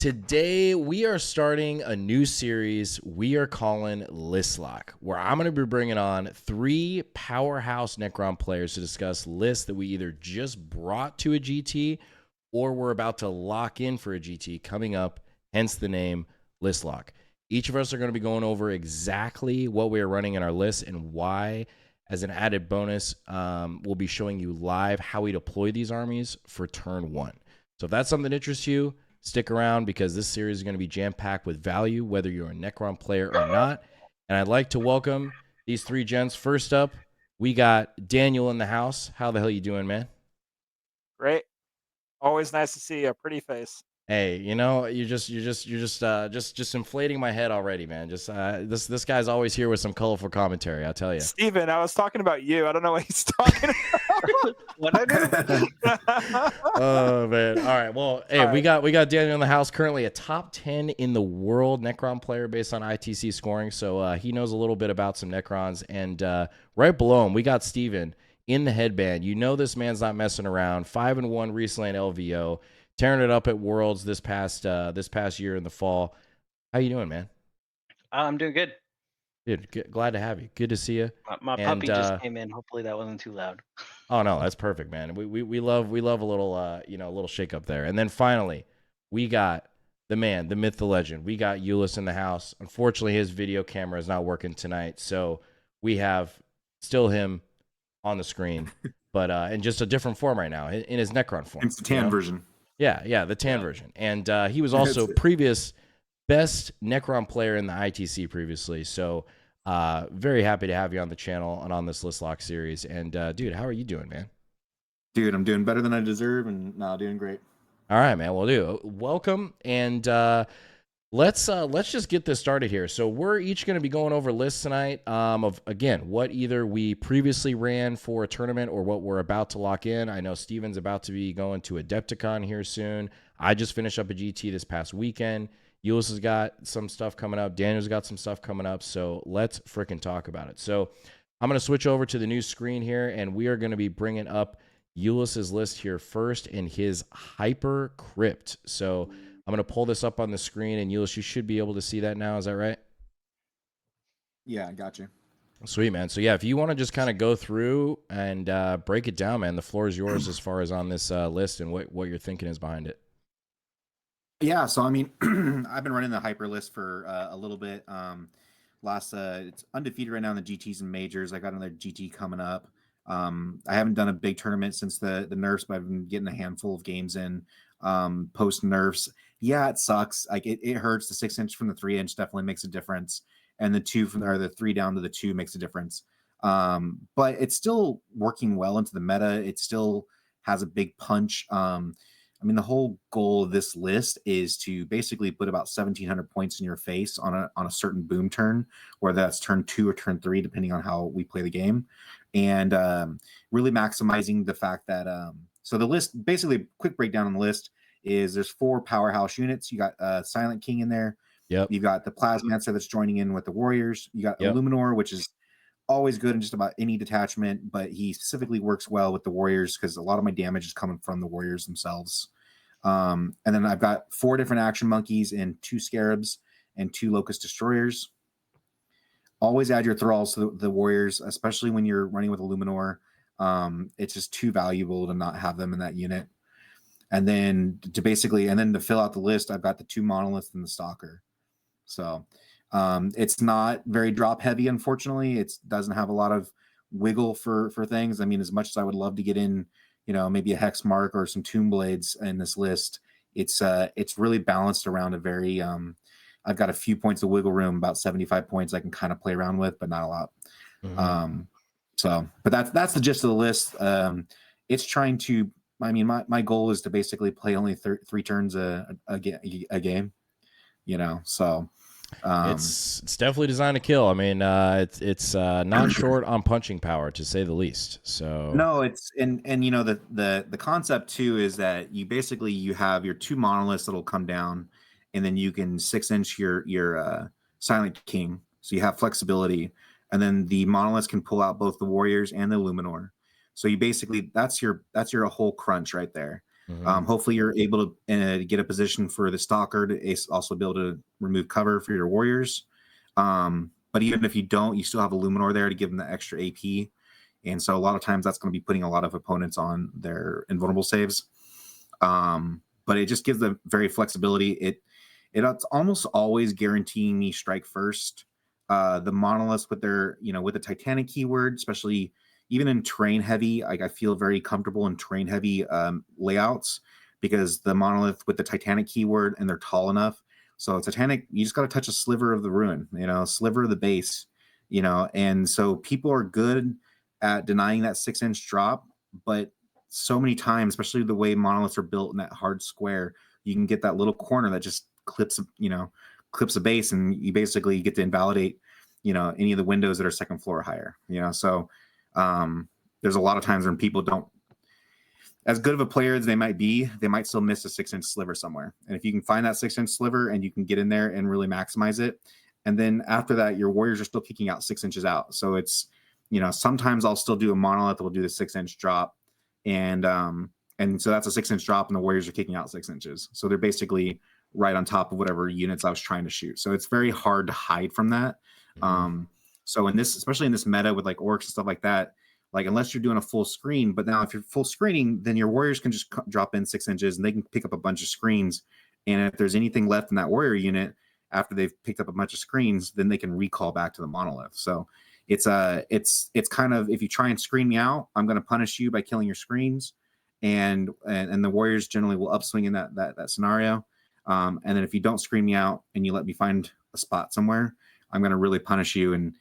Today, we are starting a new series we are calling List Lock, where I'm going to be bringing on 3 powerhouse Necron players to discuss lists that we either just brought to a GT or we're about to lock in for a GT coming up, hence the name List Lock. Each of us are going to be going over exactly what we are running in our list and why. As an added bonus, we'll be showing you live how we deploy these armies for turn 1. So if that's something that interests you, stick around because this series is going to be jam-packed with value, whether you're a Necron player or not. And I'd like to welcome these 3 gents. First up, we got Daniel in the house. How the hell you doing, man? Great. Always nice to see a pretty face. Hey, you know, you're just inflating my head already, man. Just this guy's always here with some colorful commentary. I'll tell you. Steven, I was talking about you. I don't know what he's talking about. What I do? Oh man! All right. Well, hey, we got Daniel in the house. Currently a top 10 in the world Necron player based on ITC scoring. So he knows a little bit about some Necrons. And right below him, we got Steven in the headband. You know this man's not messing around. 5-1 recently in LVO, tearing it up at Worlds this past year in the fall. How you doing, man? I'm doing good. Dude, glad to have you. Good to see you. My puppy just came in. Hopefully that wasn't too loud. Oh no, that's perfect, man. We love a little a little shake up there. And then finally, we got the man, the myth, the legend. We got Ulyss in the house. Unfortunately, his video camera is not working tonight, so we have still him on the screen, but in just a different form right now, in his Necron form. It's the tan version. Yeah, the tan version. And he was also previous best Necron player in the ITC previously. So very happy to have you on the channel and on this List Lock series. And dude, how are you doing, man? Dude, I'm doing better than I deserve, and doing great. All right, man. Well, dude, welcome, and let's just get this started here. So we're each going to be going over lists tonight of, again, what either we previously ran for a tournament or what we're about to lock in. I know Steven's about to be going to Adepticon here soon. I just finished up a GT this past weekend. Ulyss has got some stuff coming up. Daniel's got some stuff coming up. So let's freaking talk about it. So I'm going to switch over to the new screen here, and we are going to be bringing up Ulyss's list here first in his Hypercrypt. So I'm going to pull this up on the screen, and Ulyss, you should be able to see that now. Is that right? Yeah, I got you. Sweet, man. So yeah, if you want to just kind of go through and break it down, man, the floor is yours as far as on this list and what your thinking is behind it. Yeah, so I mean, I've been running the Hyper list for a little bit. It's undefeated right now in the GTs and majors. I got another GT coming up. I haven't done a big tournament since the nerfs, but I've been getting a handful of games in post nerfs. Yeah, it sucks. Like it hurts. The 6-inch from the 3-inch definitely makes a difference, and the 3 down to the 2 makes a difference. But it's still working well into the meta. It still has a big punch. I mean, the whole goal of this list is to basically put about 1,700 points in your face on a certain boom turn, whether that's turn 2 or turn 3, depending on how we play the game, and really maximizing the fact that so the list, basically, quick breakdown on the list is there's 4 powerhouse units. You got Silent King in there. Yep. You've got the Plasmancer that's joining in with the Warriors. You got Illuminor, which is always good in just about any detachment, but he specifically works well with the Warriors because a lot of my damage is coming from the Warriors themselves. And then I've got 4 different action monkeys and 2 scarabs and 2 locust destroyers. Always add your thralls to the Warriors, especially when you're running with Illuminor. It's just too valuable to not have them in that unit. And then to fill out the list, I've got the 2 monoliths and the stalker. So it's not very drop heavy, unfortunately. It doesn't have a lot of wiggle for things. I mean, as much as I would love to get in, maybe a hex mark or some tomb blades in this list, it's really balanced around a very I've got a few points of wiggle room, about 75 points I can kind of play around with, but not a lot. Mm-hmm. But that's the gist of the list. It's trying to, I mean, my goal is to basically play only 3 turns a game, so it's definitely designed to kill. I mean, it's not short on punching power, to say the least. So no, it's and the concept too is that you have your 2 monoliths that'll come down, and then you can 6-inch your Silent King, so you have flexibility, and then the monoliths can pull out both the Warriors and the Illuminor. So you basically that's your whole crunch right there. Hopefully you're able to get a position for the stalker to also be able to remove cover for your warriors. But even if you don't, you still have a Luminor there to give them the extra AP. And so a lot of times that's going to be putting a lot of opponents on their invulnerable saves. But it just gives them very flexibility. It's almost always guaranteeing me strike first. The monoliths with their, with the Titanic keyword, especially even in terrain heavy, I feel very comfortable in terrain heavy layouts because the monolith with the Titanic keyword and they're tall enough. So Titanic, you just got to touch a sliver of the ruin, sliver of the base, and so people are good at denying that 6-inch drop, but so many times, especially the way monoliths are built in that hard square, you can get that little corner that just clips a base, and you basically get to invalidate, any of the windows that are second floor or higher, So there's a lot of times when people don't, as good of a player as they might be, they might still miss a 6-inch sliver somewhere. And if you can find that 6-inch sliver and you can get in there and really maximize it, and then after that, your warriors are still kicking out 6 inches out. So it's, sometimes I'll still do a monolith that will do the 6-inch drop. And so that's a 6-inch drop and the warriors are kicking out 6 inches. So they're basically right on top of whatever units I was trying to shoot. So it's very hard to hide from that. So especially in this meta with like orcs and stuff like that, like unless you're doing a full screen, but now if you're full screening, then your warriors can just drop in 6 inches and they can pick up a bunch of screens. And if there's anything left in that warrior unit after they've picked up a bunch of screens, then they can recall back to the monolith. So it's kind of, if you try and screen me out, I'm going to punish you by killing your screens, and the warriors generally will upswing in that scenario. And then if you don't screen me out and you let me find a spot somewhere, I'm going to really punish you. And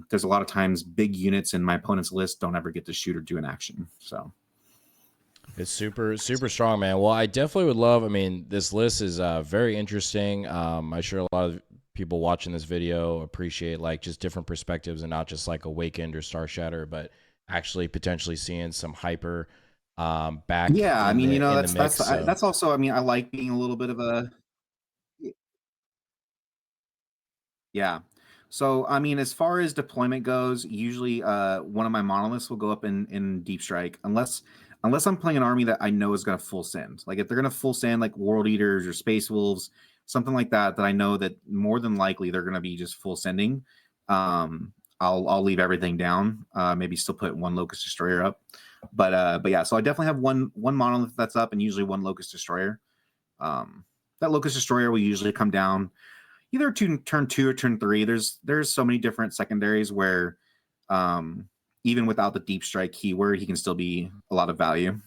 there's a lot of times big units in my opponent's list don't ever get to shoot or do an action. So it's super, super strong, man. Well, I definitely would love, this list is very interesting. I'm sure a lot of people watching this video appreciate like just different perspectives and not just like Awakened or Star Shatter, but actually potentially seeing some hyper back. Yeah, that's also, I like being a little bit of a, yeah. So, as far as deployment goes, usually one of my monoliths will go up in Deep Strike, unless I'm playing an army that I know is going to full send. Like if they're going to full send like World Eaters or Space Wolves, something like that I know that more than likely they're going to be just full sending. I'll leave everything down. Maybe still put one Locust Destroyer up, but yeah. So I definitely have one monolith that's up, and usually one Locust Destroyer. That Locust Destroyer will usually come down either turn 2 or turn 3. There's so many different secondaries where even without the Deep Strike keyword, he can still be a lot of value.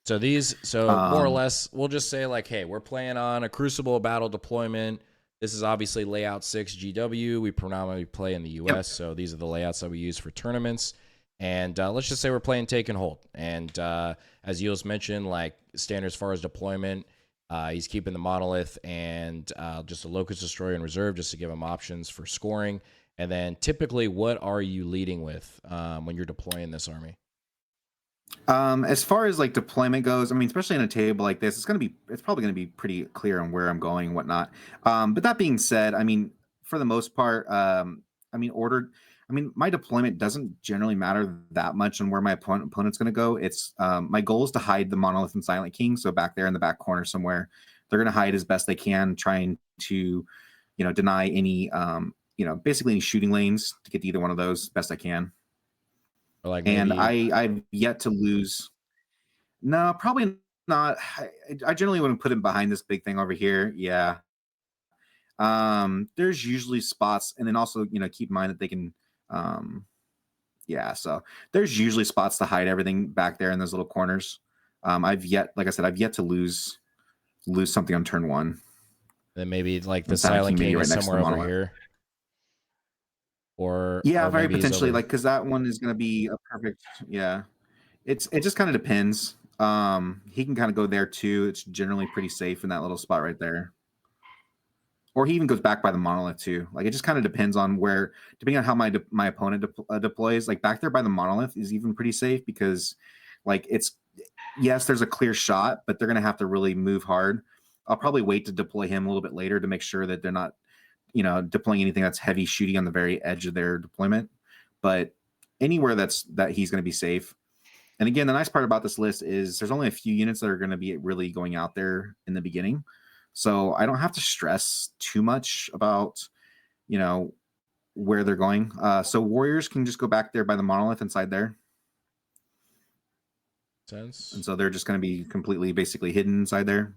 So more or less, we'll just say like, hey, we're playing on a Crucible battle deployment. This is obviously layout 6 GW. We predominantly play in the US, so these are the layouts that we use for tournaments. And let's just say we're playing Take and Hold. And as Yiel's mentioned, like standard as far as deployment, he's keeping the monolith and just a Locust Destroyer in reserve just to give him options for scoring. And then typically, what are you leading with when you're deploying this army? As far as like deployment goes, especially in a table like this, it's probably going to be pretty clear on where I'm going and whatnot. But that being said, for the most part, my deployment doesn't generally matter that much on where my opponent's going to go. It's my goal is to hide the monolith and Silent King. So back there in the back corner somewhere, they're going to hide as best they can, trying to, deny any, basically any shooting lanes to get to either one of those best I can. Like and I've yet to lose. No, probably not. I generally wouldn't put him behind this big thing over here. Yeah. There's usually spots, and then also, keep in mind that they can, so there's usually spots to hide everything back there in those little corners. I've yet to lose something on turn 1. Then maybe like the Silent King right somewhere over here. Or very potentially, like, because that one is going to be a perfect. Yeah, it just kind of depends. He can kind of go there too. It's generally pretty safe in that little spot right there. Or he even goes back by the monolith too. Like it just kind of depends on where, depending on how my opponent deploys. Like back there by the monolith is even pretty safe because, like, there's a clear shot, but they're gonna have to really move hard. I'll probably wait to deploy him a little bit later to make sure that they're not, deploying anything that's heavy shooting on the very edge of their deployment. But anywhere that he's going to be safe. And again, the nice part about this list is there's only a few units that are going to be really going out there in the beginning. So I don't have to stress too much about, where they're going. So warriors can just go back there by the monolith inside there. Sense. And so they're just going to be completely basically hidden inside there.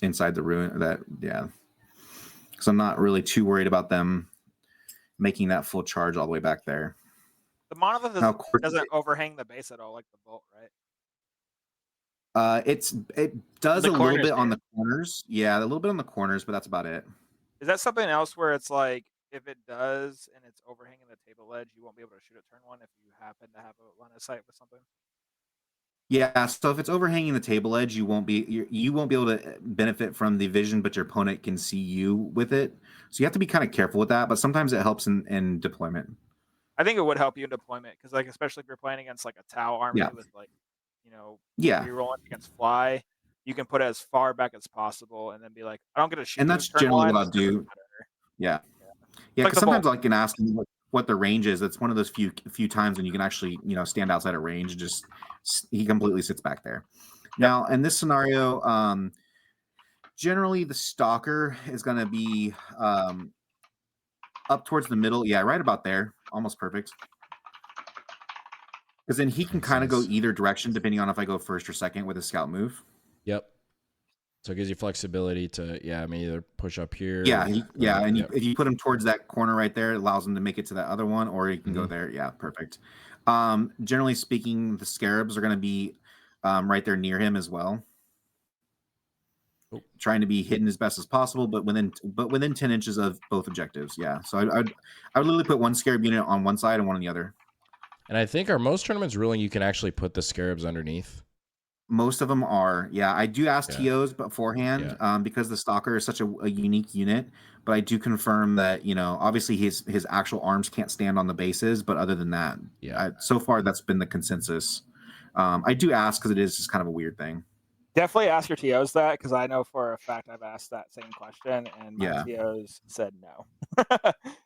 Inside the ruin because I'm not really too worried about them making that full charge all the way back there. The monolith doesn't overhang the base at all like the bolt, right? It does a little bit on the corners. Yeah, a little bit on the corners, but that's about it. Is that something else where it's like if it does and it's overhanging the table edge, you won't be able to shoot it turn one if you happen to have a line of sight with something? Yeah, so if it's overhanging the table edge, you won't be able to benefit from the vision, but your opponent can see you with it. So you have to be kind of careful with that, but sometimes it helps in deployment. I think it would help you in deployment because, like, especially if you're playing against like a Tau army with like, rerolling against fly, you can put it as far back as possible and then be like, I don't get to shoot. And that's generally what I'll do. Yeah, because sometimes I can ask them what the range is. It's one of those few times when you can actually stand outside of range and just he completely sits back there. Now in this scenario, generally the stalker is going to be up towards the middle. Yeah, right about there, almost perfect. Because then he can kind of go either direction depending on if I go first or second with a scout move. Yep. So it gives you flexibility to, either push up here. If you put him towards that corner right there, it allows him to make it to that other one, or he can go there. Yeah, perfect. Generally speaking, the scarabs are going to be right there near him as well. Trying to be hidden as best as possible, but within 10 inches of both objectives. Yeah, so I would literally put one scarab unit on one side and one on the other. And I think most tournaments ruling you can actually put the scarabs underneath. Most of them are. Yeah, I do ask TOs beforehand because the stalker is such a unique unit. But I do confirm that obviously his actual arms can't stand on the bases, but other than that, so far that's been the consensus. I do ask because it is just kind of a weird thing. Definitely ask your TOs that, because I know for a fact I've asked that same question and my TOs said no.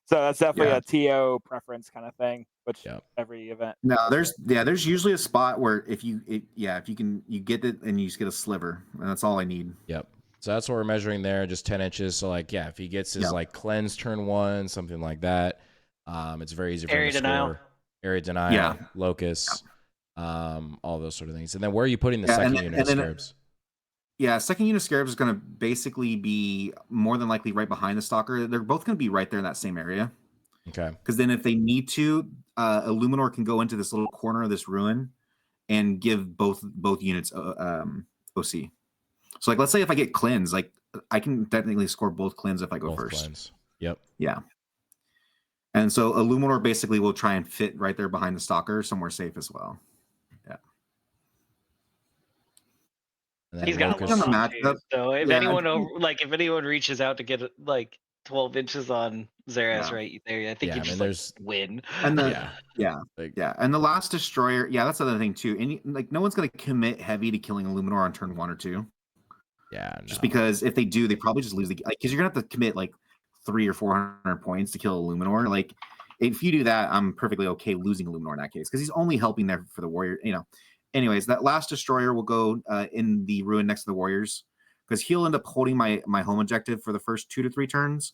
So that's definitely a TO preference kind of thing, which every event. No, there's usually a spot where if you get it and you just get a sliver, and that's all I need. Yep. So that's what we're measuring there, just 10 inches. So if he gets his cleanse turn one, something like that, it's very easy for him to score. Area denial, locus, all those sort of things. And then where are you putting the second unit of scarabs? Yeah, second unit of scarabs is going to basically be more than likely right behind the stalker. They're both going to be right there in that same area. Okay. Because then if they need to, Illuminor can go into this little corner of this ruin and give both units OC. So let's say if I get cleanse, I can technically score both cleanse if I go first. Cleanse. Yep. Yeah. And so Illuminor basically will try and fit right there behind the stalker somewhere safe as well. Yeah. He's got a little matchup. So if anyone reaches out to get 12 inches on Xerath right there, I think you just win. And and the last destroyer, that's the other thing too. And no one's gonna commit heavy to killing Illuminor on turn 1 or 2. Yeah, just because if they do, they probably just lose because you're gonna have to commit 300 or 400 points to kill Illuminor. If you do that, I'm perfectly okay losing Illuminor in that case because he's only helping there for the warrior. Anyways, that last destroyer will go in the ruin next to the warriors because he'll end up holding my home objective for the first 2 to 3 turns,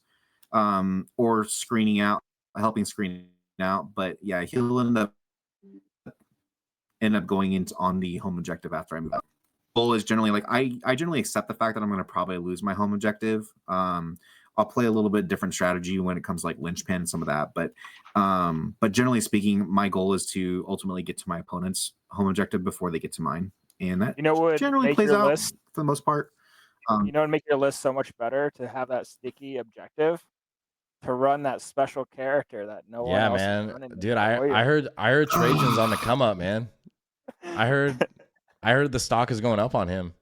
or helping screen out. But yeah, he'll end up going on the home objective after I move out. Goal is generally I generally accept the fact that I'm going to probably lose my home objective. I'll play a little bit different strategy when it comes to linchpin and some of that, but generally speaking, my goal is to ultimately get to my opponent's home objective before they get to mine, and that generally plays out for the most part. It'd make your list so much better to have that sticky objective to run that special character that no one else is running. Dude, I heard Trajan's on the come up, man. I heard the stock is going up on him.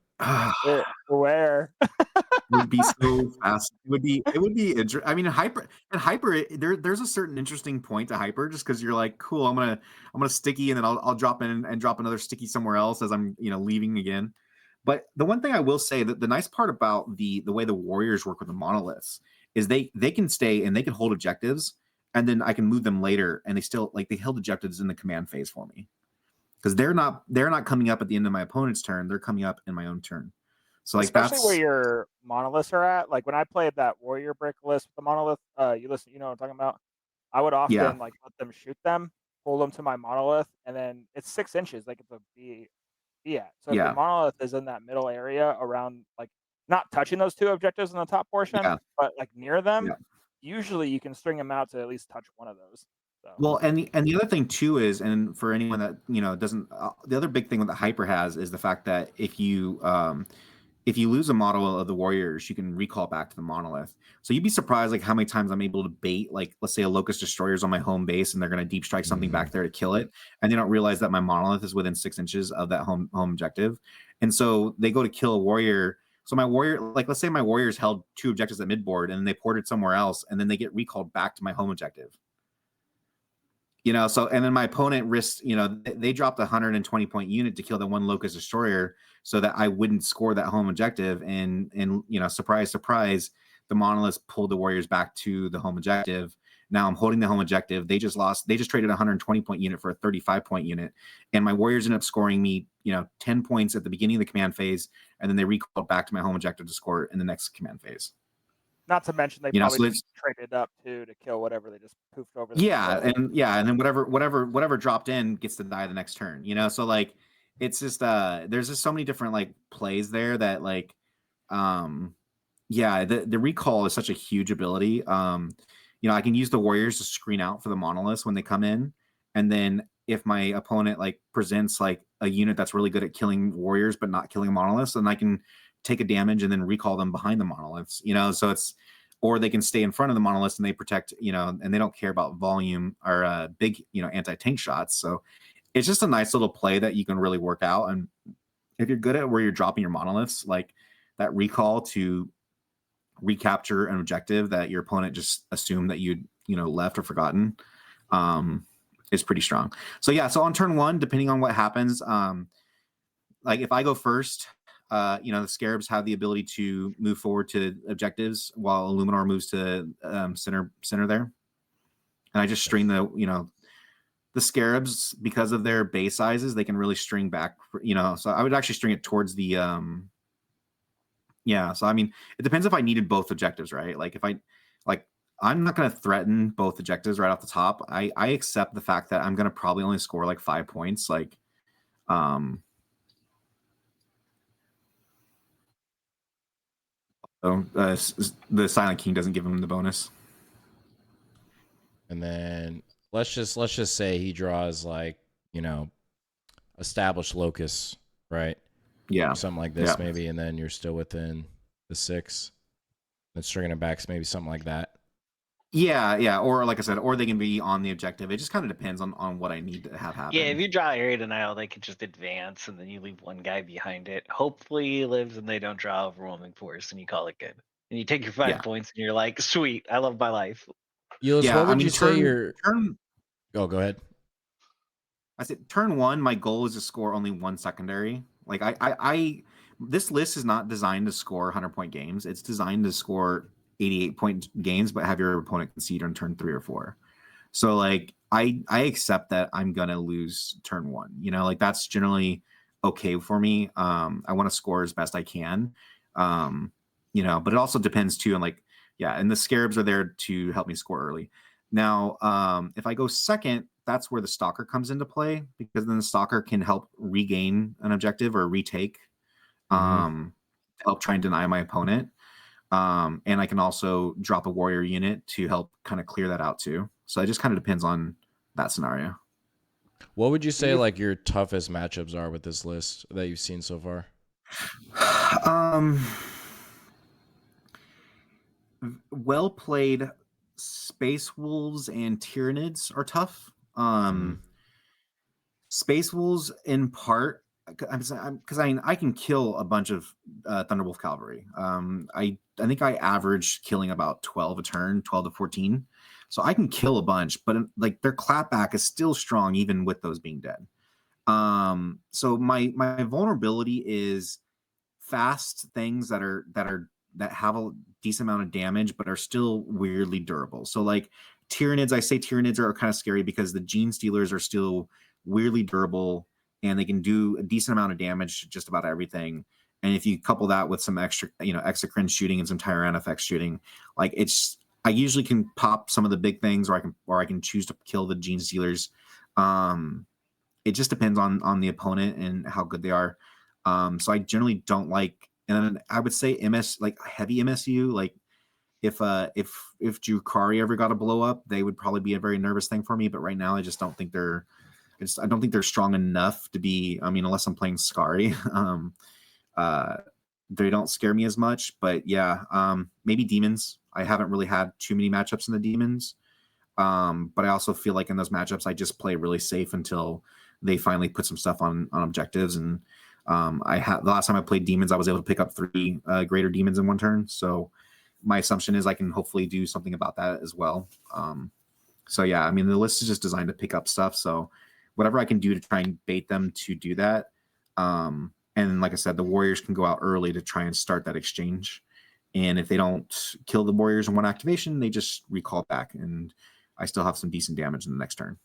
Where? It would be so fast. It would be interesting. I mean, hyper there's a certain interesting point to hyper just because you're cool, I'm gonna sticky and then I'll drop in and drop another sticky somewhere else as I'm leaving again. But the one thing I will say that the nice part about the way the warriors work with the monoliths is they can stay and they can hold objectives and then I can move them later and they still they held objectives in the command phase for me. because they're not coming up at the end of my opponent's turn. They're coming up in my own turn. So like especially where your monoliths are at. Like when I played that warrior brick list with the monolith, you know what I'm talking about. I would often like let them shoot them, pull them to my monolith, and then it's 6 inches. Like it's a be at. So if your monolith is in that middle area around, like not touching those 2 objectives in the top portion, but like near them, usually you can string them out to at least touch one of those. So. Well, and the other thing too is, and for anyone that doesn't, the other big thing that Hyper has is the fact that if you lose a model of the warriors, you can recall back to the monolith. So you'd be surprised like how many times I'm able to bait, like let's say a locust destroyer's on my home base and they're going to deep strike something back there to kill it, and they don't realize that my monolith is within 6 inches of that home objective, and so they go to kill a warrior. So my warrior, like let's say my warriors held 2 objectives at midboard and they ported somewhere else, and then they get recalled back to my home objective. So and then my opponent risks, they dropped a 120-point unit to kill the 1 locust destroyer so that I wouldn't score that home objective. And surprise, surprise, the monoliths pulled the warriors back to the home objective. Now I'm holding the home objective. They just traded a 120-point unit for a 35-point unit. And my warriors ended up scoring me, 10 points at the beginning of the command phase. And then they recalled back to my home objective to score in the next command phase. Not to mention they probably just traded up too to kill whatever they just poofed over. And then whatever dropped in gets to die the next turn. So like it's just there's just so many different like plays there that like the recall is such a huge ability. I can use the warriors to screen out for the monoliths when they come in, and then if my opponent like presents like a unit that's really good at killing warriors but not killing monoliths, then I can take a damage and then recall them behind the monoliths, so it's, or they can stay in front of the monoliths and they protect, and they don't care about volume or big, anti-tank shots. So it's just a nice little play that you can really work out. And if you're good at where you're dropping your monoliths, like that recall to recapture an objective that your opponent just assumed that you'd, left or forgotten, is pretty strong. So yeah, so on turn 1, depending on what happens, like if I go first, the Scarabs have the ability to move forward to objectives while Illuminor moves to center there. And I just string the Scarabs, because of their base sizes, they can really string back, so I would actually string it towards the, so I mean, it depends if I needed both objectives, right? Like if I'm not going to threaten both objectives right off the top. I accept the fact that I'm going to probably only score like 5 points. Like, the Silent King doesn't give him the bonus. And then let's just say he draws like, established locus, right? Yeah. Or something like this maybe, and then you're still within the 6. And stringing it back, maybe something like that. Yeah. Or like I said, or they can be on the objective. It just kind of depends on what I need to have happen. Yeah, if you draw area denial, they can just advance and then you leave one guy behind it. Hopefully he lives and they don't draw overwhelming force and you call it good. And you take your 5 points and you're like, sweet, I love my life. What would you say your turn? Oh, go ahead. I said turn 1, my goal is to score only 1 secondary. Like I this list is not designed to score 100-point games. It's designed to score 88-point games, but have your opponent concede on turn 3 or 4. So like I accept that I'm gonna lose turn 1. Like that's generally okay for me. I want to score as best I can. But it also depends too on like, and the Scarabs are there to help me score early. Now, if I go second, that's where the Stalker comes into play, because then the Stalker can help regain an objective or retake, help try and deny my opponent. And I can also drop a warrior unit to help kind of clear that out too. So it just kind of depends on that scenario. What would you say like your toughest matchups are with this list that you've seen so far? Well played Space Wolves and Tyranids are tough. Space Wolves in part because I can kill a bunch of Thunderwolf cavalry. I think I average killing about 12 a turn, 12 to 14. So I can kill a bunch, but like their clapback is still strong even with those being dead. So my vulnerability is fast things that have a decent amount of damage but are still weirdly durable. So like Tyranids, I say Tyranids are kind of scary because the Gene Stealers are still weirdly durable and they can do a decent amount of damage to just about everything. And if you couple that with some extra, exocrine shooting and some Tyrannofex shooting, like I usually can pop some of the big things, or I can choose to kill the Gene Stealers. It just depends on the opponent and how good they are. So I generally don't like, and then I would say like heavy MSU, like if Drukari ever got a blow up, they would probably be a very nervous thing for me. But right now, I just don't think I don't think they're strong enough to be. I mean, unless I'm playing Scary, they don't scare me as much. But yeah, maybe demons. I haven't really had too many matchups in the demons, but I also feel like in those matchups, I just play really safe until they finally put some stuff on objectives. And the last time I played demons, I was able to pick up 3 greater demons in one turn. So my assumption is I can hopefully do something about that as well. So yeah, I mean, the list is just designed to pick up stuff. So whatever I can do to try and bait them to do that. And like I said, the warriors can go out early to try and start that exchange. And if they don't kill the warriors in one activation, they just recall back, and I still have some decent damage in the next turn.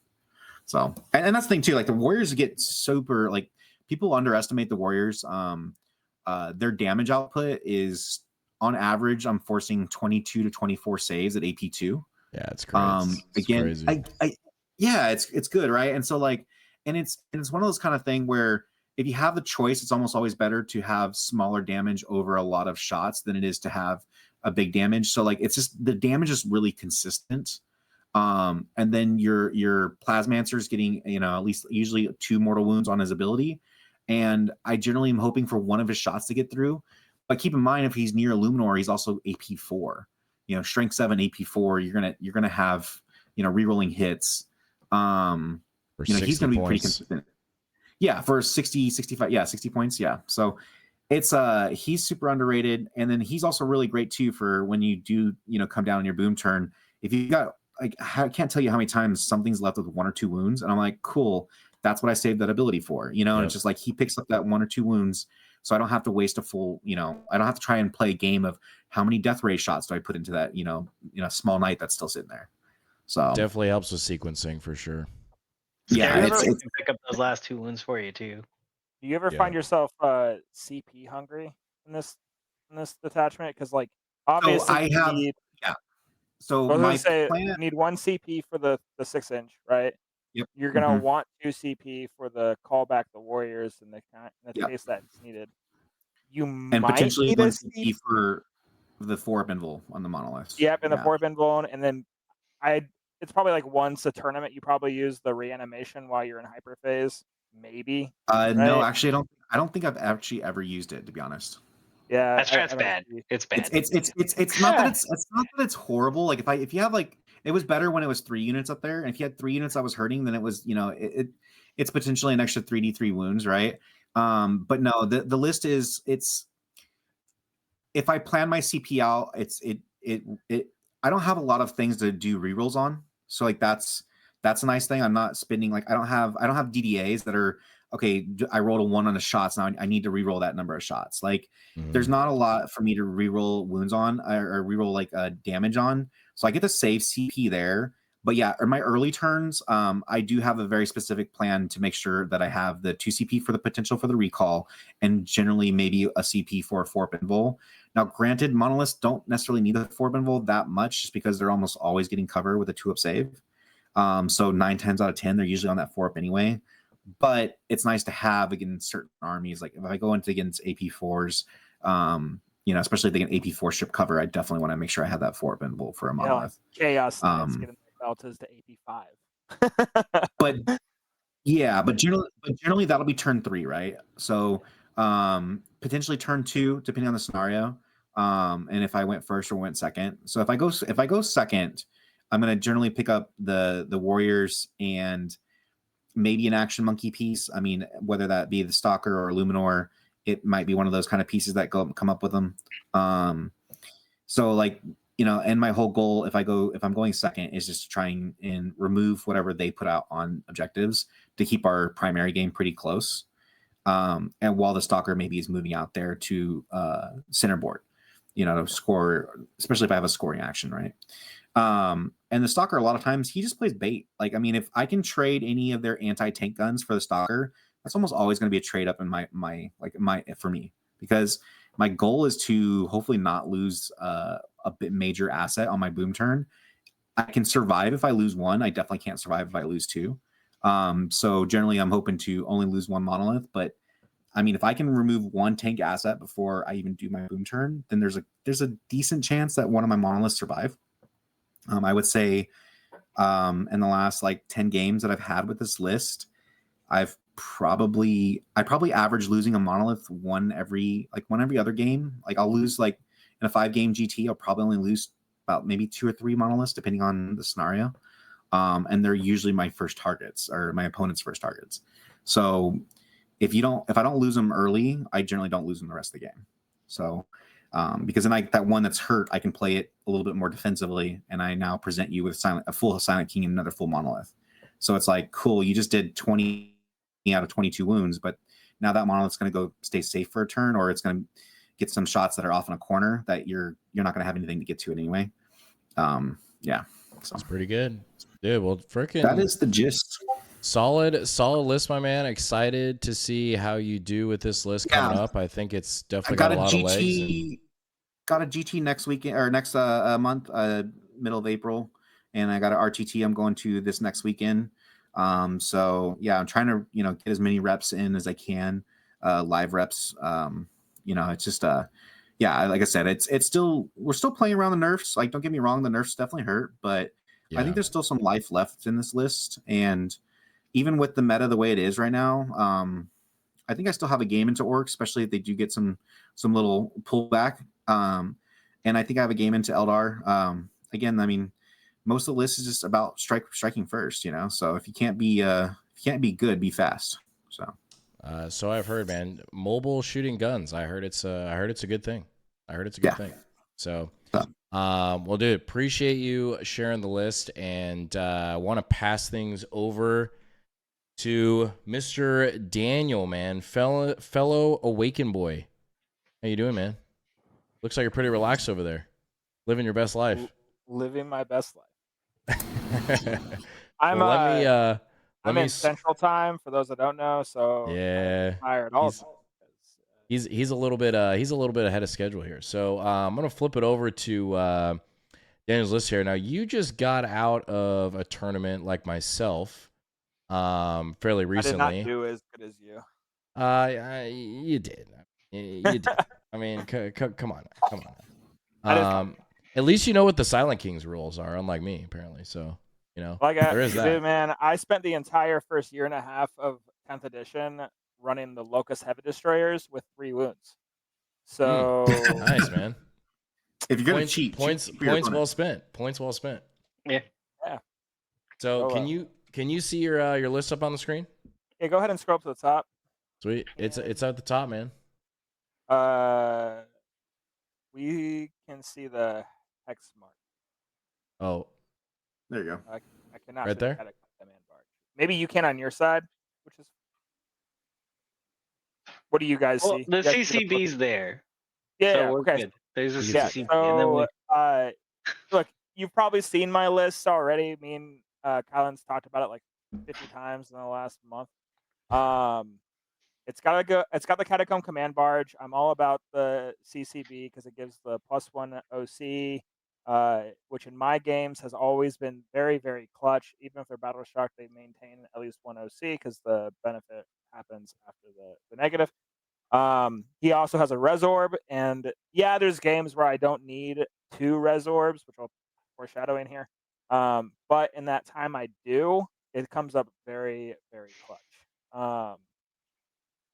So, and that's the thing too, like the warriors get super, like people underestimate the warriors. Their damage output is on average, I'm forcing 22 to 24 saves at AP2. Yeah, it's crazy. It's again, crazy. Yeah, it's good, right? And so like, and it's one of those kind of thing where if you have the choice, it's almost always better to have smaller damage over a lot of shots than it is to have a big damage. So like, it's just the damage is really consistent. And then your Plasmancer is getting, at least usually 2 mortal wounds on his ability. And I generally am hoping for one of his shots to get through. But keep in mind, if he's near Illuminor, he's also AP4. Strength 7, AP4. You're gonna have rerolling hits. He's gonna be pretty consistent. Yeah, for 60, 65, yeah, 60 points, yeah. So it's he's super underrated, and then he's also really great too for when you do come down on your boom turn. If you got like, I can't tell you how many times something's left with 1 or 2 wounds, and I'm like, cool, that's what I saved that ability for, And it's just like he picks up that 1 or 2 wounds, so I don't have to waste a full, I don't have to try and play a game of how many death ray shots do I put into that, small knight that's still sitting there. So definitely helps with sequencing for sure. Yeah, it can pick up those last 2 wounds for you too. Do you ever find yourself CP hungry in this detachment? Because like obviously So my plan, you need 1 CP for the 6-inch, right? Yep. You're gonna want 2 CP for the callback the warriors in the case that it's needed. You might potentially need 1 a CP for the 4 Binvol on the monolith. Yep, and the 4 Binvol, and then it's probably like once a tournament you probably use the reanimation while you're in hyper phase, maybe. Right? No, actually, I don't think I've actually ever used it, to be honest. Yeah, that's bad. It's bad. It's not that it's horrible. Like if you have like, it was better when it was 3 units up there, and if you had 3 units that was hurting, then it was it's potentially an extra 3d3 wounds, right? But no, the list is if I plan my CP out, I don't have a lot of things to do rerolls on, so like that's a nice thing. I'm not spending like I don't have DDAs that are okay. I rolled a 1 on the shots, now I need to reroll that number of shots. Like there's not a lot for me to reroll wounds on or reroll like damage on, so I get to save CP there. But yeah, in my early turns, I do have a very specific plan to make sure that I have the 2 CP for the potential for the recall, and generally maybe a CP for a 4 Binvol. Now, granted, monoliths don't necessarily need the 4 Binvol that much, just because they're almost always getting cover with a 2-up save. So 9 times out of 10, they're usually on that 4-up anyway. But it's nice to have against certain armies. Like if I go into against AP4s, especially if they get AP4 ship cover, I definitely want to make sure I have that 4 Binvol for a monolith. Chaos Knights getting their Beltas to AP5. but generally that'll be turn 3, right? So potentially turn 2, depending on the scenario. And if I went first or went second. So if I go second, I'm gonna generally pick up the warriors and maybe an action monkey piece. I mean, whether that be the Stalker or Illuminor, it might be one of those kind of pieces that come up with them. So like, and my whole goal, if I'm going second, is just to try and remove whatever they put out on objectives to keep our primary game pretty close. And while the Stalker maybe is moving out there to center board, to score, especially if I have a scoring action, right? And the Stalker, a lot of times he just plays bait. Like, I mean, if I can trade any of their anti-tank guns for the Stalker, that's almost always going to be a trade up in my for me, because my goal is to hopefully not lose a bit major asset on my boom turn. I can survive if I lose one. I definitely can't survive if I lose two. So generally, I'm hoping to only lose one monolith. But I mean, if I can remove one tank asset before I even do my boom turn, then there's a decent chance that one of my monoliths survive. I would say in the last like 10 games that I've had with this list, I probably average losing a monolith one every other game. Like I'll lose like in a 5-game GT, I'll probably only lose about maybe 2 or 3 monoliths depending on the scenario. And they're usually my first targets or my opponent's first targets. So if I don't lose them early, I generally don't lose them the rest of the game. So because then that one that's hurt, I can play it a little bit more defensively, and I now present you with a full Silent King and another full monolith. So it's like, cool, you just did 20 out of 22 wounds, but now that monolith's going to go stay safe for a turn, or it's going to get some shots that are off in a corner that you're not going to have anything to get to it anyway. Yeah, so that's pretty good, dude. Well, freaking that is the gist. Solid list, my man. Excited to see how you do with this list coming up. I think it's definitely got a lot of legs. Got a GT next weekend or next month, middle of April, and I got an RTT I'm going to this next weekend. So yeah, I'm trying to get as many reps in as I can, live reps. It's just yeah, like I said, we're still playing around the nerfs. Like, don't get me wrong, the nerfs definitely hurt, but I think there's still some life left in this list, and even with the meta the way it is right now, I think I still have a game into Orc, especially if they do get some little pullback. And I think I have a game into Eldar. Again, I mean, most of the list is just about striking first, So if you can't be good, be fast. So I've heard, man, mobile shooting guns. I heard it's a good thing. Thing. So, well, dude, appreciate you sharing the list, and I want to pass things over to Mr. Daniel, man, fellow Awaken boy. How you doing, man? Looks like you're pretty relaxed over there, living your best life. Living my best life. I'm in Central Time for those that don't know. So yeah, I'm tired also. He's a little bit ahead of schedule here. So I'm gonna flip it over to Daniel's list here. Now, you just got out of a tournament like myself, fairly recently. I did not do as good as you. You did. You did. I mean, come on. At least you know what the Silent King's rules are, unlike me, apparently. So, there is that. Dude, man, I spent the entire first year and a half of 10th edition running the Locust Heavy Destroyers with 3 wounds. So nice, man. If you're gonna cheat, points well spent. Points well spent. Yeah. So can you see your list up on the screen? Yeah, go ahead and scroll up to the top. Sweet. It's at the top, man. We can see the hex mark. Oh, there you go. I cannot right see there. The command bar. Maybe you can on your side, which is. What do you guys see? The CCB's there. Yeah. So okay. Good. There's a CCB. So, look, you've probably seen my list already. Me and Kylan's talked about it like 50 times in the last month. It's got the Catacomb Command Barge. I'm all about the CCB because it gives the +1 OC, which in my games has always been very, very clutch. Even if they're battle shock, they maintain at least 1 OC because the benefit happens after the negative. He also has a Resorb, and yeah, there's games where I don't need 2 Resorbs, which I'll foreshadowing here. But in that time I do, it comes up very, very clutch.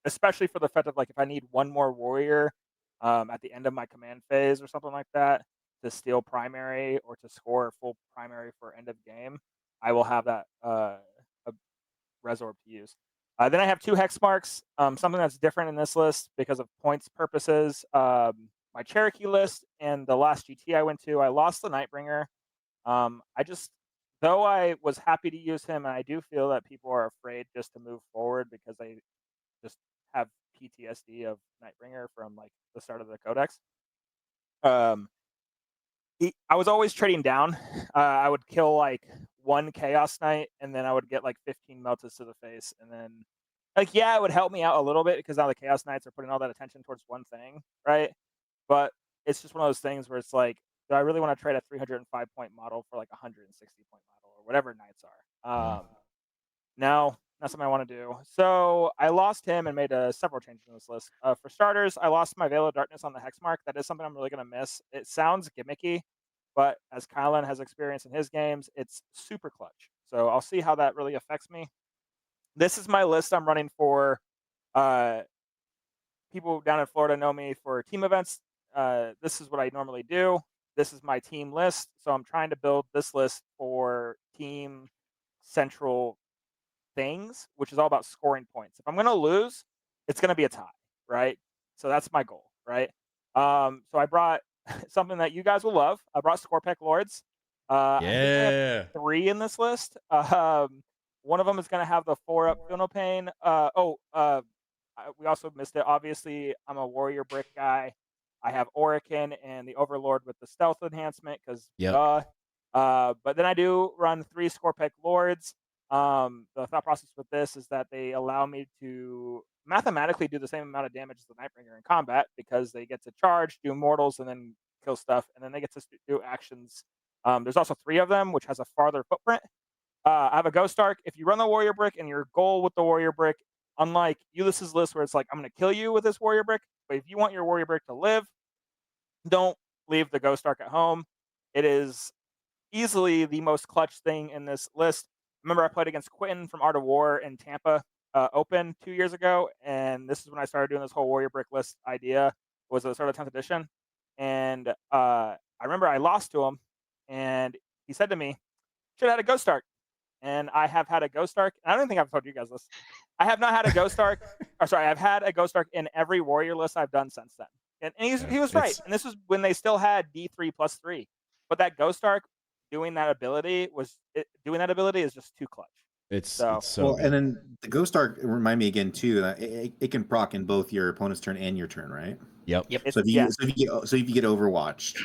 Especially for the fact of like if I need one more warrior at the end of my command phase or something like that to steal primary or to score full primary for end of game, I will have that a Resorb to use. Then I have 2 hex marks, something that's different in this list because of points purposes. My Cherokee list and the last GT I went to, I lost the Nightbringer. Though I was happy to use him, and I do feel that people are afraid just to move forward because they just have PTSD of Nightbringer from like the start of the Codex. I was always trading down. I would kill like 1 Chaos Knight, and then I would get like 15 Meltas to the face, and then like, yeah, it would help me out a little bit because now the Chaos Knights are putting all that attention towards one thing, right? But it's just one of those things where it's like, do I really want to trade a 305-point model for like a 160-point model or whatever Knights are? No, not something I want to do. So I lost him and made several changes in this list. For starters, I lost my Veil of Darkness on the Hexmark. That is something I'm really going to miss. It sounds gimmicky, but as Kylan has experienced in his games, it's super clutch. So I'll see how that really affects me. This is my list I'm running for. Uh, People down in Florida know me for team events. This is what I normally do. This is my team list. So I'm trying to build this list for team central things, which is all about scoring points. If I'm going to lose, it's going to be a tie, right? So that's my goal, right? So I brought something that you guys will love. I brought Scorpec Lords. I think I have 3 in this list. One of them is going to have the 4-up Feel No Pain. We also missed it. Obviously, I'm a Warrior Brick guy. I have Orican and the Overlord with the Stealth enhancement because but then I do run 3 Scorpec Lords. The thought process with this is that they allow me to mathematically do the same amount of damage as the Nightbringer in combat because they get to charge, do mortals, and then kill stuff, and then they get to do actions. There's also 3 of them, which has a farther footprint. I have a Ghost Arc. If you run the Warrior Brick and your goal with the Warrior Brick, unlike Ulysses' list where it's like, I'm going to kill you with this Warrior Brick, but if you want your Warrior Brick to live, don't leave the Ghost Arc at home. It is easily the most clutch thing in this list. Remember, I played against Quentin from Art of War in Tampa Open 2 years ago, and this is when I started doing this whole Warrior Brick list idea. Was the start of 10th edition, and I remember I lost to him, and he said to me, "Should have had a Ghost Arc." And I have had a Ghost Arc. I don't think I've told you guys this. I have not had a Ghost Arc. I've had a Ghost Arc in every Warrior list I've done since then. And he was right. And this was when they still had D3+3. But that Ghost Arc doing that ability is just too clutch. It's so well, good. And then the Ghost Arc remind me again too that it can proc in both your opponent's turn and your turn, right? Yep. So if you get Overwatched,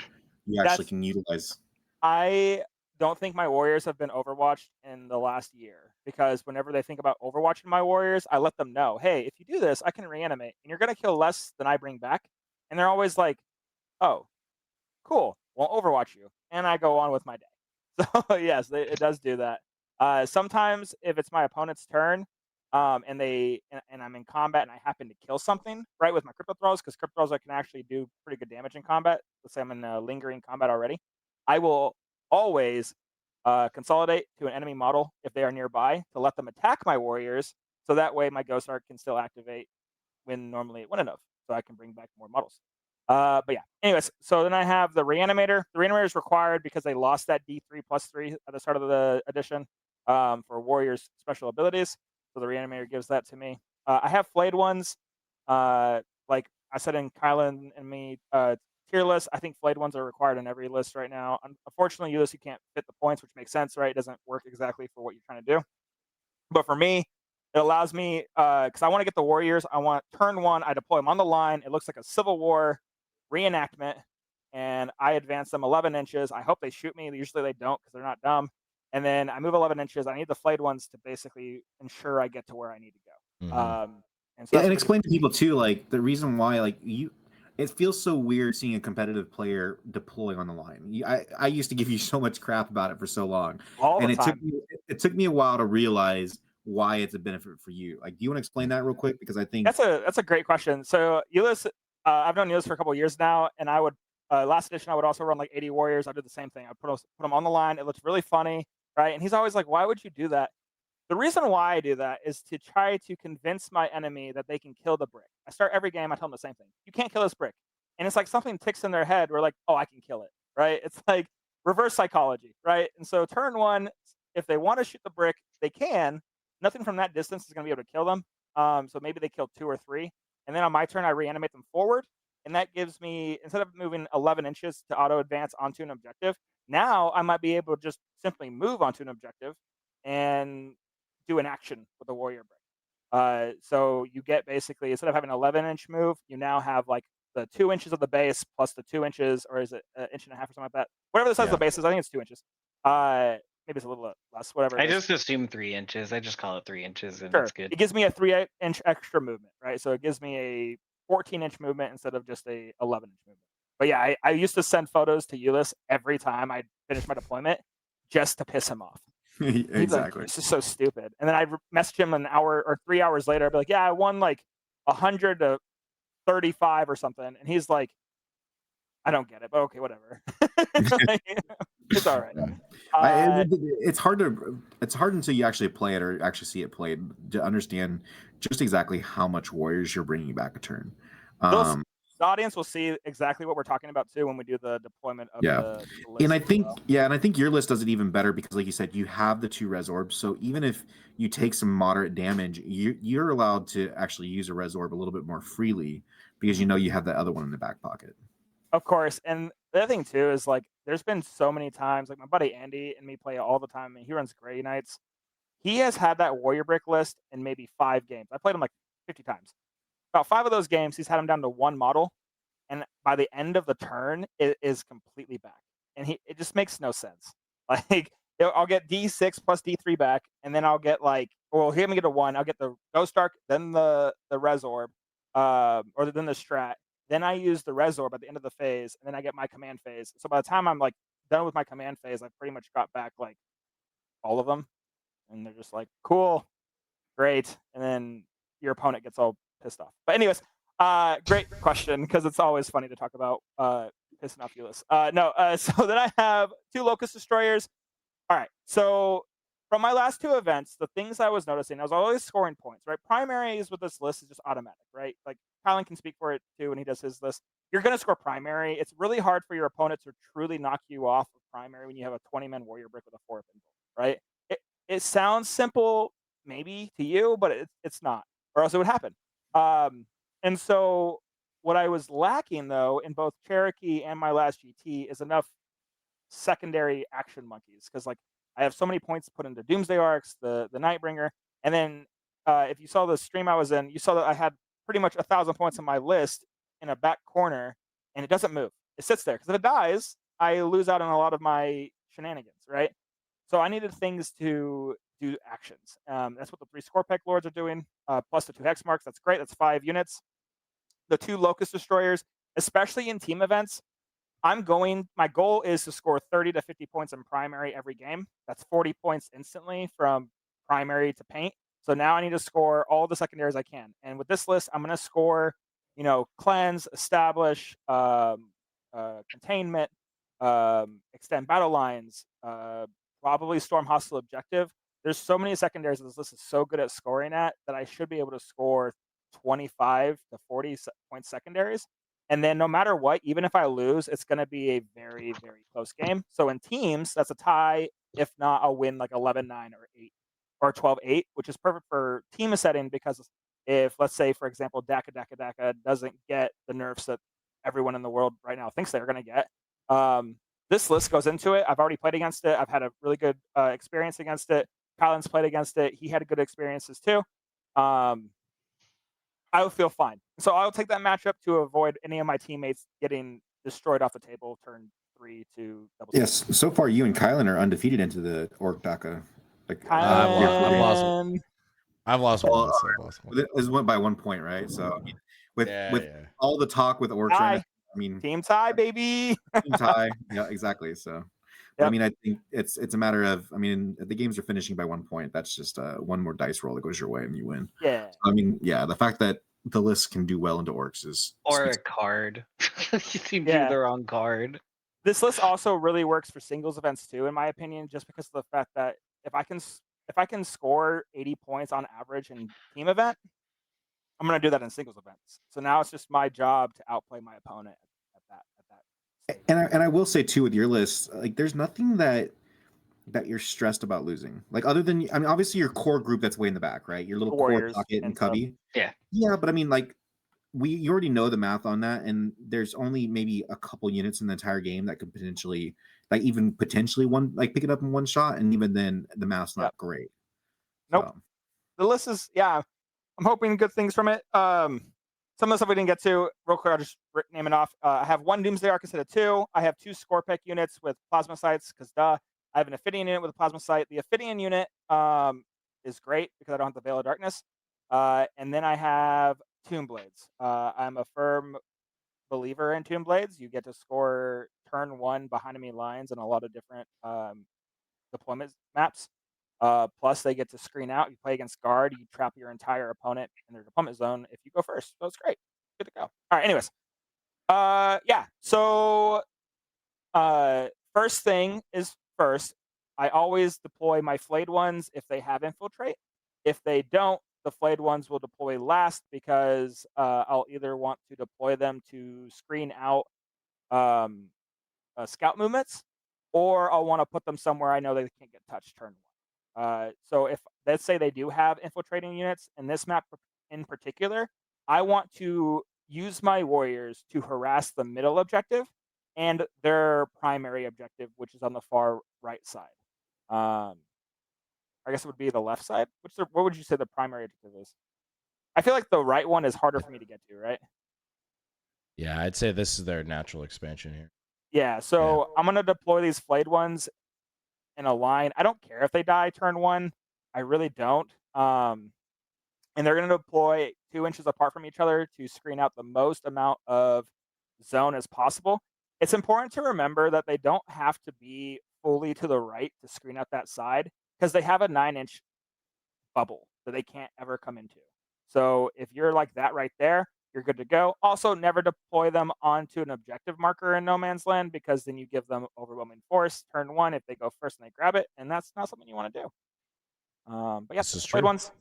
you actually can utilize. I don't think my Warriors have been Overwatched in the last year because whenever they think about Overwatching my Warriors, I let them know, hey, if you do this, I can reanimate, and you're gonna kill less than I bring back. And they're always like, oh, cool, won't Overwatch you, and I go on with my day. So yes, it does do that. Sometimes if it's my opponent's turn, and I'm in combat and I happen to kill something right with my Crypto Thralls, because Crypto Thralls I can actually do pretty good damage in combat. Let's say I'm in lingering combat already. I will always consolidate to an enemy model if they are nearby to let them attack my Warriors, so that way my Ghost Arc can still activate when normally it wouldn't have, so I can bring back more models. But yeah, anyways, so then I have the Reanimator. The Reanimator is required because they lost that D3+3 at the start of the edition for Warriors special abilities. So the Reanimator gives that to me. I have Flayed Ones. Like I said in Kylan and me tier list, I think Flayed Ones are required in every list right now. Unfortunately, you can't fit the points, which makes sense, right? It doesn't work exactly for what you're trying to do. But for me, it allows me, because I want to get the Warriors, I want turn 1, I deploy them on the line. It looks like a Civil War reenactment, and I advance them 11 inches. I hope they shoot me. Usually they don't because they're not dumb. And then I move 11 inches. I need the Flayed Ones to basically ensure I get to where I need to go. Mm-hmm. And explain to people too, like the reason why, like it feels so weird seeing a competitive player deploy on the line. I used to give you so much crap about it for so long, and it took me a while to realize why it's a benefit for you. Like, do you want to explain that real quick? Because I think that's a great question. So Ulysses, I've known Ulysses for a couple of years now, and I would last edition I would also run like 80 Warriors. I did the same thing. I put them on the line. It looks really funny, right? And he's always like, "Why would you do that?" The reason why I do that is to try to convince my enemy that they can kill the brick. I start every game, I tell them the same thing. You can't kill this brick. And it's like something ticks in their head. We're like, oh, I can kill it, right? It's like reverse psychology, right? And so turn 1, if they want to shoot the brick, they can. Nothing from that distance is going to be able to kill them. So maybe they kill 2 or 3. And then on my turn, I reanimate them forward. And that gives me, instead of moving 11 inches to auto advance onto an objective, now I might be able to just simply move onto an objective and do an action with the Warrior Brick. So you get basically, instead of having an 11-inch move, you now have like the 2 inches of the base plus the 2 inches, or is it an inch and a half or something like that? Whatever the size of the base is, I think it's 2 inches. maybe it's a little less, whatever. I just assume 3 inches. I just call it 3 inches, and sure. that's good. It gives me a 3-inch extra movement, right? So it gives me a 14-inch movement instead of just a 11-inch movement. But yeah, I used to send photos to Ulyss every time I finished my deployment just to piss him off. Exactly. He's like, this is so stupid. And then I'd message him an hour or 3 hours later. I'd be like, yeah, I won like 100 to 35 or something. And he's like, I don't get it, but okay, whatever. It's all right. It's hard until you actually play it or actually see it played to understand just exactly how much warriors you're bringing back a turn. The audience will see exactly what we're talking about too when we do the deployment of the list. And I think your list does it even better because, like you said, you have the 2 res orbs. So even if you take some moderate damage, you're allowed to actually use a res orb a little bit more freely because you know you have the other one in the back pocket. Of course, and the other thing too is like there's been so many times, like my buddy Andy and me play it all the time, and he runs Grey Knights. He has had that warrior brick list in maybe 5 games. I played him like 50 times. About 5 of those games, he's had him down to 1 model, and by the end of the turn, it is completely back, and it just makes no sense. Like I'll get D6 plus D3 back, and then I'll get like, well, hear me get a 1. I'll get the Ghost Arc, then the Res Orb, or then the Strat. Then I use the Res Orb at the end of the phase, and then I get my command phase. So by the time I'm like done with my command phase, I've pretty much got back like all of them, and they're just like, cool, great, and then your opponent gets all pissed off. But anyways, great question because it's always funny to talk about pissing off Ulyss. So then I have 2 Locust Destroyers. All right, so from my last 2 events, the things I was noticing, I was always scoring points, right? Primaries with this list is just automatic, right? Like Kylan can speak for it too when he does his list. You're going to score primary. It's really hard for your opponent to truly knock you off of primary when you have a 20-man warrior brick with a 4-up invoke, right? It sounds simple maybe to you, but it's not, or else it would happen. And so what I was lacking though in both Cherokee and my last GT is enough secondary action monkeys because like I have so many points put into Doomsday Arcs, the Nightbringer, and then if you saw the stream I was in, you saw that I had pretty much 1,000 points on my list in a back corner, and it doesn't move. It sits there because if it dies, I lose out on a lot of my shenanigans, right? So I needed things to do actions. That's what the 3 Scorpec Lords are doing, plus the 2 Hex Marks. That's great. That's 5 units. The 2 Locust Destroyers, especially in team events, my goal is to score 30 to 50 points in primary every game. That's 40 points instantly from primary to paint. So now I need to score all the secondaries I can. And with this list, I'm going to score, cleanse, establish, containment, extend battle lines, probably storm hostile objective. There's so many secondaries that this list is so good at scoring at that I should be able to score 25 to 40 point secondaries. And then no matter what, even if I lose, it's going to be a very, very close game. So in teams, that's a tie. If not, I'll win like 11-9 or 8 or 12-8, which is perfect for team setting because if, let's say, for example, Daka doesn't get the nerfs that everyone in the world right now thinks they're going to get, this list goes into it. I've already played against it. I've had a really good experience against it. Kylan's played against it. He had good experiences too. I would feel fine. So I'll take that matchup to avoid any of my teammates getting destroyed off the table turn 3 to double. Yes, so far you and Kylan are undefeated into the Orc Daka. Like I've lost one. It went by 1 point, right? So I mean, with all the talk with Orcs, right now, I mean, team tie, baby. Team tie, yeah, exactly. So. Yep. I mean, I think it's a matter of, I mean, the games are finishing by 1 point. That's just one more dice roll that goes your way and you win. Yeah. So, I mean, yeah, the fact that the list can do well into Orcs is... Or a card. You seem to do the wrong card. This list also really works for singles events too, in my opinion, just because of the fact that if I can score 80 points on average in team event, I'm going to do that in singles events. So now it's just my job to outplay my opponent at that. And I will say too with your list, like there's nothing that you're stressed about losing. Like other than, I mean, obviously your core group that's way in the back, right? Your little core pocket and Cubby. Yeah, but I mean, like you already know the math on that, and there's only maybe a couple units in the entire game that could potentially, pick it up in one shot, and even then the math's not great. Nope. So. The list is I'm hoping good things from it. Some of the stuff we didn't get to, real quick, I'll just name it off. I have 1 Doomsday Arc instead of 2. I have 2 Scorpec units with Plasma Sights, because duh. I have an Ophidian unit with a Plasma Sight. The Ophidian unit is great because I don't have the Veil of Darkness. And then I have Tomb Blades. I'm a firm believer in Tomb Blades. You get to score turn 1 behind enemy lines in a lot of different deployment maps. Plus, they get to screen out. You play against guard. You trap your entire opponent in their deployment zone if you go first. So it's great. Good to go. All right. Anyways, yeah. So, first thing is first. I always deploy my flayed ones if they have infiltrate. If they don't, the flayed ones will deploy last because I'll either want to deploy them to screen out scout movements, or I'll want to put them somewhere I know they can't get touched turn 1. So if let's say they do have infiltrating units in this map in particular, I want to use my warriors to harass the middle objective and their primary objective, which is on the far right side. I guess it would be the left side. What would you say the primary objective is? I feel like the right one is harder for me to get to, right? Yeah, I'd say this is their natural expansion here. Yeah, so I'm going to deploy these flayed ones in a line. I don't care if they die turn 1. I really don't. And they're going to deploy 2 inches apart from each other to screen out the most amount of zone as possible. It's important to remember that they don't have to be fully to the right to screen out that side because they have a 9-inch bubble that they can't ever come into. So if you're like that right there, you're good to go. Also, never deploy them onto an objective marker in no man's land because then you give them overwhelming force turn 1 if they go first and they grab it, and that's not something you want to do. But yeah, This is played true. ones.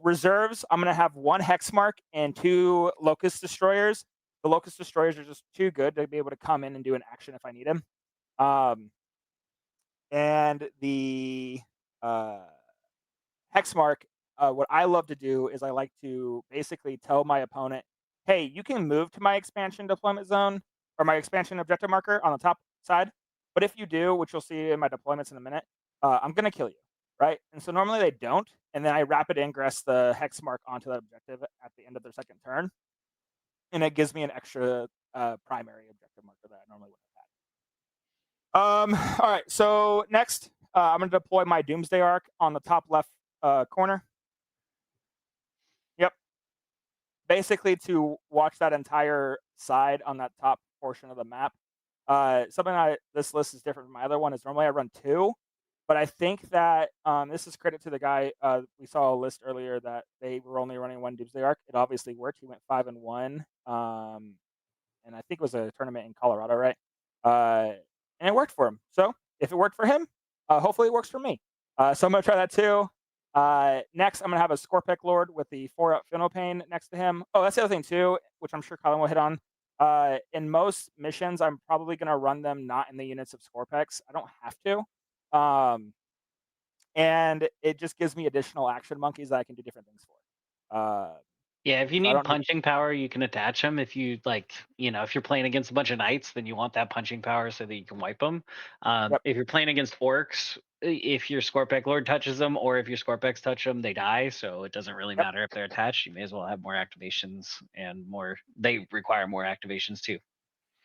Reserves. I'm gonna have 1 hex mark and 2 locust destroyers. The locust destroyers are just too good to be able to come in and do an action if I need them. And the hex mark. What I love to do is I like to basically tell my opponent, hey, you can move to my expansion deployment zone or my expansion objective marker on the top side. But if you do, which you'll see in my deployments in a minute, I'm going to kill you, right? And so normally they don't. And then I rapid ingress the hex mark onto that objective at the end of their second turn. And it gives me an extra primary objective marker that I normally wouldn't have had. All right, so next, I'm going to deploy my Doomsday Arc on the top left corner. Yep. Basically to watch that entire side on that top portion of the map. This list is different from my other one is normally I run 2, but I think that this is credit to the guy. We saw a list earlier that they were only running 1 Doomsday Arc. It obviously worked. He went 5-1, and I think it was a tournament in Colorado, right? And it worked for him. So if it worked for him, hopefully it works for me. So I'm gonna try that too. Next, I'm gonna have a Scorpec Lord with the 4-up Phenopain next to him. Oh, that's the other thing too, which I'm sure Colin will hit on. In most missions, I'm probably gonna run them not in the units of Scorpex. I don't have to. And it just gives me additional action monkeys that I can do different things for. Yeah, if you need punching power, you can attach them. If you if you're playing against a bunch of knights, then you want that punching power so that you can wipe them. If you're playing against orcs, if your Scorpec Lord touches them or if your Scorpex touch them, they die. So it doesn't really matter if they're attached. You may as well have more activations and more. They require more activations too.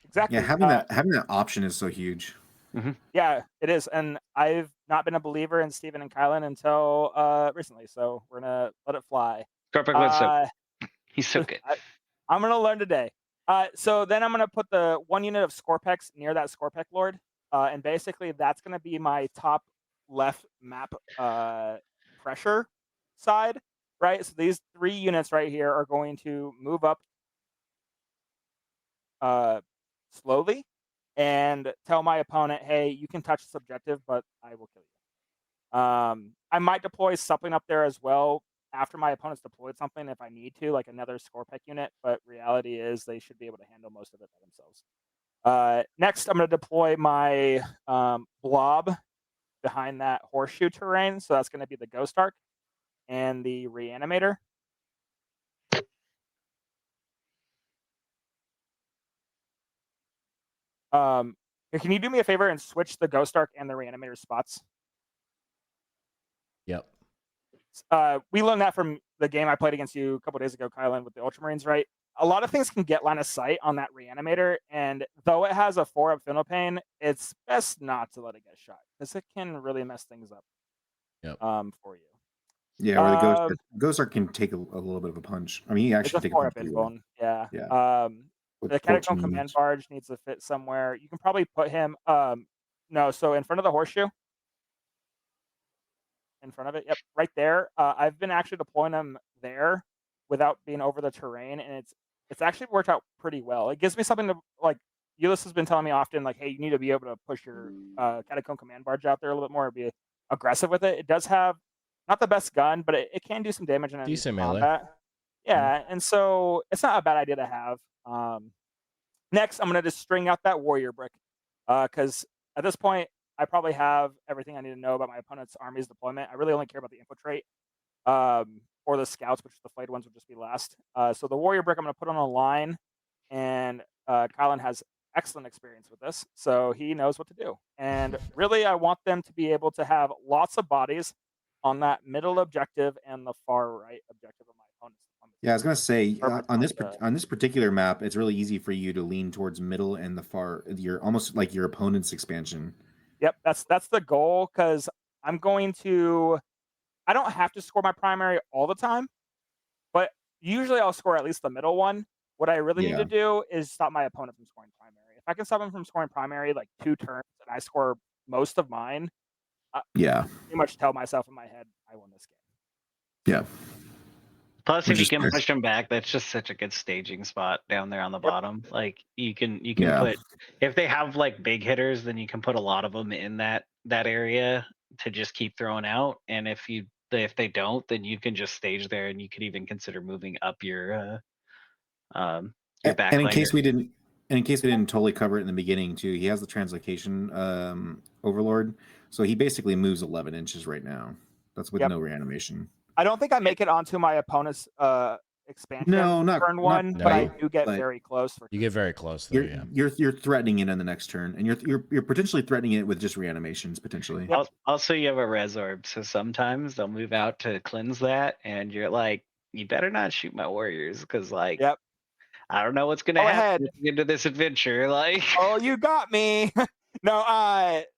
Exactly. Yeah, having that option is so huge. Mm-hmm. Yeah, it is, and I've not been a believer in Steven and Kylan until recently. So we're gonna let it fly. Scorpec Lord's he's so good. I'm gonna learn today. So then I'm gonna put the 1 unit of Scorpex near that Scorpec Lord, and basically that's gonna be my top left map pressure side, right? So these 3 units right here are going to move up slowly and tell my opponent, hey, you can touch this objective, but I will kill you. I might deploy something up there as well after my opponent's deployed something if I need to, like another Scorpec unit, but reality is they should be able to handle most of it by themselves. Next, I'm going to deploy my blob behind that horseshoe terrain, so that's going to be the Ghost Arc and the Reanimator. Can you do me a favor and switch the Ghost Arc and the Reanimator spots? Yep. We learned that from the game I played against you a couple days ago, Kylan, with the Ultramarines, right? a lot of things can get line of sight on that reanimator, and though it has a 4-up Fennel Pain, it's best not to let it get shot because it can really mess things up. Yep. For you. Yeah, or the Ghost Arc can take a little bit of a punch. I mean, he actually take a punch pretty well. Yeah. Yeah. The Catacomb Command Barge needs to fit somewhere. You can probably put him. No, so in front of the horseshoe. In front of it, yep, right there. I've been actually deploying him there without being over the terrain, and it's actually worked out pretty well. It gives me something to like. Ulysses has been telling me often, like, hey, you need to be able to push your Catacomb Command Barge out there a little bit more, be aggressive with it. It does have not the best gun, but it can do some damage in decent combat. Melee. Yeah, and so it's not a bad idea to have. Next, I'm gonna just string out that warrior brick, because at this point, I probably have everything I need to know about my opponent's army's deployment. I really only care about the infiltrate, or the scouts, which the flayed ones would just be last. So the warrior brick I'm gonna put on a line, and Kylan has excellent experience with this, so he knows what to do. And really, I want them to be able to have lots of bodies on that middle objective and the far right objective of my opponent's. Yeah, I was gonna say on this particular map, it's really easy for you to lean towards middle and the far. You're almost like your opponent's expansion. Yep, that's the goal, because I'm going to. I don't have to score my primary all the time, but usually I'll score at least the middle one. What I really need to do is stop my opponent from scoring primary. If I can stop him from scoring primary like 2 turns and I score most of mine, I pretty much tell myself in my head I won this game. Yeah. Plus, if you can push him back, that's just such a good staging spot down there on the bottom. Like you can put, if they have like big hitters, then you can put a lot of them in that area to just keep throwing out. And if they don't, then you can just stage there, and you could even consider moving up your back. And in case we didn't totally cover it in the beginning too, he has the translocation overlord, so he basically moves 11 inches right now. That's with no reanimation. I don't think I make it onto my opponent's expansion turn 1, but I do get very close. You get very close there, You're threatening it on the next turn, and you're potentially threatening it with just reanimations potentially. Also, you have a res orb, so sometimes they'll move out to cleanse that, and you're like, you better not shoot my warriors, because like, I don't know what's gonna happen into this adventure. Like, oh, you got me. No,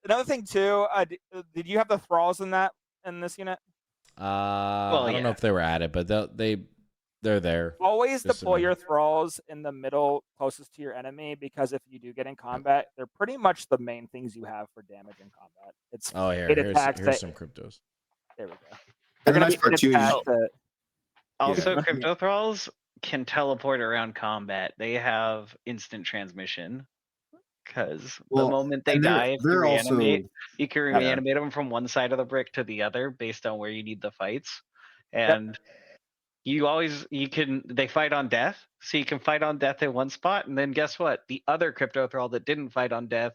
another thing too. Did you have the thralls in this unit? I don't know if they were at it, but they're there. Always deploy your thralls in the middle closest to your enemy, because if you do get in combat, they're pretty much the main things you have for damage in combat. It's here's some cryptos. There we go. And the nice part too. Also, crypto thralls can teleport around combat. They have instant transmission. Because the moment they die, if you reanimate, you can reanimate them from one side of the brick to the other based on where you need the fights. And they fight on death. So you can fight on death in one spot. And then guess what? The other crypto thrall that didn't fight on death,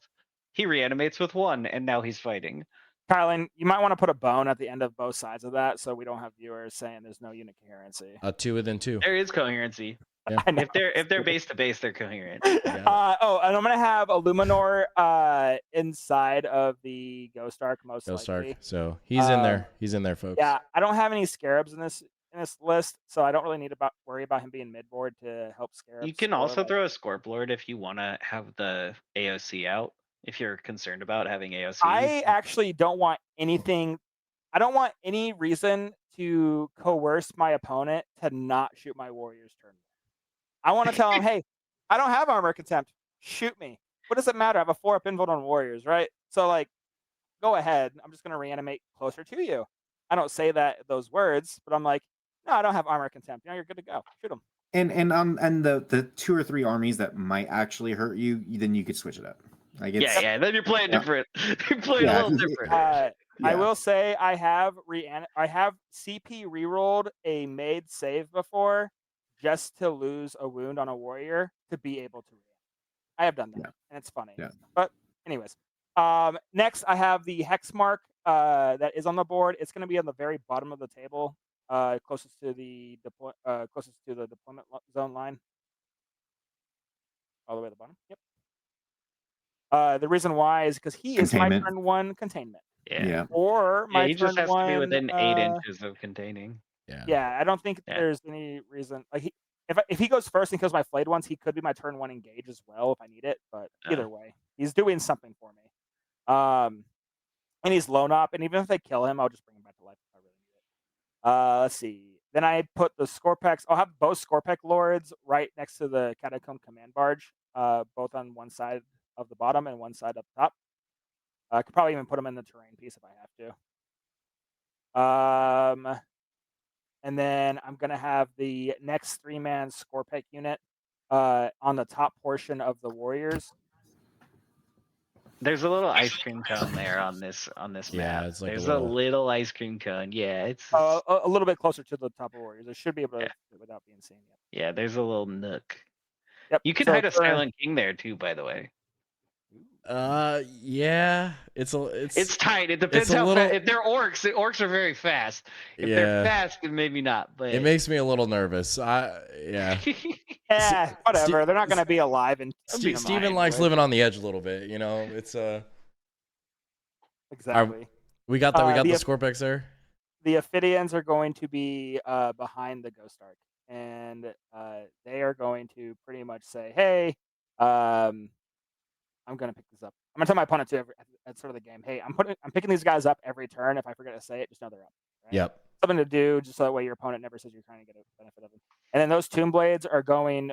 he reanimates with 1, and now he's fighting. Kylan, you might want to put a bone at the end of both sides of that, so we don't have viewers saying there's no unit coherency. 2 within 2. There is coherency. Yeah. If they're base to base, they're coherent. And I'm gonna have a Luminor inside of the Ghost Arc most likely. So he's in there. He's in there, folks. Yeah, I don't have any Scarabs in this list, so I don't really need to worry about him being midboard to help Scarabs. You can also throw a Scorp Lord if you want to have the AOC out. If you're concerned about having AOC. I actually don't want anything. I don't want any reason to coerce my opponent to not shoot my warriors turn. I want to tell him, hey, I don't have armor contempt. Shoot me. What does it matter? I have a 4-up invuln on warriors, right? So like, go ahead. I'm just gonna reanimate closer to you. I don't say those words, but I'm like, no, I don't have armor contempt. You're good to go. Shoot them. And the 2 or 3 armies that might actually hurt you, then you could switch it up. Like then you're playing different. You're playing a little different. I will say I have CP rerolled a made save before, just to lose a wound on a warrior to be able to reanimate. I have done that, and it's funny. Yeah. But anyways, next I have the hex mark that is on the board. It's going to be on the very bottom of the table, closest to the deployment zone line. All the way to the bottom. Yep. The reason why is because he is my turn 1 containment. Yeah. Or my he just turn has to be within 8 inches of containing. Yeah. I don't think there's any reason. Like if he goes first and kills my flayed ones, he could be my turn 1 engage as well if I need it. But either way, he's doing something for me. And he's lone up, and even if they kill him, I'll just bring him back to life if I really need it. Let's see. Then I put the Scorpex. I'll have both Scorpec Lords right next to the Catacomb Command Barge, both on one side of the bottom and one side up top. I could probably even put them in the terrain piece if I have to. And then I'm going to have the next 3-man Scorpec unit on the top portion of the Warriors. There's a little ice cream cone there on this map. It's like there's a little ice cream cone. Yeah, it's a little bit closer to the top of Warriors. It should be able to fit without being seen yet. Yeah, there's a little nook. Yep. You could hide a Silent King there too, by the way. Yeah, it's tight. It depends how fast. If they're orcs, the orcs are very fast. If they're fast, then maybe not. But it makes me a little nervous. Yeah, whatever. They're not going to be alive. And Steven likes living on the edge a little bit. You know, it's exactly. We got that. We got the Scorpex there. The Ophidians are going to be behind the Ghost Ark, and they are going to pretty much say, "Hey, I'm going to pick this up." I'm going to tell my opponent too at sort of the game, "Hey, I'm picking these guys up every turn. If I forget to say it, just know they're up." Right? Yep. Something to do, just so that way your opponent never says you're trying to get a benefit of them. And then those Tomb Blades are going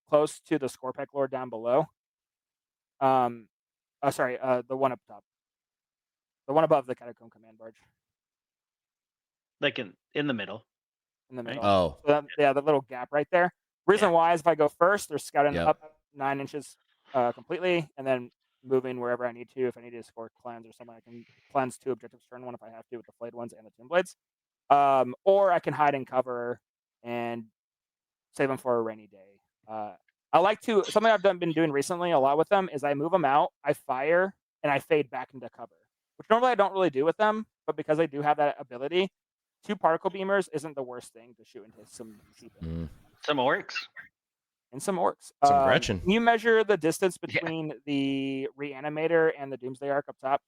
close to the Scorpec Lord down below. The one up top. The one above the Catacomb Command Barge. Like in the middle. In the middle. Right? Oh. So the little gap right there. Reason why is if I go first, they're scouting up 9 inches completely, and then moving wherever I need to. If I need to score cleanse or something, I can cleanse 2 objectives turn 1 if I have to with the flayed ones and the Tomb Blades. Or I can hide and cover and save them for a rainy day. I like to, something I've been doing recently a lot with them is I move them out, I fire, and I fade back into cover, which normally I don't really do with them, but because I do have that ability, 2 particle beamers isn't the worst thing to shoot into some sheep. Some orcs. And some orcs. Some Gretchen. Can you measure the distance between the Reanimator and the Doomsday Ark up top?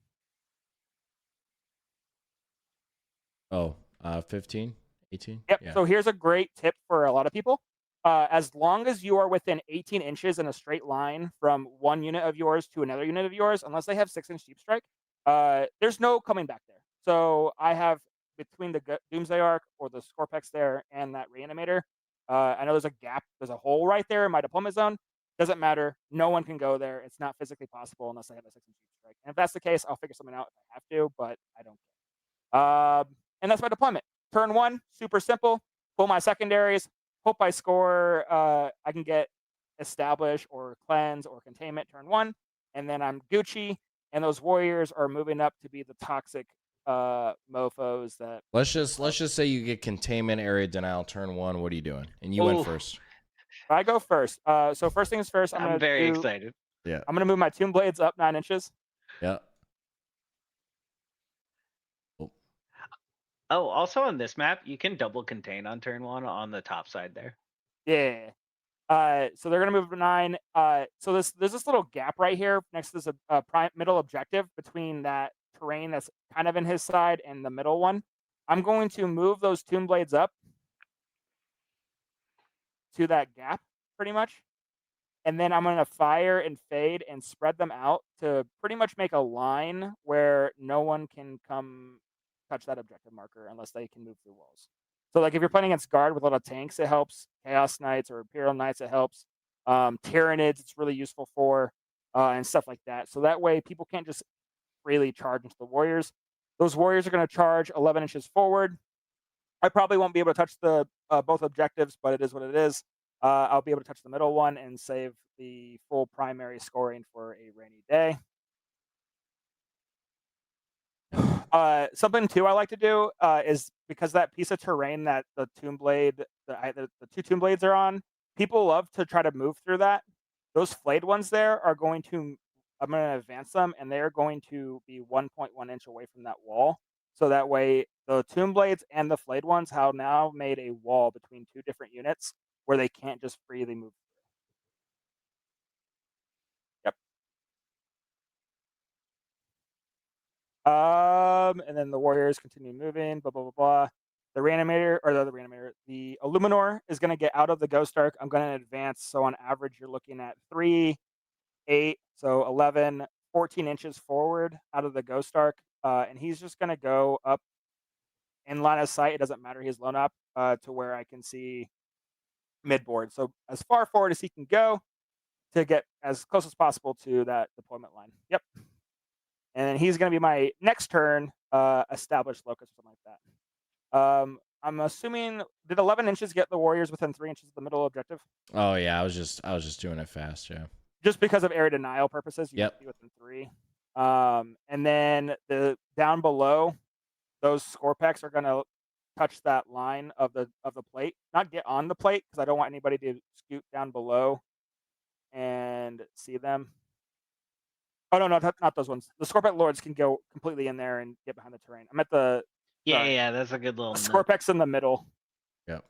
15, 18? Yep. Yeah. So here's a great tip for a lot of people. As long as you are within 18 inches in a straight line from one unit of yours to another unit of yours, unless they have 6-inch deep strike, there's no coming back there. So I have between the Doomsday Ark or the Scorpex there and that Reanimator, I know there's a gap, there's a hole right there in my deployment zone. Doesn't matter. No one can go there. It's not physically possible unless I have a 6-inch deep strike. And if that's the case, I'll figure something out if I have to, but I don't care. And that's my deployment. Turn 1, super simple. Pull my secondaries. Hope I score. I can get establish or cleanse or containment turn 1, and then I'm Gucci. And those warriors are moving up to be the toxic mofos that. Let's just say you get containment area denial turn 1. What are you doing? And you went first. I go first. So first things first. I'm very excited. Yeah. I'm gonna move my Tomb Blades up 9 inches. Yeah. Oh, also on this map, you can double contain on turn 1 on the top side there. Yeah. So they're gonna move 9. So there's this little gap right here next to this middle objective between that terrain that's kind of in his side and the middle one. I'm going to move those Tomb Blades up to that gap pretty much. And then I'm going to fire and fade and spread them out to pretty much make a line where no one can come touch that objective marker unless they can move through walls. So like if you're playing against guard with a lot of tanks, it helps. Chaos Knights or Imperial Knights, it helps. Tyranids, it's really useful for, and stuff like that. So that way people can't just freely charge into the warriors. Those warriors are going to charge 11 inches forward. I probably won't be able to touch the both objectives, but it is what it is. I'll be able to touch the middle one and save the full primary scoring for a rainy day. Something too I like to do is because that piece of terrain that the Tomb Blade, the 2 Tomb Blades are on, people love to try to move through that. Those flayed ones there are going to, I'm going to advance them, and they're going to be 1.1 inch away from that wall. So that way, the Tomb Blades and the flayed ones have now made a wall between 2 different units where they can't just freely move through. Yep. And then the warriors continue moving, blah, blah, blah, blah. the Reanimator, or the Reanimator, the Illuminor is going to get out of the Ghost Arc. I'm going to advance. So on average, you're looking at 3, 8, so 11, 14 inches forward out of the Ghost Arc. And he's just going to go up in line of sight. It doesn't matter. He's blown up to where I can see mid-board. So as far forward as he can go to get as close as possible to that deployment line. Yep. And then he's going to be my next turn, established locus or something like that. I'm assuming, did 11 inches get the Warriors within 3 inches of the middle objective? Oh yeah, I was just doing it fast. Yeah. Just because of area denial purposes, you have to be within 3. And then the down below, those Scorpex are going to touch that line of the plate, not get on the plate because I don't want anybody to scoot down below and see them. Oh no, not those ones. The Scorpex Lords can go completely in there and get behind the terrain. I'm at the yeah, that's a good little Scorpex in the middle. Yep.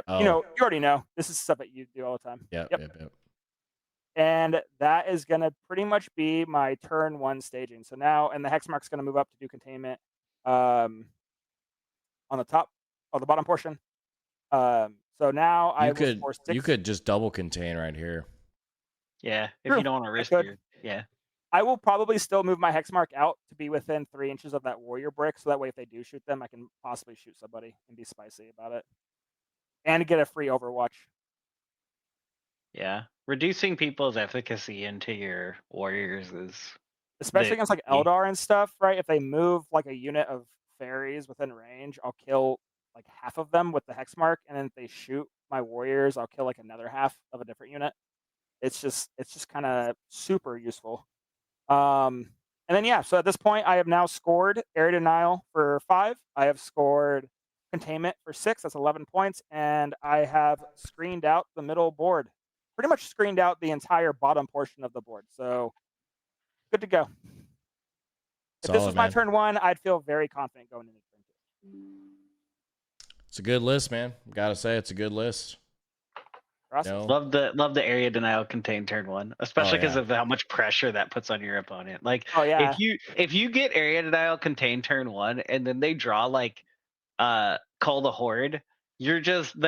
Oh. You already know. This is stuff that you do all the time. Yep. And that is going to pretty much be my turn 1 staging. So now, and the Hexmark's going to move up to do containment on the top, or the bottom portion. So now you could just double contain right here. Yeah, if you don't want to risk it. Yeah. I will probably still move my Hexmark out to be within 3 inches of that warrior brick, so that way if they do shoot them, I can possibly shoot somebody and be spicy about it. And get a free Overwatch. Yeah. Reducing people's efficacy into your warriors is... Especially against like Eldar and stuff, right? If they move like a unit of fairies within range, I'll kill like half of them with the Hexmark, and then if they shoot my warriors, I'll kill like another half of a different unit. It's just kind of super useful. And then so at this point, I have now scored area denial for 5. I have scored containment for 6. That's 11 points, and I have screened out the middle board. Pretty much screened out the entire bottom portion of the board. So good to go. If this was my turn 1, I'd feel very confident going into turn 2. It's a good list, man. Gotta say, it's a good list. Love the area denial contain turn 1, especially because of how much pressure that puts on your opponent. Like, if you get area denial contain turn 1 and then they draw like Call the Horde, they're taking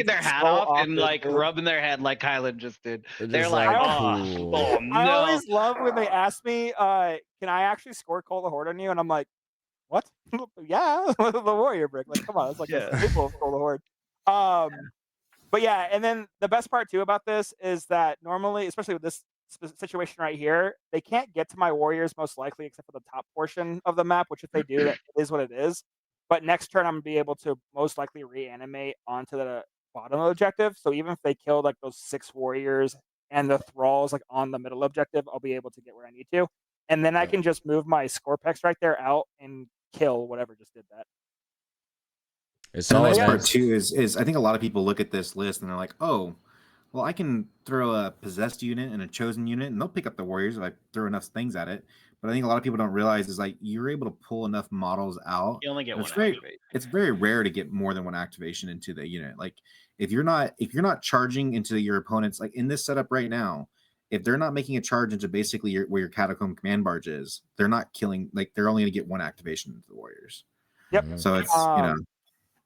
their hat off and like rubbing their head like Kylan just did. They're like, oh no. I always love when they ask me, can I actually score Call the Horde on you? And I'm like, what? Yeah, the warrior brick. Like, come on, it's like a staple of Call the Horde. But yeah, and then the best part too about this is that normally, especially with this situation right here, they can't get to my warriors most likely except for the top portion of the map, which if they do, that is what it is. But next turn, I'm going to be able to most likely reanimate onto the bottom objective. So even if they kill like those 6 warriors and the thralls like on the middle objective, I'll be able to get where I need to. And then I can just move my Scorpex right there out and kill whatever just did that. And the nice part too is I think a lot of people look at this list and they're like, oh, well, I can throw a possessed unit and a chosen unit and they'll pick up the warriors if I throw enough things at it. But I think a lot of people don't realize is like you're able to pull enough models out. You only get one activation. It's very rare to get more than one activation into the unit. Like if you're not charging into your opponents, like in this setup right now, if they're not making a charge into basically where your catacomb command barge is, they're not killing. Like they're only going to get one activation into the warriors. Yep. So it's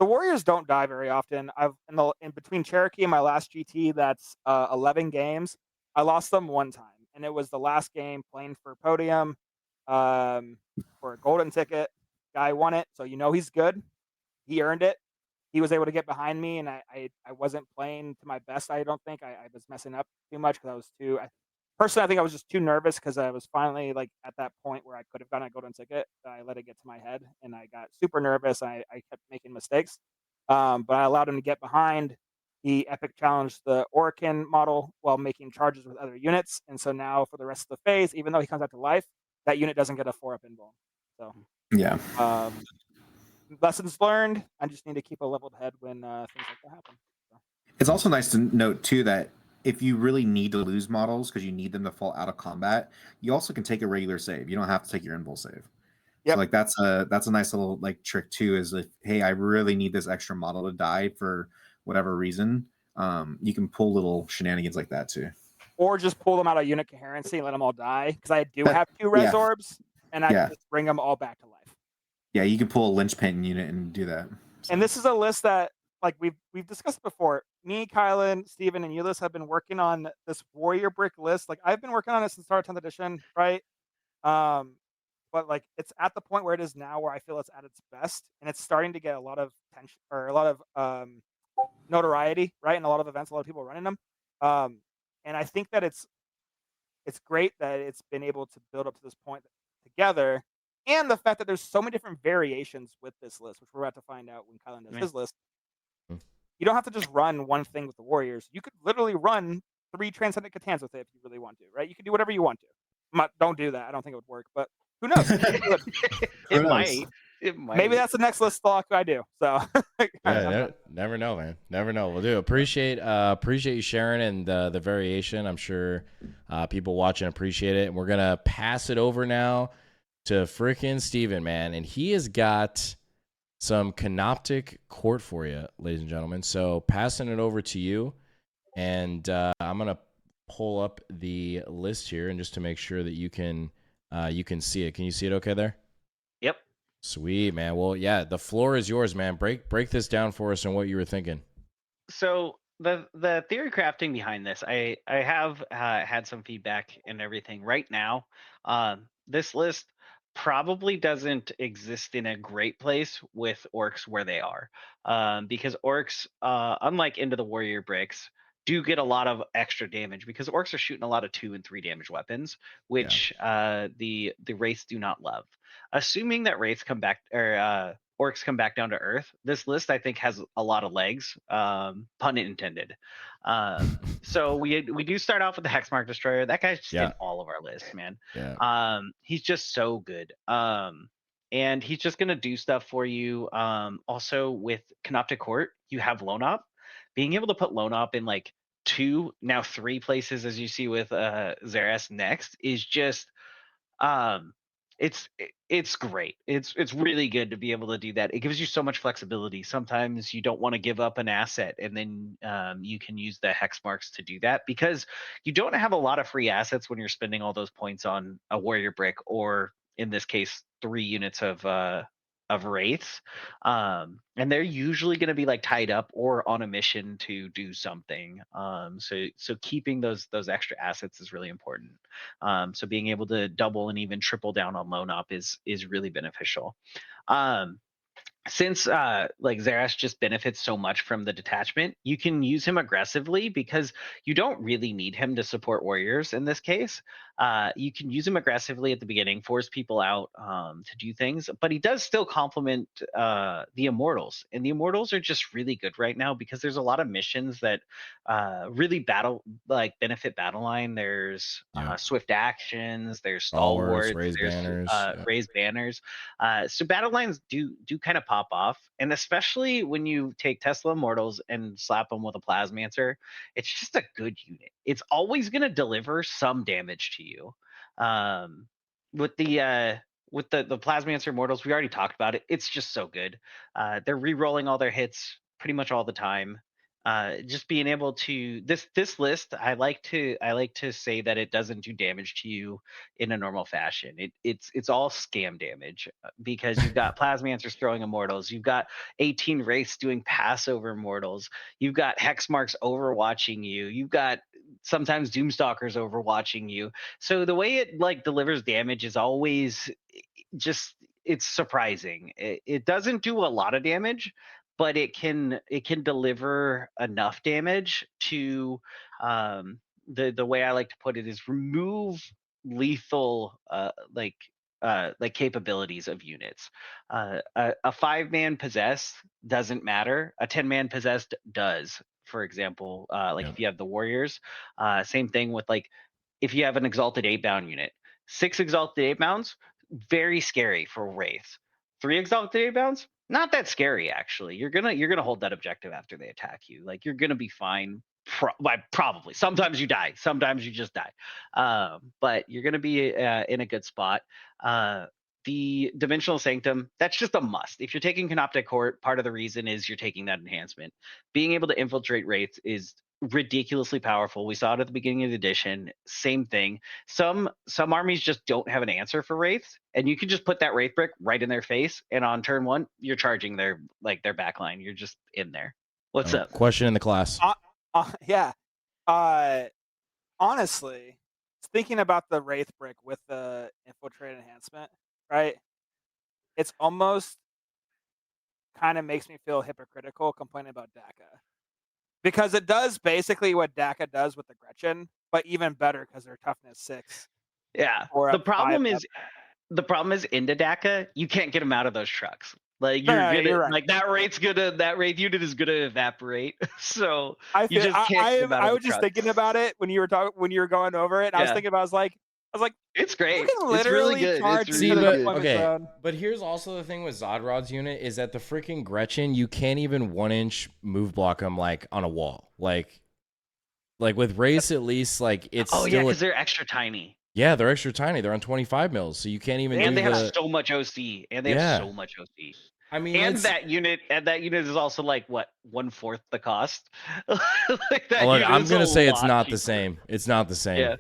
the warriors don't die very often. I've in between Cherokee and my last GT, that's 11 games. I lost them one time, and it was the last game playing for podium for a golden ticket. Guy won it, so he's good. He earned it. He was able to get behind me, and I wasn't playing to my best. I don't think I was messing up too much because I was too. Personally, I think I was just too nervous because I was finally like at that point where I could have gotten a golden ticket. I let it get to my head, and I got super nervous. I kept making mistakes, but I allowed him to get behind. He epic challenged the Orican model while making charges with other units, and so now for the rest of the phase, even though he comes back to life, that unit doesn't get a 4-up invuln. So yeah. Lessons learned. I just need to keep a leveled head when things like that happen. So. It's also nice to note too that if you really need to lose models because you need them to fall out of combat, you also can take a regular save. You don't have to take your invul save. Yep. So like that's a nice little like trick too. Is if hey, I really need this extra model to die for whatever reason, you can pull little shenanigans like that too. Or just pull them out of unit coherency and let them all die because I do have 2 res orbs and I can just bring them all back to life. Yeah, you can pull a linchpin unit and do that. So. And this is a list that like we've discussed before. Me, Kylan, Steven, and Ulyss have been working on this warrior brick list. Like I've been working on it since our 10th edition, right? But like it's at the point where it is now where I feel it's at its best, and it's starting to get a lot of tension or a lot of notoriety, right? And a lot of events, a lot of people running them. And I think that it's great that it's been able to build up to this point together, and the fact that there's so many different variations with this list, which we're about to find out when Kylan does his list. You don't have to just run one thing with the Warriors. You could literally run 3 Transcendent Catans with it if you really want to, right? You can do whatever you want to. Don't do that. I don't think it would work, but who knows? It might. It might. Maybe that's the next list block I do. So never know, man. Never know. We'll do. Appreciate you sharing and the variation. I'm sure people watching appreciate it. And we're gonna pass it over now to frickin' Steven, man, and he has got some Canoptek court for you, ladies and gentlemen. So passing it over to you, and I'm gonna pull up the list here, and just to make sure that you can see it. Can you see it okay there? Yep. Sweet, man. Well, yeah, the floor is yours, man. Break this down for us and what you were thinking. So the theory crafting behind this, I have had some feedback and everything. Right now, this list probably doesn't exist in a great place with orcs where they are, because orcs, unlike Into the Warrior bricks, do get a lot of extra damage because orcs are shooting a lot of 2 and 3 damage weapons, which the wraiths do not love. Assuming that wraiths come back, or orcs come back down to earth, this list I think has a lot of legs, pun intended. So we do start off with the Hexmark Destroyer. That guy's just in all of our lists, man. Yeah. He's just so good. And he's just gonna do stuff for you. Also with Canoptek Court, you have Lone Op. Being able to put Lone Op in like 2, now 3 places, as you see with Xerath next, is just it's great. It's really good to be able to do that. It gives you so much flexibility. Sometimes you don't want to give up an asset, and then you can use the hex marks to do that, because you don't have a lot of free assets when you're spending all those points on a warrior brick, or in this case 3 units of wraiths, and they're usually going to be like tied up or on a mission to do something. So keeping those extra assets is really important. So being able to double and even triple down on Lone Op is really beneficial. Since like Xerath just benefits so much from the detachment, you can use him aggressively because you don't really need him to support warriors in this case. You can use him aggressively at the beginning, force people out to do things, but he does still complement the Immortals. And the Immortals are just really good right now because there's a lot of missions that really benefit battle line. There's swift actions, there's stalwarts, raised banners, raised banners. So battle lines do kind of pop off, and especially when you take Tesla Immortals and slap them with a Plasmancer, it's just a good unit. It's always going to deliver some damage to you. With the Plasmancer Immortals, we already talked about it. It's just so good. They're re-rolling all their hits pretty much all the time. Just being able to this list, I like to say that it doesn't do damage to you in a normal fashion. It's all scam damage, because you've got Plasmancers throwing Immortals, you've got 18 Wraiths doing Passover Immortals, you've got Hexmarks overwatching you, you've got sometimes Doomstalkers overwatching you. So the way it like delivers damage is always just, it's surprising. It doesn't do a lot of damage, but it can deliver enough damage to the way I like to put it is remove lethal like capabilities of units. A 5-man possessed doesn't matter. A 10-man possessed does. For example, if you have the warriors, same thing with like if you have an exalted 8-bound unit. 6 exalted 8-bounds, very scary for wraiths. 3 exalted 8-bounds, not that scary actually. You're gonna hold that objective after they attack you. Like you're gonna be fine. Probably. Sometimes you die. Sometimes you just die. But you're gonna be in a good spot. The Dimensional Sanctum, that's just a must. If you're taking Canoptek Court, part of the reason is you're taking that enhancement. Being able to infiltrate wraiths is ridiculously powerful. We saw it at the beginning of the edition. Same thing. Some armies just don't have an answer for wraiths, and you can just put that wraith brick right in their face, and on turn 1, you're charging their backline. You're just in there. What's up? Question in the class. Yeah. Honestly, thinking about the wraith brick with the infiltrate enhancement, right? It's almost kind of makes me feel hypocritical complaining about DACA. Because it does basically what DACA does with the Gretchen, but even better because they're toughness 6. Yeah. The problem is into DACA, you can't get them out of those trucks. Like you're right. Like that wraith unit is gonna evaporate. So I was just thinking about it when you were going over it. And I was thinking about I was like, it's great. You can literally charge but here's also the thing with Zodrod's unit is that the freaking Gretchen, you can't even 1-inch move block them like on a wall. Like with Race, at least it's because they're extra tiny. Yeah, they're extra tiny. They're on 25 mils, so you can't even. And they have so much OC. I mean, and that unit is also like what 1/4 the cost. I'm gonna say it's not the same. It's not the same. Yeah,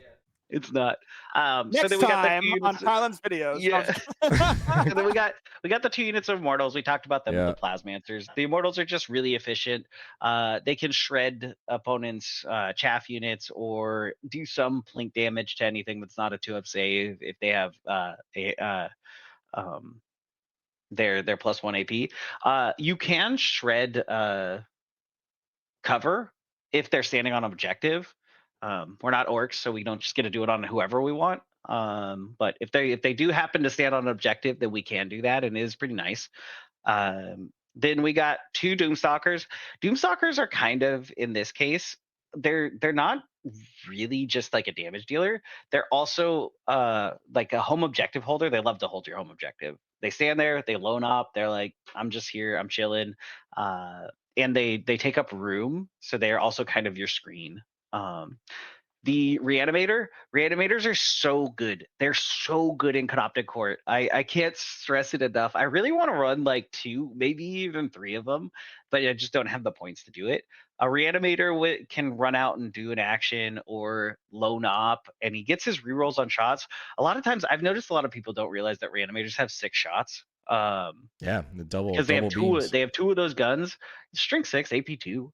it's not. Next so then time on Kylan's videos. Yeah. And then we got the 2 units of Immortals. We talked about them with the Plasmancers. The Immortals are just really efficient. They can shred opponents' chaff units or do some plink damage to anything that's not a 2-up save if they have their +1 AP. You can shred cover if they're standing on objective. We're not orcs, so we don't just get to do it on whoever we want. But if they do happen to stand on an objective, then we can do that, and it is pretty nice. Then we got 2 Doomstalkers. Doomstalkers are kind of, in this case, they're not really just like a damage dealer. They're also like a home objective holder. They love to hold your home objective. They stand there, they loan up, they're like, I'm just here, I'm chilling. And they take up room, so they're also kind of your screen. The reanimators are so good. They're so good in Canoptek Court. I can't stress it enough. I really want to run like 2, maybe even 3 of them, but I just don't have the points to do it. A reanimator can run out and do an action or loan up, and he gets his rerolls on shots. A lot of times, I've noticed a lot of people don't realize that reanimators have 6 shots. The double because they have beams. They have 2 of those guns. Strength 6, AP 2.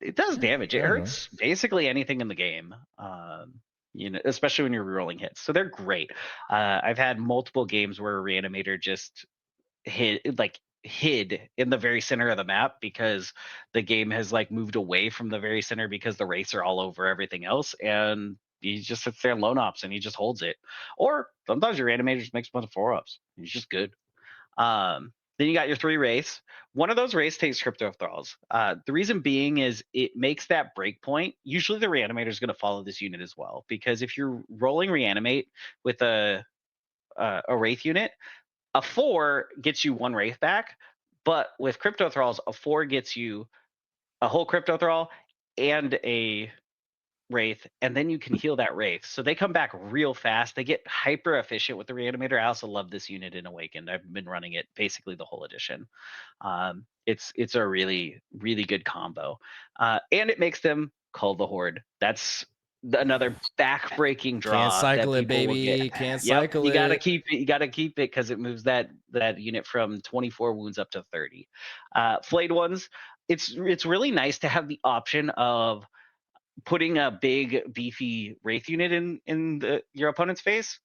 It does damage. It hurts basically anything in the game. Especially when you're rerolling hits. So they're great. I've had multiple games where a reanimator just hid in the very center of the map because the game has moved away from the very center because the wraiths are all over everything else, and he just sits there and lone ops and he just holds it. Or sometimes your reanimator just makes a bunch of 4-ups. He's just good. Then you got your 3 wraiths. One of those wraiths takes crypto thralls. The reason being is it makes that break point. Usually the reanimator is going to follow this unit as well, because if you're rolling reanimate with a wraith unit, a 4 gets you 1 wraith back, but with crypto thralls, a 4 gets you a whole crypto thrall and a wraith, and then you can heal that wraith. So they come back real fast. They get hyper efficient with the reanimator. I also love this unit in Awakened. I've been running it basically the whole edition. It's a really, really good combo. And it makes them call the Horde. That's another back-breaking draw. Can't cycle it, baby. Can't cycle it. You gotta keep it. You gotta keep it because it moves that unit from 24 wounds up to 30. Flayed ones. It's really nice to have the option of putting a big beefy wraith unit in your opponent's face,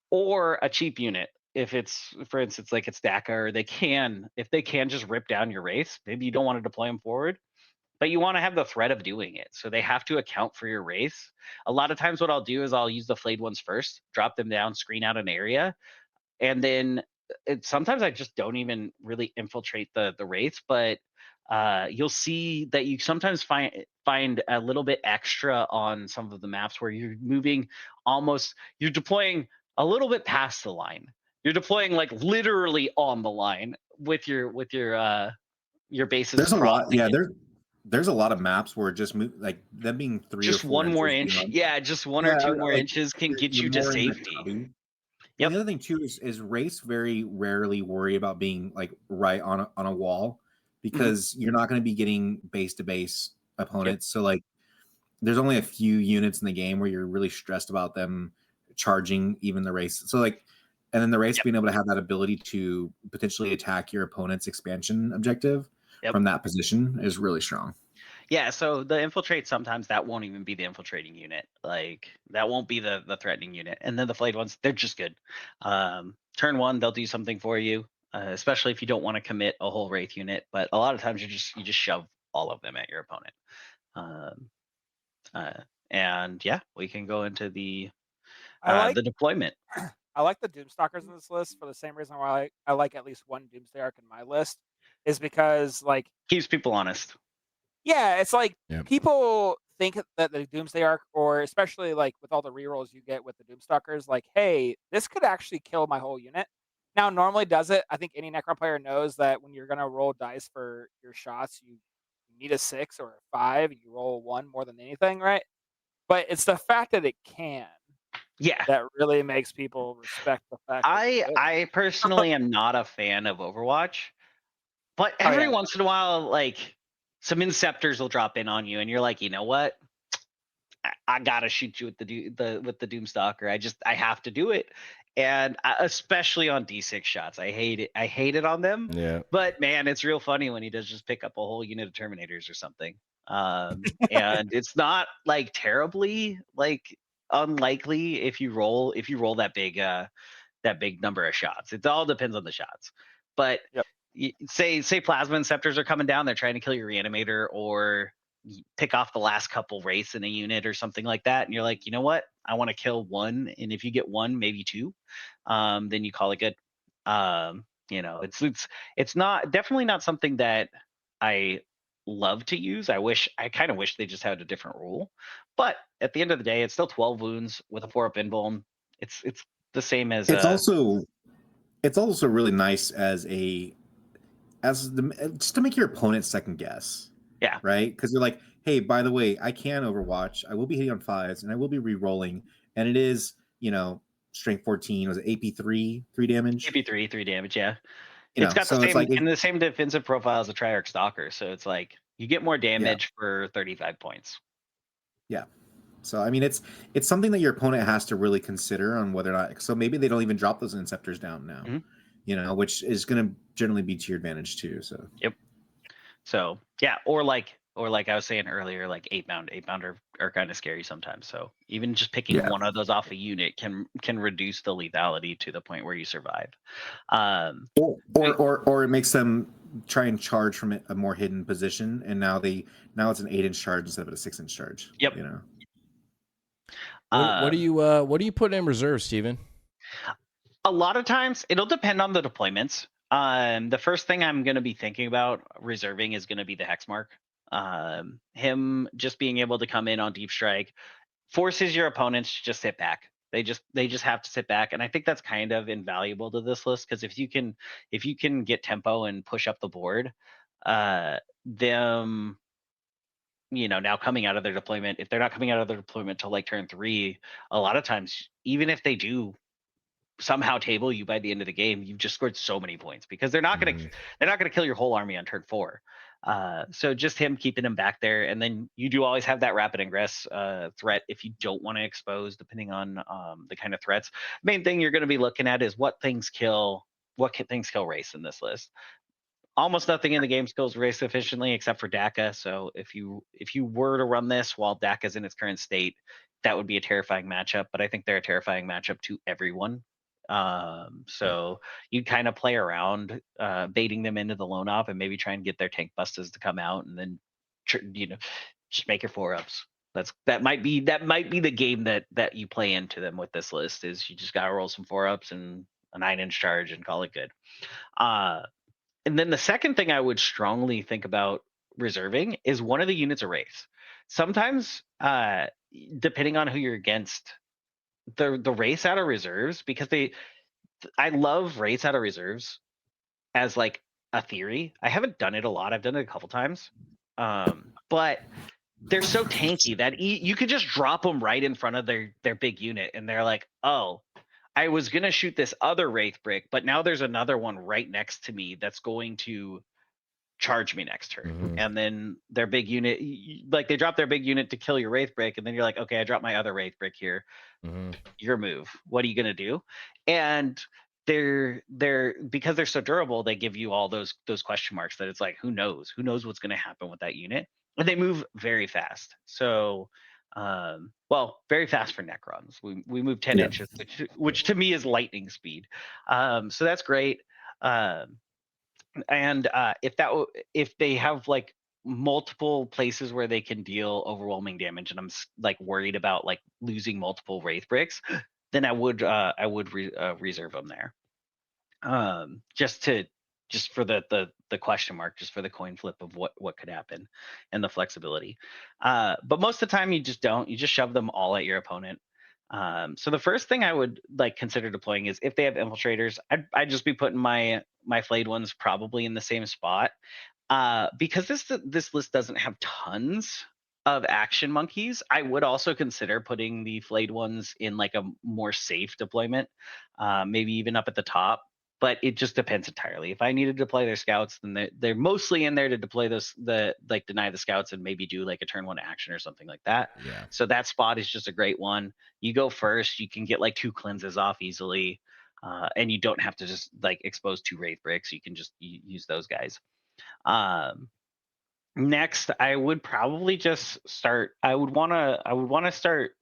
or a cheap unit if it's, for instance, like it's DACA, or if they can just rip down your wraiths. Maybe you don't want to deploy them forward, but you want to have the threat of doing it, so they have to account for your wraiths. A lot of times what I'll do is I'll use the flayed ones first, drop them down, screen out an area, and then sometimes I just don't even really infiltrate the wraiths, but you'll see that you sometimes find a little bit extra on some of the maps where you're you're deploying a little bit past the line. You're deploying literally on the line with your bases. There's a lot. Yeah, there's a lot of maps where just them being 3 just or 4 1 more inch. Yeah, just 1 or 2 more inches can get you to safety. Yep. The other thing too is wraiths very rarely worry about being right on a wall, because you're not going to be getting base to base opponents. So there's only a few units in the game where you're really stressed about them charging even the race. So like, and then the race being able to have that ability to potentially attack your opponent's expansion objective from that position is really strong. Yeah, so the infiltrate, sometimes that won't even be the infiltrating unit. Like that won't be the threatening unit. And then the flayed ones, they're just good. Turn one, they'll do something for you, especially if you don't want to commit a whole wraith unit. But a lot of times you just shove all of them at your opponent. And yeah, we can go into the deployment. I like the Doomstalkers in this list for the same reason why I like at least one Doomsday Arc in my list, is because like keeps people honest. Yeah, it's like people think that the Doomsday Arc, or especially like with all the rerolls you get with the Doomstalkers, like, hey, this could actually kill my whole unit. Now, normally does it? I think any Necron player knows that when you're gonna roll dice for your shots, you need a 6 or a 5. You roll 1 more than anything, right? But it's the fact that it can. Yeah. That really makes people respect the fact. I personally am not a fan of Overwatch, but every once in a while, like some Inceptors will drop in on you, and you're like, you know what? I gotta shoot you with the Doomstalker. I have to do it, and especially on D6 shots, I hate it. I hate it on them. Yeah. But man, it's real funny when he does just pick up a whole unit of Terminators or something. And it's not like terribly like unlikely if you roll that big number of shots. It all depends on the shots. But say Plasma Inceptors are coming down, they're trying to kill your Reanimator, or pick off the last couple wraiths in a unit or something like that, and you're like, you know what, I want to kill one, and if you get one, maybe two, then you call it good. It's not, definitely not something that I love to use. I kind of wish they just had a different rule, but at the end of the day, it's still 12 wounds with a 4-up invuln. It's the same as it's also really nice just to make your opponent second guess. Yeah. Right? Because you're like, hey, by the way, I can Overwatch. I will be hitting on 5s, and I will be re-rolling. And it is, strength 14. Was it AP 3 damage? AP 3 damage, yeah. It's got the same defensive profile as a Triarch Stalker, so it's like you get more damage for 35 points. Yeah. So I mean, it's something that your opponent has to really consider on whether or not. So maybe they don't even drop those Inceptors down now, which is going to generally be to your advantage too. So So yeah, or like I was saying earlier, like 8-bound are kind of scary sometimes. So even just picking one of those off a unit can reduce the lethality to the point where you survive. Or it makes them try and charge from a more hidden position, and now it's an 8-inch charge instead of a 6-inch charge. Yep. What do you put in reserve, Steven? A lot of times it'll depend on the deployments. The first thing I'm going to be thinking about reserving is going to be the Hexmark. Him just being able to come in on Deep Strike forces your opponents to just sit back. They just have to sit back, and I think that's kind of invaluable to this list, because if you can get tempo and push up the board, them now coming out of their deployment, if they're not coming out of their deployment till like turn 3, a lot of times, even if they do somehow table you by the end of the game, you've just scored so many points, because they're not gonna kill your whole army on turn 4. So just him keeping him back there, and then you do always have that rapid ingress threat if you don't want to expose, depending on the kind of threats. Main thing you're going to be looking at is what things kill race in this list. Almost nothing in the game kills race efficiently except for DACA. So if you were to run this while DACA's in its current state, that would be a terrifying matchup. But I think they're a terrifying matchup to everyone. So you kind of play around baiting them into the lone op, and maybe try and get their tank busters to come out, and then just make your 4-ups. That might be the game that you play into them with this list, is you just gotta roll some 4-ups and a 9-inch charge and call it good. And then the second thing I would strongly think about reserving is one of the units of race. Sometimes, depending on who you're against, the race out of reserves, because I love race out of reserves as like a theory. I haven't done it a lot. I've done it a couple times, but they're so tanky that you could just drop them right in front of their big unit, and they're like, oh, I was gonna shoot this other wraith brick, but now there's another one right next to me that's going to charge me next turn. And then their big unit, like they drop their big unit to kill your Wraith Brick, and then you're like, okay, I dropped my other Wraith Brick here. Your move. What are you gonna do? And they're because they're so durable, they give you all those question marks that it's like, who knows what's gonna happen with that unit. And they move very fast. So well, very fast for Necrons. We move 10 inches, which to me is lightning speed. So that's great. And if they have like multiple places where they can deal overwhelming damage, and I'm like worried about like losing multiple Wraith Bricks, then I would reserve them there. Just for the question mark, just for the coin flip of what could happen and the flexibility. But most of the time you just don't. You just shove them all at your opponent. So the first thing I would like consider deploying is if they have infiltrators, I'd just be putting my flayed ones probably in the same spot. Because this list doesn't have tons of action monkeys, I would also consider putting the flayed ones in like a more safe deployment, maybe even up at the top. But it just depends entirely. If I need to deploy their scouts, then they're mostly in there to deploy deny the scouts and maybe do like a turn 1 action or something like that. Yeah. So that spot is just a great one. You go first, you can get like 2 cleanses off easily, and you don't have to just like expose 2 Wraith Bricks. You can just use those guys. Next, I would probably just start. I would want to start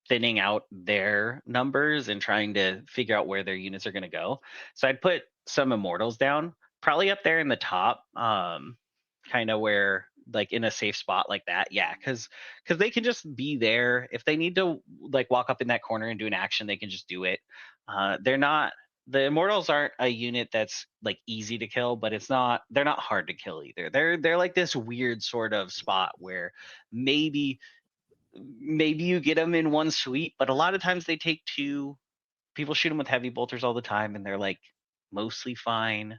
thinning out their numbers and trying to figure out where their units are going to go. So I'd put some Immortals down, probably up there in the top, kind of where like in a safe spot like that. Yeah, because they can just be there. If they need to like walk up in that corner and do an action, they can just do it. The Immortals aren't a unit that's like easy to kill, but they're not hard to kill either. They're like this weird sort of spot where maybe you get them in one sweep, but a lot of times they take 2. People shoot them with heavy bolters all the time, and they're like mostly fine,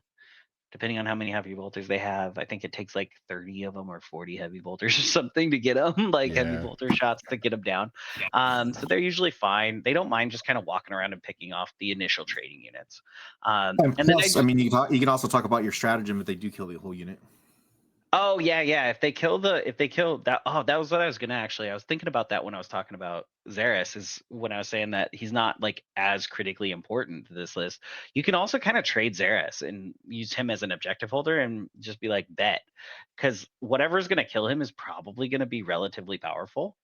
depending on how many heavy bolters they have. I think it takes like 30 of them or 40 heavy bolters or something to get them, like heavy bolter shots to get them down. So they're usually fine. They don't mind just kind of walking around and picking off the initial trading units. And plus, I mean, you can also talk about your stratagem if they do kill the whole unit. Oh yeah. If they kill that, that was what I was gonna actually. I was thinking about that when I was talking about Xeris, is when I was saying that he's not like as critically important to this list. You can also kind of trade Xeris and use him as an objective holder and just be like, bet, because whatever's gonna kill him is probably gonna be relatively powerful.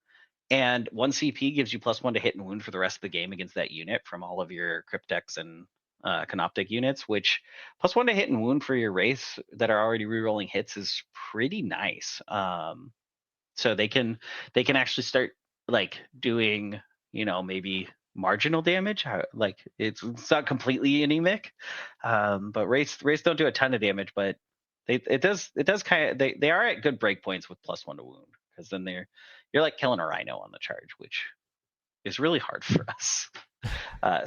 And 1 CP gives you +1 to hit and wound for the rest of the game against that unit from all of your Cryptex and Canoptek units, which +1 to hit and wound for your Wraiths that are already rerolling hits is pretty nice. So they can actually start like doing, maybe marginal damage. Like it's not completely anemic, but Wraiths don't do a ton of damage, but it does kind of they are at good breakpoints with +1 to wound, because then you're like killing a rhino on the charge, which is really hard for us.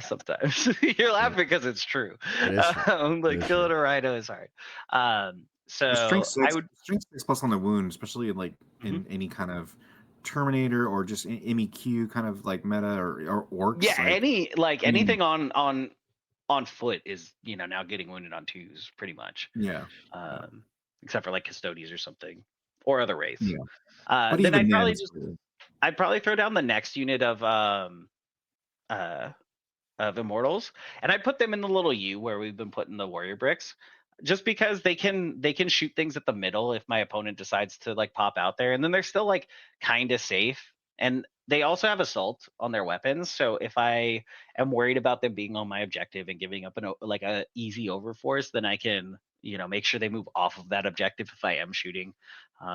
Sometimes you're laughing because it's true. Like killing a rhino is hard. So strength 6 plus on the wound, especially like in any kind of Terminator or just MEQ kind of like meta or orcs. Yeah, anything on foot is now getting wounded on 2s pretty much. Yeah. Except for like Custodies or something or other Wraiths. Yeah. Then I'd probably throw down the next unit of Immortals, and I put them in the little U where we've been putting the Warrior Bricks, just because they can shoot things at the middle if my opponent decides to like pop out there, and then they're still like kind of safe. And they also have assault on their weapons, so if I am worried about them being on my objective and giving up a easy overforce, then I can make sure they move off of that objective if I am shooting,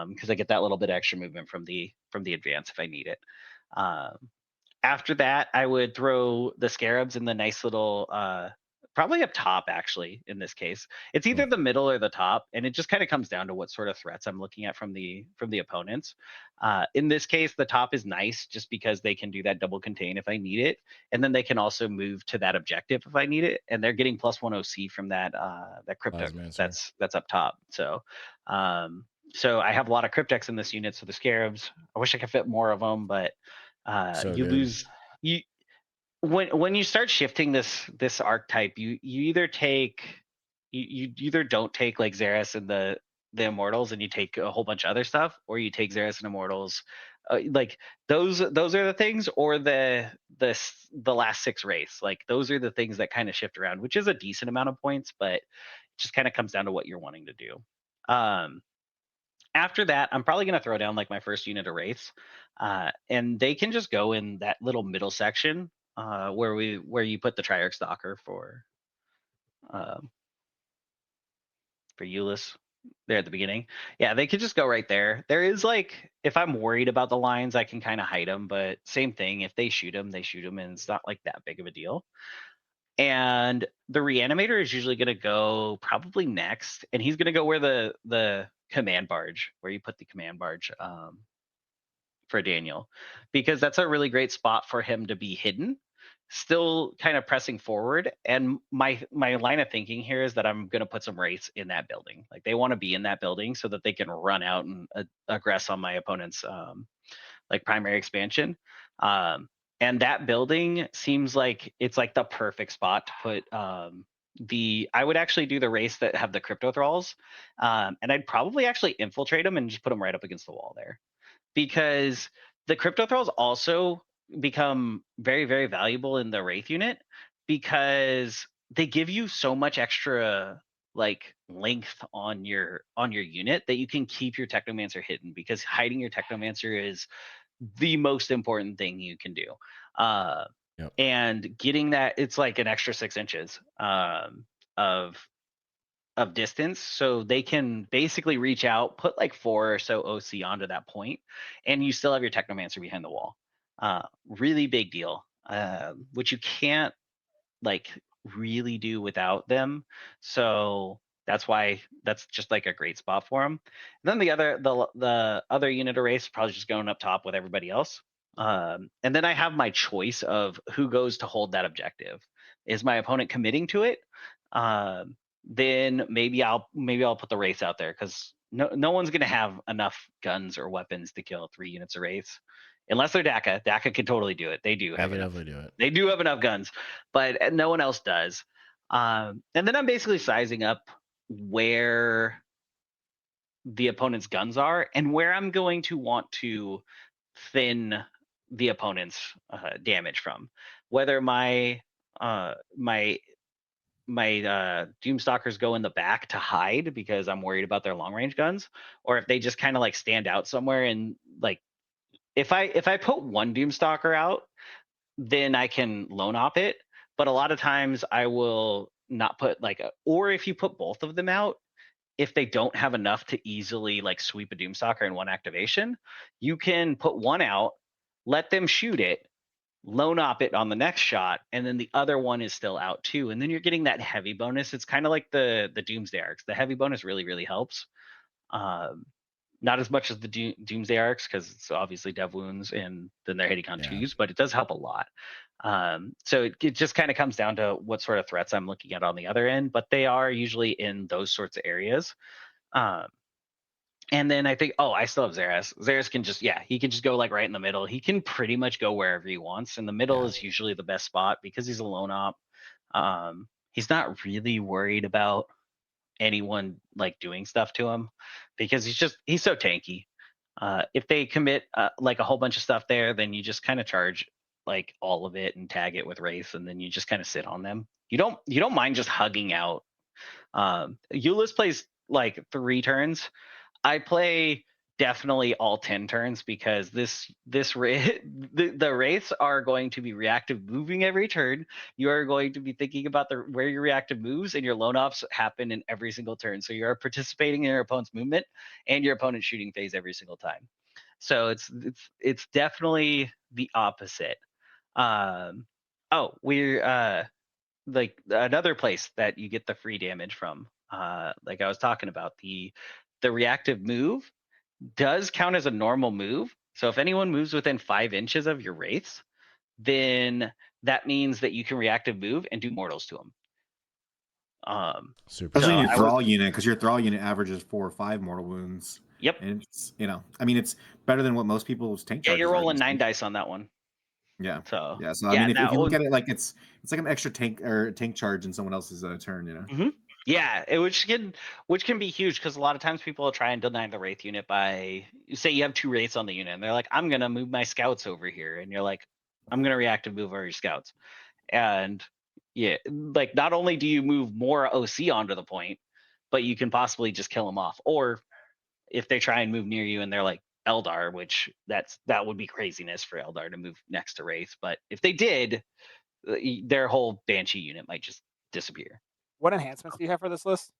because I get that little bit extra movement from the advance if I need it. After that, I would throw the Scarabs in the nice little, probably up top, actually, in this case. It's either the middle or the top, and it just kind of comes down to what sort of threats I'm looking at from the opponents. In this case, the top is nice just because they can do that double contain if I need it, and then they can also move to that objective if I need it, and they're getting +1 OC from that crypto that's up top. So I have a lot of Cryptex in this unit, so the Scarabs, I wish I could fit more of them, but lose when you start shifting this archetype, you either don't take like Xeris and the the Immortals and you take a whole bunch of other stuff, or you take Xerath and Immortals. Like those are the things, or the last 6 wraiths. Like those are the things that kind of shift around, which is a decent amount of points, but it just kind of comes down to what you're wanting to do. After that, I'm probably going to throw down like my first unit of wraiths, and they can just go in that little middle section where you put the Triarch Stalker for Euless there at the beginning. Yeah, they could just go right there. There is like, if I'm worried about the lines, I can kind of hide them, but same thing. If they shoot them, they shoot them, and it's not like that big of a deal. And the Reanimator is usually going to go probably next, and he's going to go where the command barge, where you put the command barge for Daniel, because that's a really great spot for him to be hidden, still kind of pressing forward. And my line of thinking here is that I'm going to put some wraiths in that building. Like they want to be in that building so that they can run out and aggress on my opponent's like primary expansion. And that building seems like it's like the perfect spot to put I would actually do the race that have the crypto thralls, and I'd probably actually infiltrate them and just put them right up against the wall there, because the crypto thralls also become very, very valuable in the wraith unit, because they give you so much extra like length on your unit that you can keep your technomancer hidden, because hiding your technomancer is the most important thing you can do. And getting that, it's like an extra 6 inches of distance, so they can basically reach out, put like 4 or so OC onto that point, and you still have your technomancer behind the wall. Really big deal, which you can't like really do without them. So that's why that's just like a great spot for them. And then the other unit of race probably just going up top with everybody else. And then I have my choice of who goes to hold that objective. Is my opponent committing to it? Then maybe I'll put the wraiths out there, because no one's gonna have enough guns or weapons to kill 3 units of wraiths. Unless they're DACA. DACA can totally do it. They do have enough. Do it. They do have enough guns, but no one else does. And then I'm basically sizing up where the opponent's guns are and where I'm going to want to thin the opponent's damage from. Whether my Doomstalkers go in the back to hide because I'm worried about their long range guns, or if they just kind of like stand out somewhere. And like, if I put one Doomstalker out, then I can lone op it. But a lot of times I will not put or if you put both of them out, if they don't have enough to easily like sweep a Doomstalker in one activation, you can put one out, let them shoot it, lone op it on the next shot, and then the other one is still out too. And then you're getting that heavy bonus. It's kind of like the Doomsday Arcs. The heavy bonus really, really helps. Not as much as the Doomsday Arcs, because it's obviously dev wounds and then they're hitting on 2s, but it does help a lot. So it just kind of comes down to what sort of threats I'm looking at on the other end, but they are usually in those sorts of areas. And then I think, I still have Xerath. Xerath can just, he can just go like right in the middle. He can pretty much go wherever he wants. And the middle is usually the best spot because he's a lone op. He's not really worried about anyone like doing stuff to him, because he's so tanky. If they commit like a whole bunch of stuff there, then you just kind of charge like all of it and tag it with Wraith, and then you just kind of sit on them. You don't mind just hugging out. Euless plays like 3 turns. I play definitely all 10 turns, because the wraiths are going to be reactive moving every turn. You are going to be thinking about where your reactive moves, and your lone ops happen in every single turn. So you are participating in your opponent's movement and your opponent's shooting phase every single time. So it's definitely the opposite. We're like another place that you get the free damage from, like I was talking about, the reactive move does count as a normal move. So if anyone moves within 5 inches of your wraiths, then that means that you can reactive move and do mortals to them. Super. Especially your thrall unit, because your thrall unit averages 4 or 5 mortal wounds. Yep. And it's, it's better than what most people's tank charges. Yeah, you're rolling 9 dice on that one. Yeah. So I mean, if you look at it like it's like an extra tank charge in someone else's turn, Mm-hmm. Yeah, which can be huge because a lot of times people will try and deny the Wraith unit by, say you have 2 Wraiths on the unit and they're like, I'm gonna move my scouts over here, and you're like, I'm gonna reactive move over your scouts. And yeah, like not only do you move more OC onto the point, but you can possibly just kill them off. Or if they try and move near you and they're like Eldar, which that would be craziness for Eldar to move next to Wraith. But if they did, their whole Banshee unit might just disappear. What enhancements do you have for this list?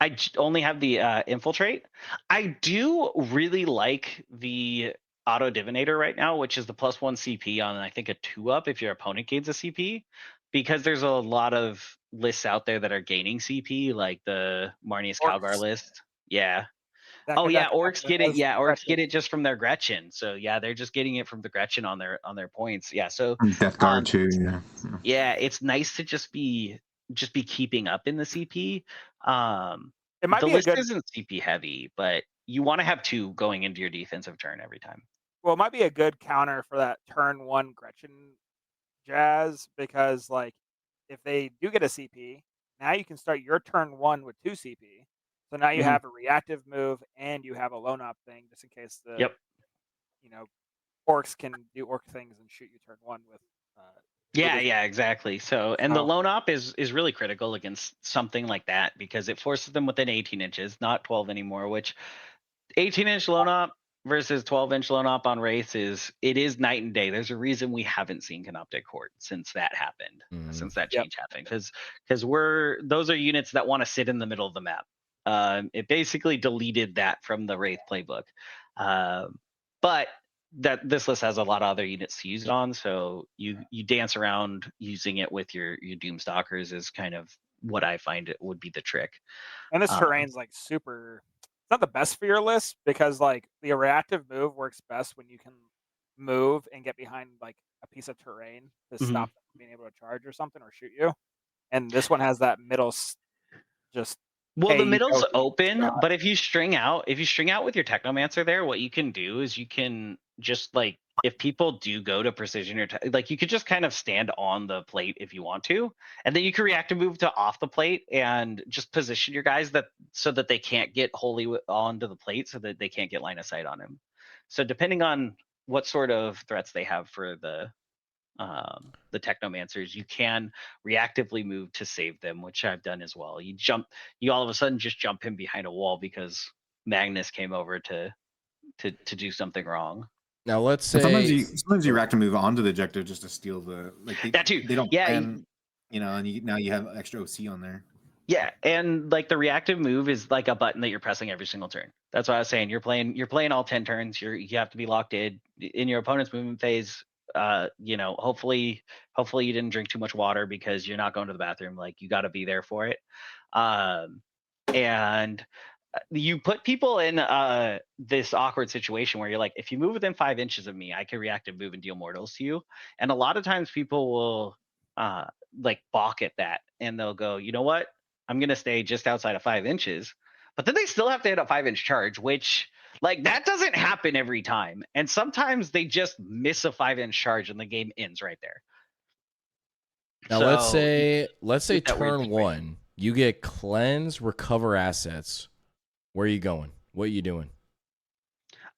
I only have the infiltrate. I do really like the auto divinator right now, which is the +1 CP on I think a 2-up if your opponent gains a CP, because there's a lot of lists out there that are gaining CP, like the Marnius Calgar list. Yeah. Oh yeah, orcs get it. Yeah, orcs get it just from their Gretchen. So yeah, they're just getting it from the Gretchen on their points. Yeah. So Death Guard too. Yeah. Yeah, it's nice to just be keeping up in the CP. It might the be list isn't CP heavy, but you want to have 2 going into your defensive turn every time. Well, it might be a good counter for that turn 1 Gretchen jazz, because like if they do get a CP, now you can start your turn 1 with 2 CP. So now you have a reactive move and you have a lone up thing just in case the orcs can do orc things and shoot you turn 1 with yeah, exactly. So and the lone op is really critical against something like that because it forces them within 18 inches, not 12 anymore, which 18-inch lone op versus 12-inch lone op on Wraith is night and day. There's a reason we haven't seen Canoptek Court since that happened, since that change happened, because those are units that want to sit in the middle of the map. It basically deleted that from the Wraith playbook, but that this list has a lot of other units to use it on. So you dance around using it with your Doomstalkers is kind of what I find it would be the trick. And this terrain's like super. It's not the best for your list because like the reactive move works best when you can move and get behind like a piece of terrain to stop them from being able to charge or something or shoot you. And this one has that middle just. Well, the middle's open, but if you string out with your Technomancer there, what you can do is you can just like, if people do go to precision or like, you could just kind of stand on the plate if you want to, and then you can reactive move to off the plate and just position your guys so that they can't get wholly onto the plate, so that they can't get line of sight on him. So depending on what sort of threats they have for the Technomancers, you can reactively move to save them, which I've done as well. You all of a sudden just jump him behind a wall because Magnus came over to do something wrong. Now let's say sometimes you reactive move onto the objective just to steal the that too. They don't plan, and now you have extra OC on there. Yeah, and like the reactive move is like a button that you're pressing every single turn. That's what I was saying. You're playing all 10 turns. You have to be locked in your opponent's movement phase. Hopefully you didn't drink too much water because you're not going to the bathroom. Like, you got to be there for it. And you put people in this awkward situation where you're like, if you move within 5 inches of me, I can reactive move and deal mortals to you. And a lot of times people will like balk at that, and they'll go, you know what, I'm gonna stay just outside of 5 inches, but then they still have to hit a 5-inch charge, which like that doesn't happen every time. And sometimes they just miss a 5-inch charge and the game ends right there. Now let's say turn 1, you get cleanse, recover assets. Where are you going? What are you doing?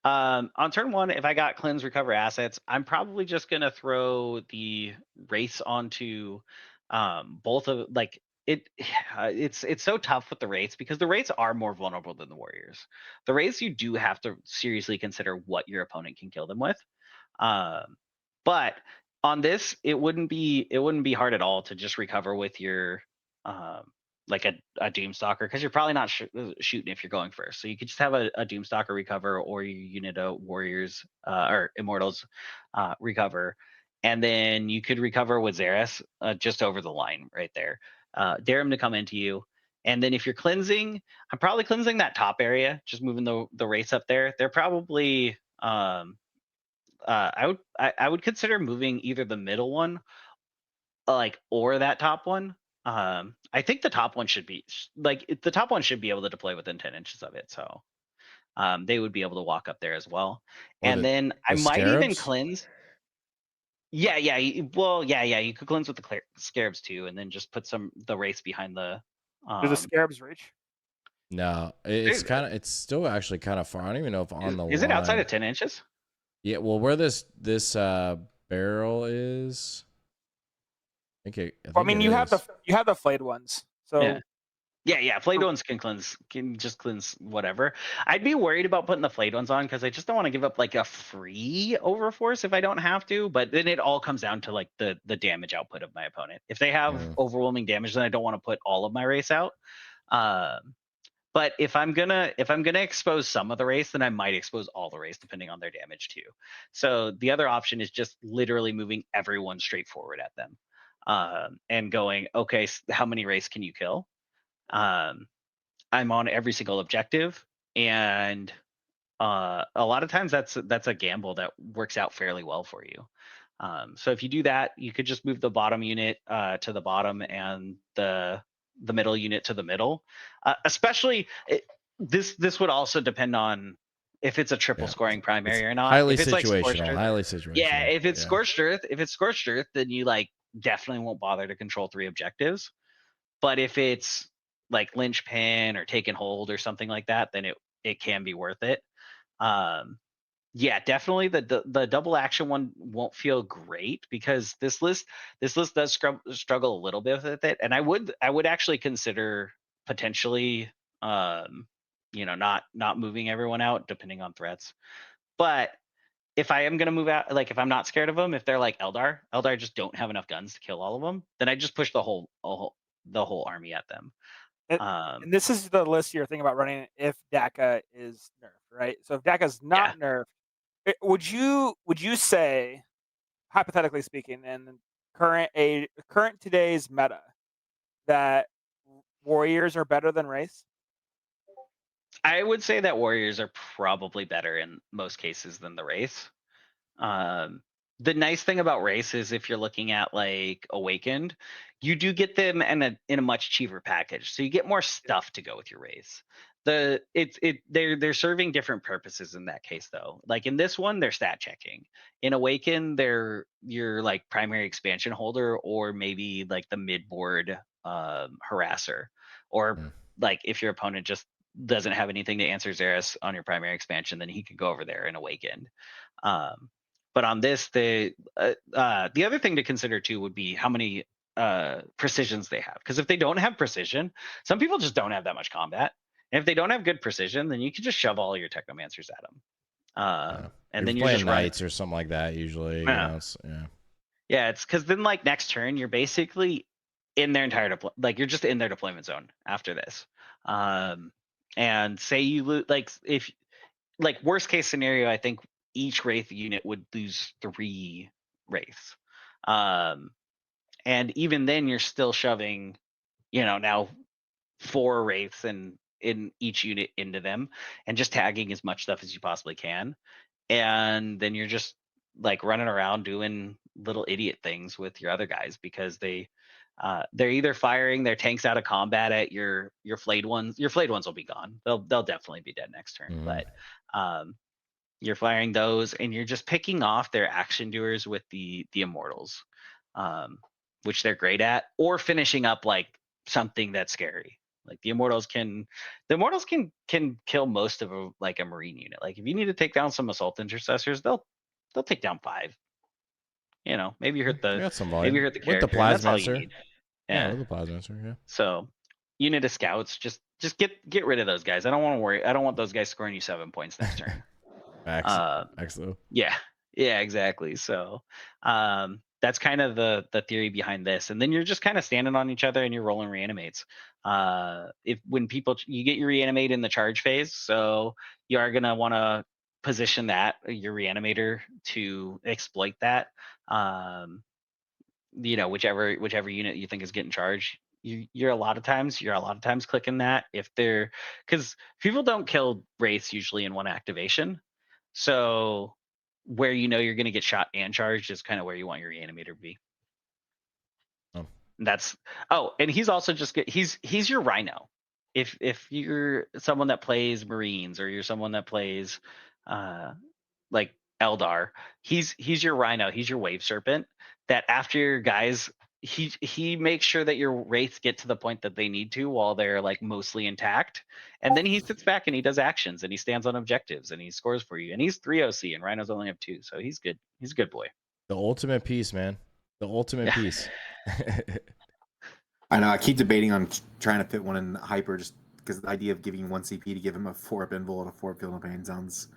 On turn 1, if I got cleanse, recover assets, I'm probably just gonna throw the race onto both of like it. It's so tough with the Wraiths because the Wraiths are more vulnerable than the Warriors. The Wraiths, you do have to seriously consider what your opponent can kill them with. But on this, it wouldn't be hard at all to just recover with your like a Doomstalker, because you're probably not shooting if you're going first. So you could just have a Doomstalker recover, or your unit of Warriors or Immortals recover, and then you could recover with Xeris just over the line right there. Dare him to come into you, and then if you're cleansing, I'm probably cleansing that top area, just moving the Wraiths up there. They're probably I would consider moving either the middle one, or that top one. I think the top one should be able to deploy within 10 inches of it, so they would be able to walk up there as well. And then I might even cleanse. Yeah. Well, yeah. You could cleanse with the scarabs too, and then just put the Wraiths behind the Do the scarabs reach? No, it's still actually kind of far. I don't even know if on the line. Is it outside of 10 inches? Yeah, well, where this barrel is, I mean, you have the flayed ones, so yeah. Flayed ones can just cleanse whatever. I'd be worried about putting the flayed ones on because I just don't want to give up like a free overforce if I don't have to. But then it all comes down to like the damage output of my opponent. If they have overwhelming damage, then I don't want to put all of my race out. But if I'm gonna expose some of the race, then I might expose all the race depending on their damage too. So the other option is just literally moving everyone straight forward at them, and going, okay, how many race can you kill? I'm on every single objective, and a lot of times that's a gamble that works out fairly well for you. So if you do that, you could just move the bottom unit to the bottom and the middle unit to the middle. Especially this would also depend on if it's a triple scoring primary or not. Highly if it's situational. Highly situational. Yeah, if it's scorched earth, then you like definitely won't bother to control 3 objectives. But if it's like linchpin or taken hold or something like that, then it can be worth it. Yeah, definitely the double action one won't feel great because this list does struggle a little bit with it, and I would actually consider potentially not moving everyone out depending on threats. But if I am gonna move out, like if I'm not scared of them, if they're like Eldar just don't have enough guns to kill all of them, then I just push the whole army at them. And this is the list you're thinking about running if DACA is nerfed, right? So if DACA is not nerfed, would you say, hypothetically speaking, in current today's meta, that warriors are better than Wraiths? I would say that warriors are probably better in most cases than the Wraiths. The nice thing about Wraiths is if you're looking at like Awakened, you do get them in a much cheaper package, so you get more stuff to go with your Wraiths. They're serving different purposes in that case though. Like in this one, they're stat checking. In Awaken, they're your like primary expansion holder, or maybe like the mid board harasser, or like if your opponent just doesn't have anything to answer Xeris on your primary expansion, then he could go over there and Awakened. But on this, the other thing to consider too would be how many precisions they have. Because if they don't have precision, some people just don't have that much combat. And if they don't have good precision, then you can just shove all your technomancers at them. And then you're just knights or something like that usually. Yeah, it's because then like next turn you're basically in their entire you're just in their deployment zone after this. And say you lose, like if like worst case scenario, I think each Wraith unit would lose 3 Wraiths. And even then you're still shoving, now 4 Wraiths in each unit into them and just tagging as much stuff as you possibly can. And then you're just like running around doing little idiot things with your other guys because they're either firing their tanks out of combat at your flayed ones. Your flayed ones will be gone. They'll definitely be dead next turn. But you're firing those, and you're just picking off their action doers with the immortals, which they're great at, or finishing up like something that's scary. Like the immortals can kill most of a marine unit. Like if you need to take down some assault intercessors, they'll take down 5. Maybe you hurt the character. With the plasma, that's all you need. Yeah, with the plasma, So, unit of scouts, just get rid of those guys. I don't want to worry. I don't want those guys scoring you 7 points next turn. Excellent. Yeah, exactly. So, that's kind of the theory behind this. And then you're just kind of standing on each other and you're rolling reanimates. When you get your reanimate in the charge phase, so you are gonna want to position that your reanimator to exploit that. Whichever unit you think is getting charged, you're a lot of times clicking that because people don't kill Wraiths usually in one activation. So where you're going to get shot and charged is kind of where you want your reanimator to be. And he's also he's your Rhino. If you're someone that plays Marines or you're someone that plays like Eldar, he's your Rhino. He's your Wave Serpent that after your guys he makes sure that your wraiths get to the point that they need to while they're like mostly intact, and then he sits back and he does actions and he stands on objectives and he scores for you. And he's 3 OC and Rhinos only have 2, so he's good. He's a good boy. The ultimate piece, man. The ultimate piece. I know. I keep debating on trying to fit one in hyper, just because the idea of giving 1 CP to give him a 4-up invul and a 4-up field of pain sounds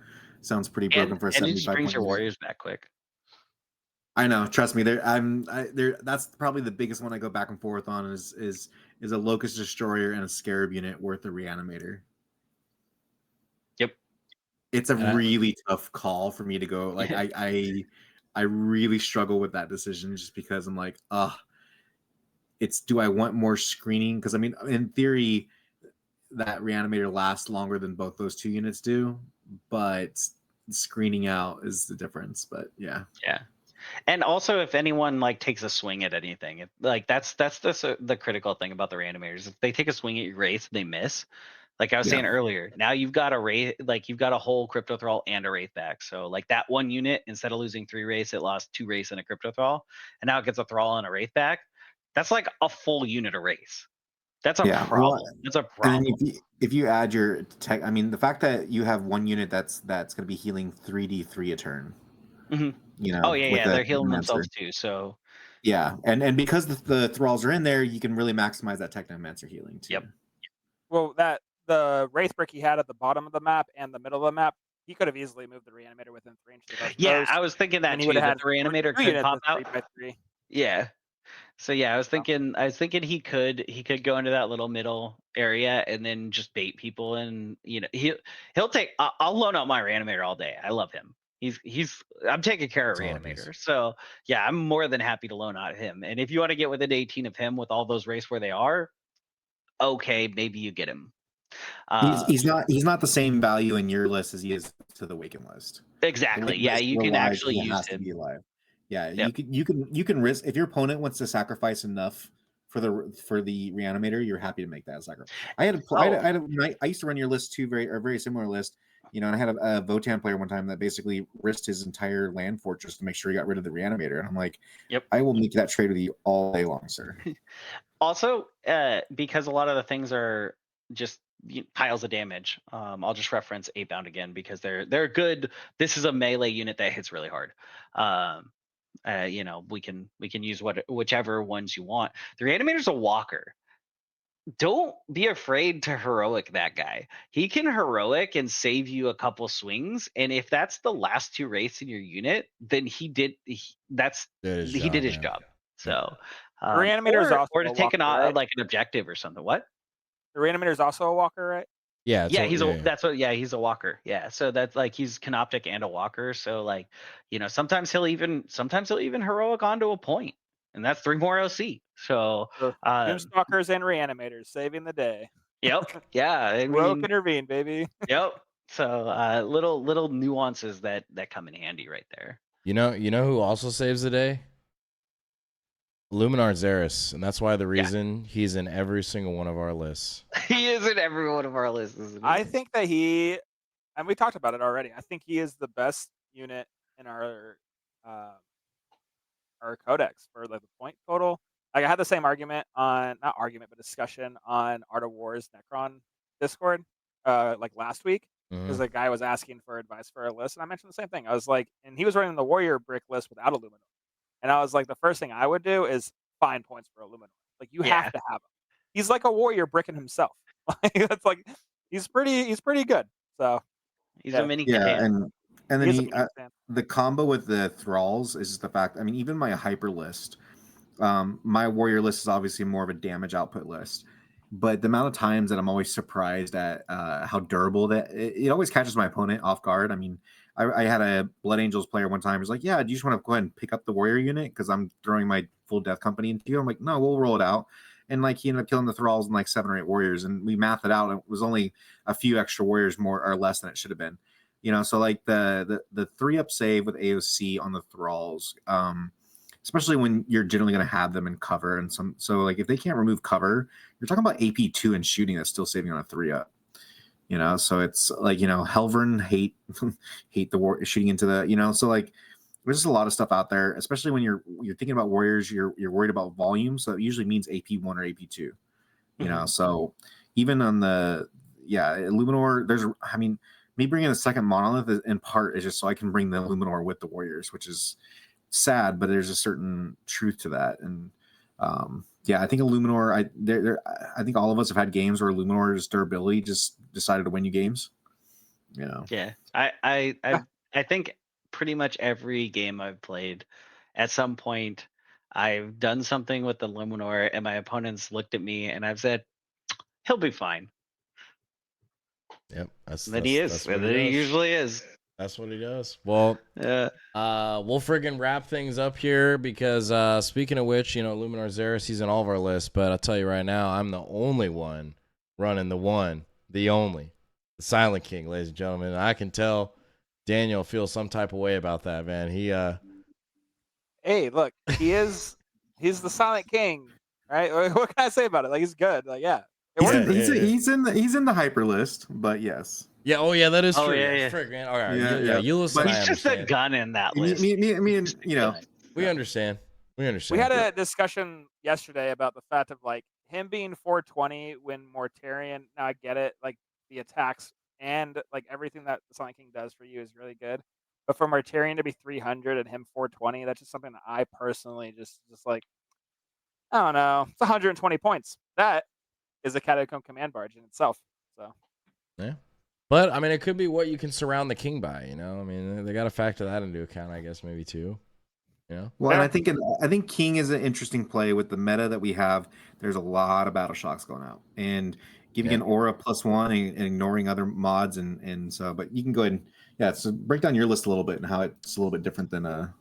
pretty broken for a 75 and it just brings point your unit. warriors back quick. I know. Trust me. That's probably the biggest one I go back and forth on is a Locust Destroyer and a Scarab unit worth a Reanimator. Yep. It's a really tough call for me to go. Like I really struggle with that decision just because I'm like, do I want more screening? Because I mean, in theory, that Reanimator lasts longer than both those 2 units do, but screening out is the difference. But yeah. And also, if anyone like takes a swing at anything, that's the critical thing about the Reanimators. If they take a swing at your wraith, they miss. Like I was saying earlier, now you've got a wraith, like you've got a whole Crypto Thrall and a wraith back. So like that one unit, instead of losing 3 wraiths, it lost 2 wraiths and a Crypto Thrall, and now it gets a Thrall and a wraith back. That's like a full unit of wraiths. That's a problem. Well, that's a problem. And if you add your tech, I mean, the fact that you have one unit that's going to be healing 3d3 a turn. Mm-hmm. You know. Oh yeah, they're healing themselves too. So. Yeah, and because the thralls are in there, you can really maximize that Technomancer healing too. Yep. Well, the Wraith brick he had at the bottom of the map and the middle of the map, he could have easily moved the Reanimator within 3 inches of those. Yeah, I was thinking that too. That the Reanimator could pop out. 3x3. Yeah. So yeah, I was thinking he could go into that little middle area and then just bait people, and you know he'll take. I'll loan out my Reanimator all day. I love him. I'm taking care of Reanimator. So yeah, I'm more than happy to loan out him. And if you want to get within 18 of him with all those race where they are, okay, maybe you get him. He's not the same value in your list as he is to the Waken list. Exactly. Yeah, you can actually use him. To be alive. Yeah, yep. you can risk if your opponent wants to sacrifice enough for the Reanimator, you're happy to make that sacrifice. I used to run your list too, very similar list. You know, and I had a Votan player one time that basically risked his entire land fortress to make sure he got rid of the Reanimator. And I'm like, yep, I will make that trade with you all day long, sir. Also, because a lot of the things are just piles of damage, I'll just reference 8-bound again because they're good. This is a melee unit that hits really hard. You know, we can use whichever ones you want. The Reanimator's a walker. Don't be afraid to heroic that guy. He can heroic and save you a couple swings, and if that's the last 2 wraiths in your unit, then he did his job. So Reanimator's or to take like an objective or something. What? The Reanimator's also a walker, right? Yeah, he's a walker. Yeah, so that's like he's Canoptek and a walker. So like, you know, sometimes he'll even heroic onto a point, and that's 3 more OC. So Doomstalkers and Reanimators saving the day. Yep. Yeah. Heroic intervene, baby. Yep. So little nuances that come in handy right there. You know who also saves the day? Luminar Xeris, and that's why the reason he's in every single one of our lists. He is in every one of our lists, isn't he? I think that and we talked about it already, I think he is the best unit in our codex for like the point total. Like I had the same discussion on Art of War's Necron Discord like last week, because the guy was asking for advice for a list, and I mentioned the same thing. I was like, and he was running the Warrior brick list without a Luminor. And I was like, the first thing I would do is find points for a Luminor. Like you have to have him. He's like a warrior bricking himself. It's like he's pretty good. So he's a mini can. And then the combo with the thralls is the fact. I mean, even my hyper list, my warrior list is obviously more of a damage output list. But the amount of times that I'm always surprised at how durable that it always catches my opponent off guard. I mean, I had a Blood Angels player one time who's like, yeah, do you just want to go ahead and pick up the warrior unit because I'm throwing my full death company into you? I'm like, no, we'll roll it out. And like he ended up killing the thralls and like 7 or 8 warriors, and we mathed it out. And it was only a few extra warriors more or less than it should have been. You know, so like the 3-up save with AOC on the thralls, especially when you're generally going to have them in cover and so like if they can't remove cover, you're talking about AP2 and shooting that's still saving on a 3-up. You know, so it's like, you know, Helvern hate the war shooting into the, you know, so like there's just a lot of stuff out there, especially when you're thinking about warriors. You're worried about volume, so it usually means AP1 or AP2. You know, so even on the Illuminor, me bringing a second monolith in part is just so I can bring the Illuminor with the warriors, which is sad, but there's a certain truth to that. And I think Illuminor, I think all of us have had games where Illuminor's durability just decided to win you games. You know. Yeah, I think pretty much every game I've played, at some point, I've done something with the Illuminor, and my opponents looked at me, and I've said, "He'll be fine." Yep, that's That he usually is. That's what he does. Well, we'll friggin' wrap things up here because speaking of which, Luminar Xeris, he's in all of our lists, but I'll tell you right now, I'm the only one running the one, the only, the Silent King, ladies and gentlemen. I can tell Daniel feels some type of way about that, man. Hey, look, he's the Silent King, right? What can I say about it? Like, he's good. Like, yeah. He's in the hyper list, but yes. Yeah. Oh, yeah. That is true. Yeah. Frick, man. All right. You listen. He's just a gun in that list. Me and we understand. We had a discussion yesterday about the fact of like him being 420 when Mortarion. Now I get it. Like the attacks and like everything that the Silent King does for you is really good. But for Mortarion to be 300 and him 420, that's just something that I personally just like. I don't know. It's 120 points. That is a Catacomb Command Barge in itself. So. Yeah. But, I mean, it could be what you can surround the king by, I mean, they got to factor that into account, I guess, maybe, too. Well, and I think king is an interesting play with the meta that we have. There's a lot of battle shocks going out. And giving an aura +1 and ignoring other mods. And so, but you can go ahead and, so break down your list a little bit and how it's a little bit different than...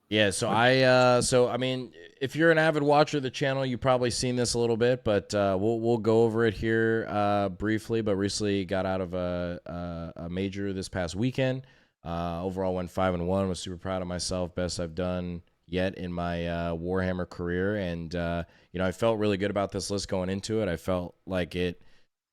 Yeah, so I mean, if you're an avid watcher of the channel, you've probably seen this a little bit, but we'll go over it here briefly. But recently got out of a major this past weekend. Overall went 5-1. Was super proud of myself. Best I've done yet in my Warhammer career, and I felt really good about this list going into it. I felt like it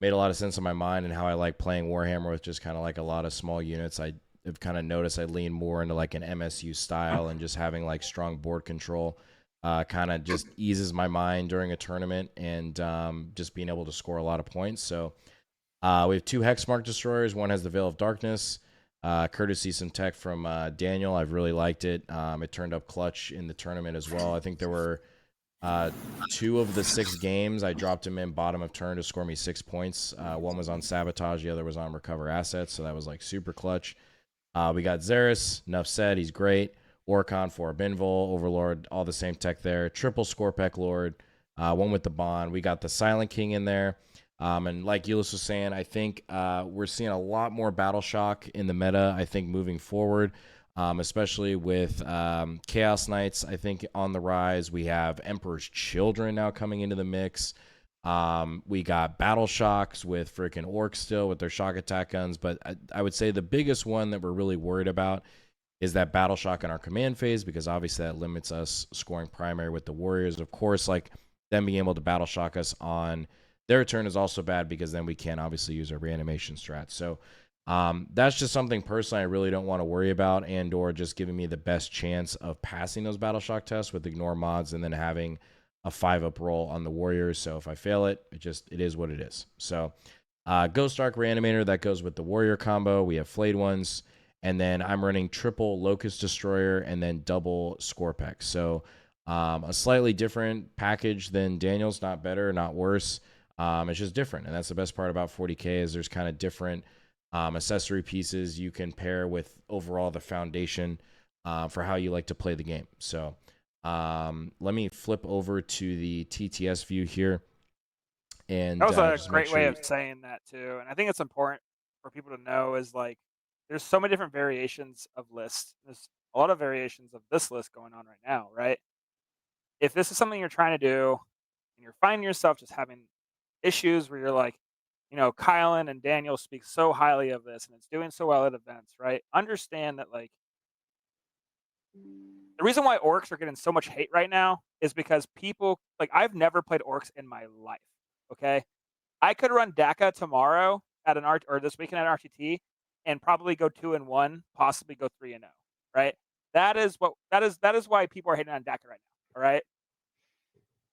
made a lot of sense in my mind and how I like playing Warhammer with just kind of like a lot of small units. I've kind of noticed I lean more into like an MSU style, and just having like strong board control kind of just eases my mind during a tournament, and just being able to score a lot of points. So we have 2 Hexmark destroyers. One has the Veil of Darkness, courtesy some tech from Daniel. I've really liked it. It turned up clutch in the tournament as well. I think there were 2 of the 6 games I dropped him in bottom of turn to score me 6 points. One was on Sabotage, the other was on Recover Assets, so that was like super clutch. We got Xeris, enough said, he's great. Orcon for Binvol, Overlord, all the same tech there. Triple Scorpek Lord, one with the Bond. We got the Silent King in there. And like Ulyss was saying, I think we're seeing a lot more Battle Shock in the meta, I think, moving forward, especially with Chaos Knights, I think, on the rise. We have Emperor's Children now coming into the mix. We got Battle Shocks with freaking Orcs still with their shock attack guns, but I would say the biggest one that we're really worried about is that Battle Shock in our command phase, because obviously that limits us scoring primary with the Warriors. Of course, like them being able to Battle Shock us on their turn is also bad, because then we can't obviously use our reanimation strat. So that's just something personally I really don't want to worry about, and or just giving me the best chance of passing those Battle Shock tests with ignore mods and then having a 5-up roll on the Warriors. So if I fail it, it is what it is. So Ghost Arc Reanimator, that goes with the Warrior combo. We have Flayed Ones, and then I'm running triple Locust Destroyer and then double Scorpek. So a slightly different package than Daniel's, not better, not worse. It's just different, and that's the best part about 40K is there's kind of different accessory pieces you can pair with overall the foundation for how you like to play the game. So let me flip over to the TTS view here. And that was a great way of saying that too. And I think it's important for people to know is like, there's so many different variations of lists. There's a lot of variations of this list going on right now, right? If this is something you're trying to do and you're finding yourself just having issues where you're like, Kylan and Daniel speak so highly of this and it's doing so well at events, right? Understand that like, the reason why orcs are getting so much hate right now is because people like I've never played orcs in my life. Okay, I could run DACA tomorrow at or this weekend at RTT and probably go 2-1, possibly go 3-0. Right? that is why people are hating on Daka right now. All right.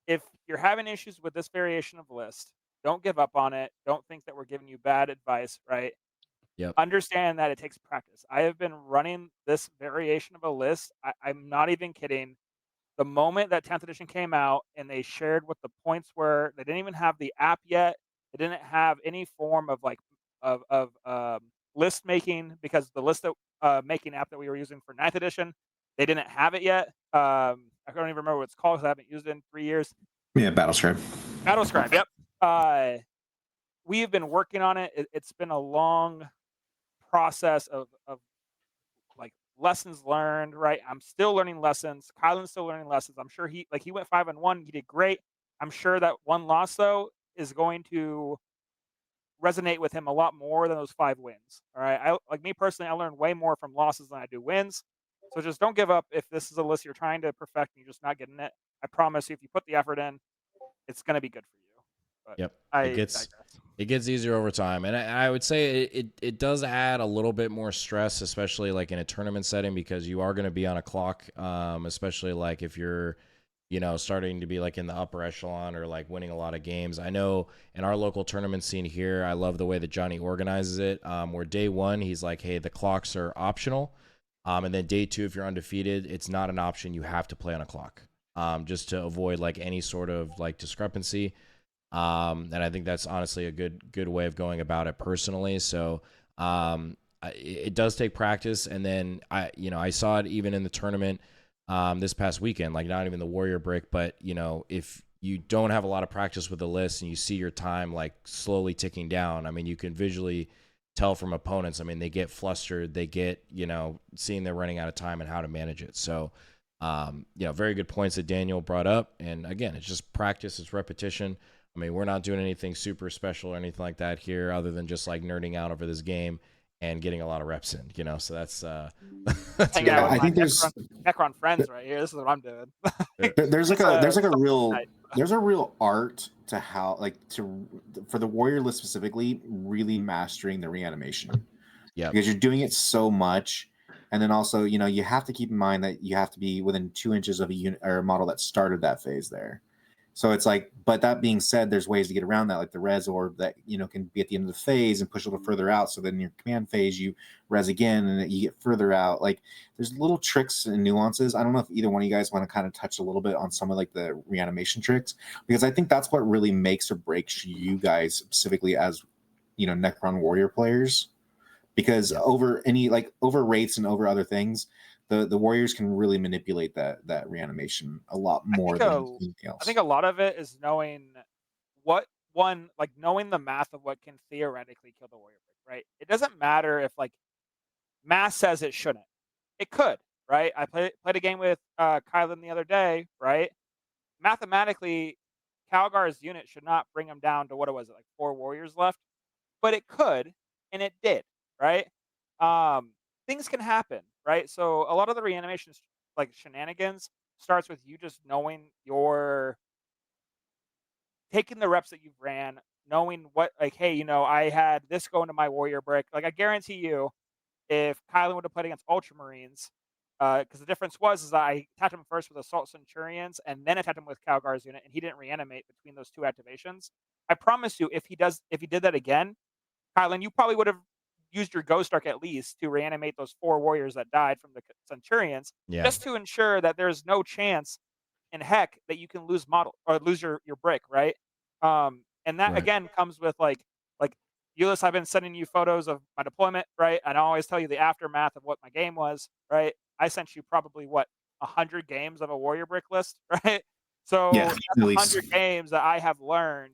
If you're having issues with this variation of list, don't give up on it. Don't think that we're giving you bad advice, right? Yep. Understand that it takes practice. I have been running this variation of a list. I'm not even kidding. The moment that 10th edition came out and they shared what the points were, they didn't even have the app yet. They didn't have any form of like list making, because the list making app that we were using for 9th edition, they didn't have it yet. I don't even remember what it's called because I haven't used it in 3 years. Yeah, Battlescribe. Battlescribe, yep. We have been working on it. It's been a long process of like lessons learned, right? I'm still learning lessons. Kylan's still learning lessons. I'm sure he went 5-1. He did great. I'm sure that one loss though is going to resonate with him a lot more than those 5 wins. All right. Like me personally, I learned way more from losses than I do wins. So just don't give up if this is a list you're trying to perfect and you're just not getting it. I promise you, if you put the effort in, it's going to be good for you. But yep. I digress. digress. It gets easier over time, and I would say it does add a little bit more stress, especially like in a tournament setting, because you are going to be on a clock, especially like if you're, starting to be like in the upper echelon or like winning a lot of games. I know in our local tournament scene here, I love the way that Johnny organizes it, where day 1, he's like, hey, the clocks are optional. And then day 2, if you're undefeated, it's not an option. You have to play on a clock, just to avoid like any sort of like discrepancy. And I think that's honestly a good way of going about it personally. So it does take practice. And then I saw it even in the tournament this past weekend, like not even the Warrior Brick, but if you don't have a lot of practice with the list and you see your time like slowly ticking down, I mean, you can visually tell from opponents. I mean, they get flustered, they get, seeing they're running out of time and how to manage it. So, very good points that Daniel brought up. And again, it's just practice, it's repetition. I mean, we're not doing anything super special or anything like that here, other than just like nerding out over this game and getting a lot of reps in, so that's that's yeah, I think there's Necron friends right here. This is what I'm doing. there's a real art to how for the Warrior list specifically, really mastering the reanimation. Yeah. Because you're doing it so much. And then also, you have to keep in mind that you have to be within 2 inches of a unit or a model that started that phase there. So it's like, but that being said, there's ways to get around that, like the res orb that, can be at the end of the phase and push a little further out. So then in your command phase, you res again and you get further out. Like there's little tricks and nuances. I don't know if either one of you guys want to kind of touch a little bit on some of like the reanimation tricks, because I think that's what really makes or breaks you guys specifically as, Necron Warrior players. Because over rates and over other things, the Warriors can really manipulate that reanimation a lot more than anything else. I think a lot of it is knowing knowing the math of what can theoretically kill the Warrior Brick, right? It doesn't matter if like math says it shouldn't. It could, right? I played a game with Kylan the other day, right? Mathematically, Calgar's unit should not bring him down to what it was, like 4 Warriors left, but it could, and it did, right? Things can happen, right? So a lot of the reanimation like shenanigans starts with you just knowing taking the reps that you've ran, knowing what, like, hey, I had this go into my Warrior Brick. Like, I guarantee you, if Kylan would have played against Ultramarines, because the difference is I attacked him first with Assault Centurions and then attacked him with Calgar's unit, and he didn't reanimate between those 2 activations. I promise you, if he did that again, Kylan, you probably would have used your Ghost Arc at least to reanimate those 4 warriors that died from the Centurions, just to ensure that there's no chance in heck that you can lose model or lose your brick, right? And that again comes with like Ulyss, I've been sending you photos of my deployment, right? And I always tell you the aftermath of what my game was, right? I sent you probably 100 games of a Warrior Brick list, right? So that's 100 games that I have learned,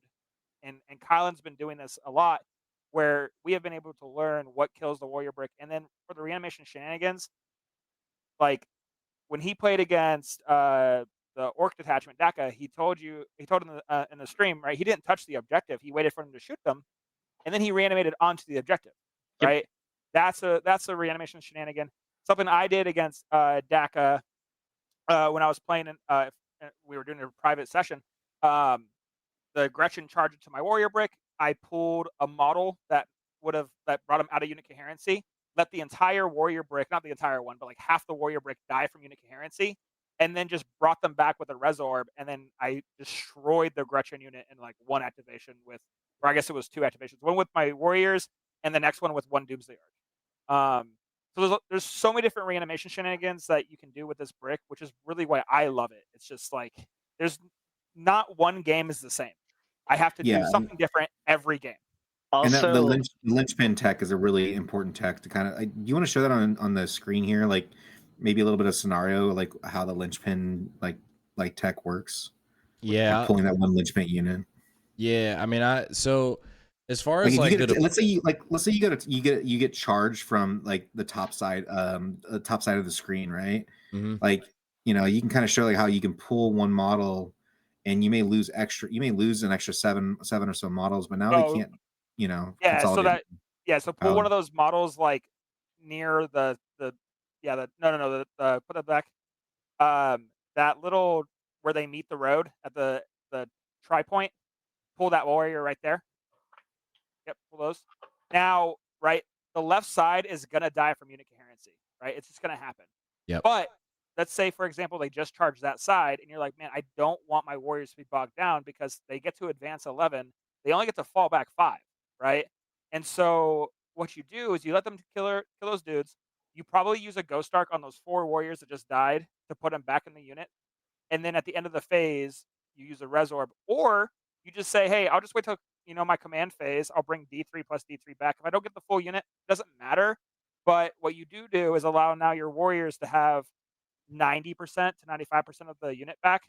and Kylan's been doing this a lot, where we have been able to learn what kills the Warrior Brick. And then for the reanimation shenanigans, like when he played against the Orc detachment Daka, he told in the stream, right? He didn't touch the objective. He waited for him to shoot them, and then he reanimated onto the objective, right? That's a reanimation shenanigan. Something I did against Daka when I was playing we were doing a private session. The Gretchen charged into my Warrior Brick. I pulled a model that brought him out of unit coherency, let the entire warrior brick, not the entire one, but like half the warrior brick die from unit coherency, and then just brought them back with a res orb, and then I destroyed the Gretchen unit in like one activation with, or I guess it was two activations, one with my warriors, and the next one with one Doomsday Arc. So there's so many different reanimation shenanigans that you can do with this brick, which is really why I love it. It's just like there's not one game is the same. I have to do something different every game. Also, and the Also, linchpin tech is a really important tech to kind of. You want to show that on the screen here, like maybe a little bit of scenario, like how the linchpin like tech works. Yeah, like pulling that one linchpin unit. Yeah, I mean, so as far like as like let's say you get charged from like the top side of the screen, right? Like you can kind of show like how you can pull one model, and you may lose an extra seven or so models, but now they can't consolidate. So pull one of those models like near the put it back. That little where they meet the road at the tri-point, pull that warrior right there. Yep, pull those. Now, right, the left side is gonna die from unit coherency, right? It's just gonna happen. Yep. But let's say, for example, they just charge that side, and you're like, man, I don't want my warriors to be bogged down because they get to advance 11, they only get to fall back 5, right? And so what you do is you let them kill those dudes. You probably use a Ghost Arc on those 4 warriors that just died to put them back in the unit. And then at the end of the phase, you use a Res Orb, or you just say, hey, I'll just wait till my command phase. I'll bring D3 plus D3 back. If I don't get the full unit, it doesn't matter. But what you do is allow now your warriors to have 90% to 95% of the unit back,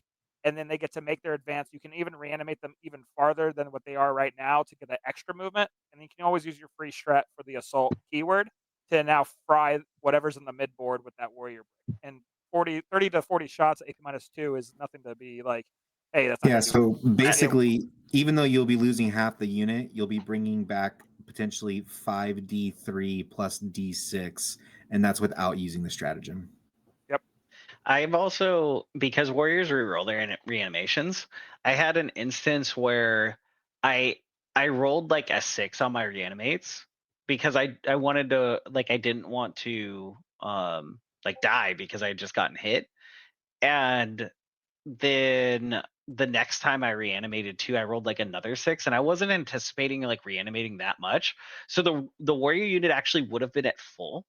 and then they get to make their advance. You can even reanimate them even farther than what they are right now to get that extra movement. And you can always use your free strat for the assault keyword to now fry whatever's in the mid board with that warrior brick. And 30 to 40 shots at AP-2 is nothing to be like, hey, that's not so basically, even though you'll be losing half the unit, you'll be bringing back potentially 5D3 plus D6, and that's without using the stratagem. Yep. I've also, because warriors reroll their reanimations, I had an instance where I rolled like a 6 on my reanimates because I wanted to, like, I didn't want to like die because I had just gotten hit. And then the next time I reanimated 2, I rolled like another 6, and I wasn't anticipating like reanimating that much. So the warrior unit actually would have been at full.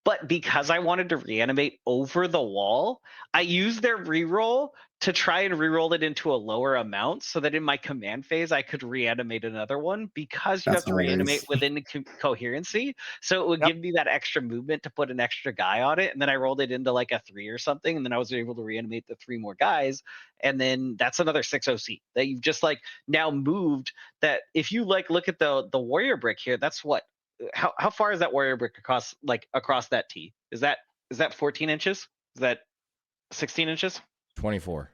But because I wanted to reanimate over the wall, I used their reroll to try and reroll it into a lower amount so that in my command phase, I could reanimate another one because you have to reanimate within the coherency. So it would give me that extra movement to put an extra guy on it. And then I rolled it into like a 3 or something. And then I was able to reanimate the 3 more guys. And then that's another 6 OC that you've just like now moved. That if you like look at the warrior brick here, that's what, how far is that warrior brick across that T? Is that 14 inches? Is that 16 inches? 24.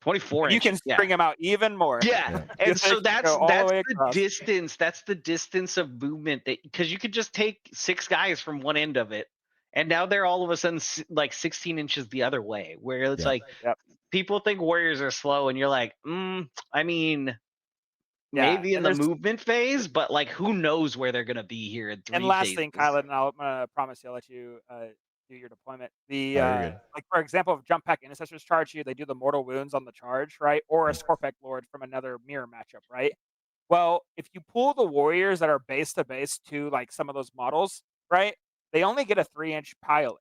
24 and you inches. can bring them out even more. Yeah. And so that's the distance. That's the distance of movement that, because you could just take 6 guys from one end of it, and now they're all of a sudden like 16 inches the other way, where it's like people think warriors are slow, and you're like, I mean, maybe in the movement phase, but like who knows where they're gonna be here in 3 And last phases. thing, Kylan, and I'm gonna promise you I'll let you do your deployment. Like for example, if Jump Pack Intercessors charge you, they do the mortal wounds on the charge, right? Or a Scorpec Lord from another mirror matchup, right? Well, if you pull the warriors that are base to base to like some of those models, right? They only get a 3-inch pilot.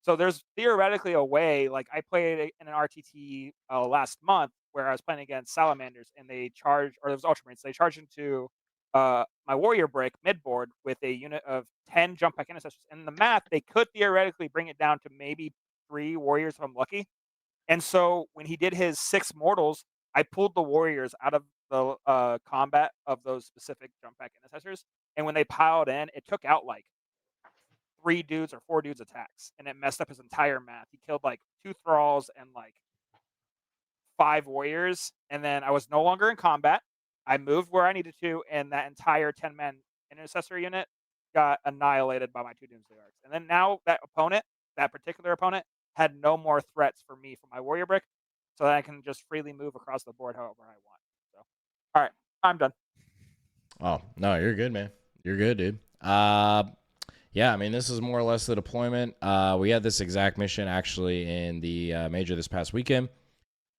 So there's theoretically a way, like I played in an RTT last month where I was playing against Salamanders, and they charge, or it was Ultramarines, they charge into my warrior break midboard with a unit of 10 jump pack intercessors. And in the math, they could theoretically bring it down to maybe 3 warriors if I'm lucky. And so when he did his 6 mortals, I pulled the warriors out of the combat of those specific jump pack intercessors. And when they piled in, it took out like 3 dudes or 4 dudes attacks, and it messed up his entire math. He killed like 2 thralls and like 5 warriors, and then I was no longer in combat. I moved where I needed to, and that entire 10-man intercessor unit got annihilated by my 2 Doomsday Arcs. And then now that particular opponent, had no more threats for me for my warrior brick, so that I can just freely move across the board however I want. So, all right, I'm done. Oh no, you're good, man. You're good, dude. Yeah, I mean, this is more or less the deployment. We had this exact mission actually in the major this past weekend.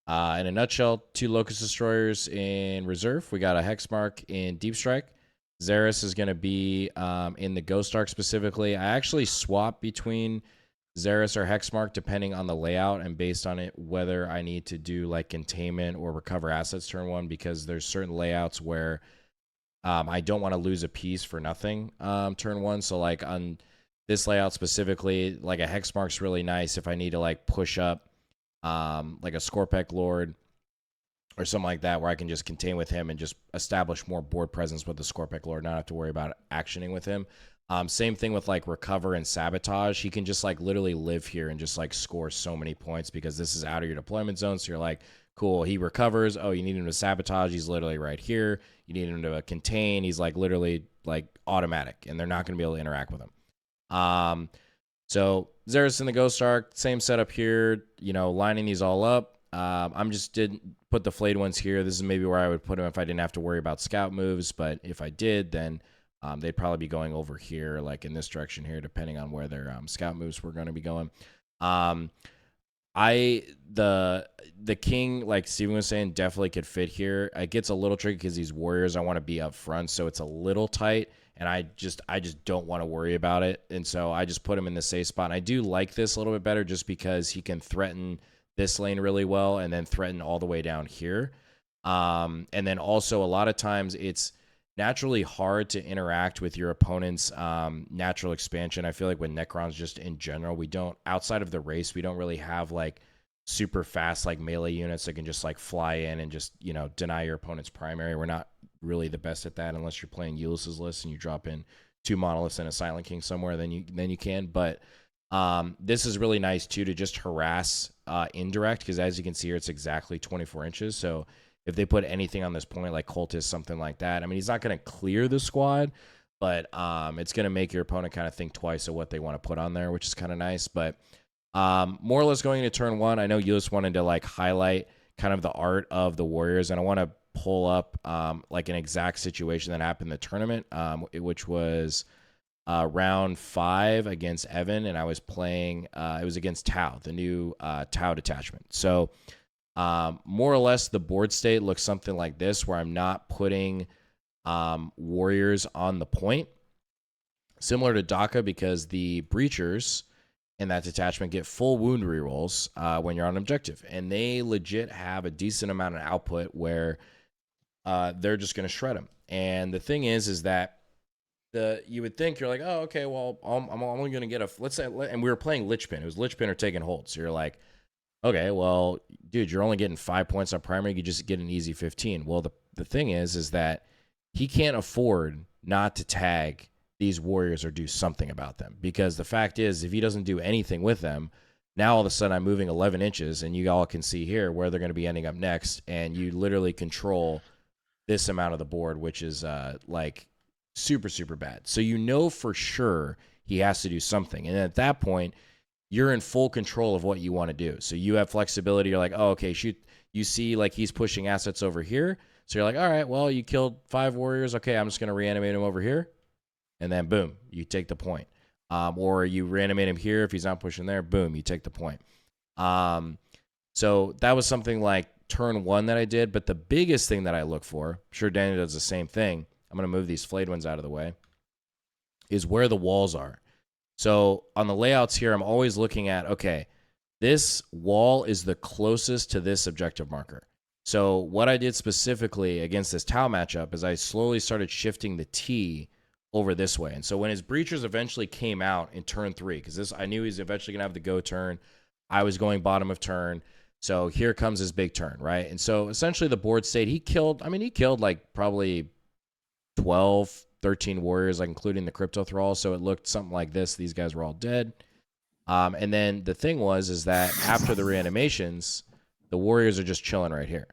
In a nutshell, 2 Locust Destroyers in reserve. We got a Hexmark in Deep Strike. Xeris is going to be in the Ghost Arc specifically. I actually swap between Xeris or Hexmark depending on the layout and based on it whether I need to do like containment or recover assets turn 1, because there's certain layouts where I don't want to lose a piece for nothing turn 1. So like on this layout specifically, like a Hexmark's really nice if I need to like push up like a Scorpek Lord or something like that, where I can just contain with him and just establish more board presence with the Scorpek Lord, not have to worry about actioning with him. Same thing with like Recover and Sabotage. He can just like literally live here and just like score so many points because this is out of your deployment zone. So you're like, cool, he recovers. Oh, you need him to sabotage. He's literally right here. You need him to contain. He's like literally like automatic, and they're not going to be able to interact with him. So Xeris in the Ghost Arc, same setup here, you know, lining these all up. I'm just didn't put the flayed ones here. This is maybe where I would put them if I didn't have to worry about scout moves. But if I did, then they'd probably be going over here, like in this direction here, depending on where their scout moves were going to be going. The king, like Steven was saying, definitely could fit here. It gets a little tricky because these warriors I want to be up front, so it's a little tight. And I just don't want to worry about it. And so I just put him in the safe spot. And I do like this a little bit better just because he can threaten this lane really well and then threaten all the way down here. And then also a lot of times it's naturally hard to interact with your opponent's natural expansion. I feel like with Necrons just in general, we don't, outside of the race, we don't really have like super fast like melee units that can just like fly in and just, you know, deny your opponent's primary. We're not really the best at that unless you're playing Ulysses list and you drop in 2 monoliths and a Silent King somewhere, then you can. But this is really nice too to just harass indirect, because as you can see here, it's exactly 24 inches. So if they put anything on this point like Cultist, something like that, I mean, he's not going to clear the squad, but it's going to make your opponent kind of think twice of what they want to put on there, which is kind of nice. But more or less going into turn 1, I know Ulysses wanted to like highlight kind of the art of the warriors, and I want to pull up like an exact situation that happened in the tournament, which was round 5 against Evan, and I was playing it was against Tau, the new Tau detachment. So more or less the board state looks something like this, where I'm not putting warriors on the point, similar to Daka, because the breachers in that detachment get full wound rerolls when you're on objective, and they legit have a decent amount of output where they're just going to shred them. And the thing is that you would think, you're like, oh, okay, well, I'm only going to get let's say, and we were playing Lichpin. It was Lichpin or taking hold. So you're like, okay, well, dude, you're only getting 5 points on primary. You just get an easy 15. Well, the thing is that he can't afford not to tag these warriors or do something about them, because the fact is, if he doesn't do anything with them, now all of a sudden I'm moving 11 inches, and you all can see here where they're going to be ending up next, and you literally control this amount of the board, which is like super, super bad. So you know for sure he has to do something. And at that point, you're in full control of what you want to do. So you have flexibility. You're like, oh, okay, shoot. You see like he's pushing assets over here. So you're like, all right, well, you killed 5 warriors. Okay, I'm just going to reanimate him over here. And then boom, you take the point. Or you reanimate him here. If he's not pushing there, boom, you take the point. So that was something like turn 1 that I did. But the biggest thing that I look for, I'm sure Danny does the same thing, I'm going to move these flayed ones out of the way, is where the walls are. So on the layouts here, I'm always looking at, okay, this wall is the closest to this objective marker. So what I did specifically against this Tau matchup is I slowly started shifting the T over this way. And so when his breachers eventually came out in turn 3, because I knew he was eventually going to have the go turn, I was going bottom of turn. So here comes his big turn, right? And so essentially the board state, he killed like probably 12, 13 warriors, like including the crypto thrall. So it looked something like this. These guys were all dead. And then the thing is that after the reanimations, the warriors are just chilling right here.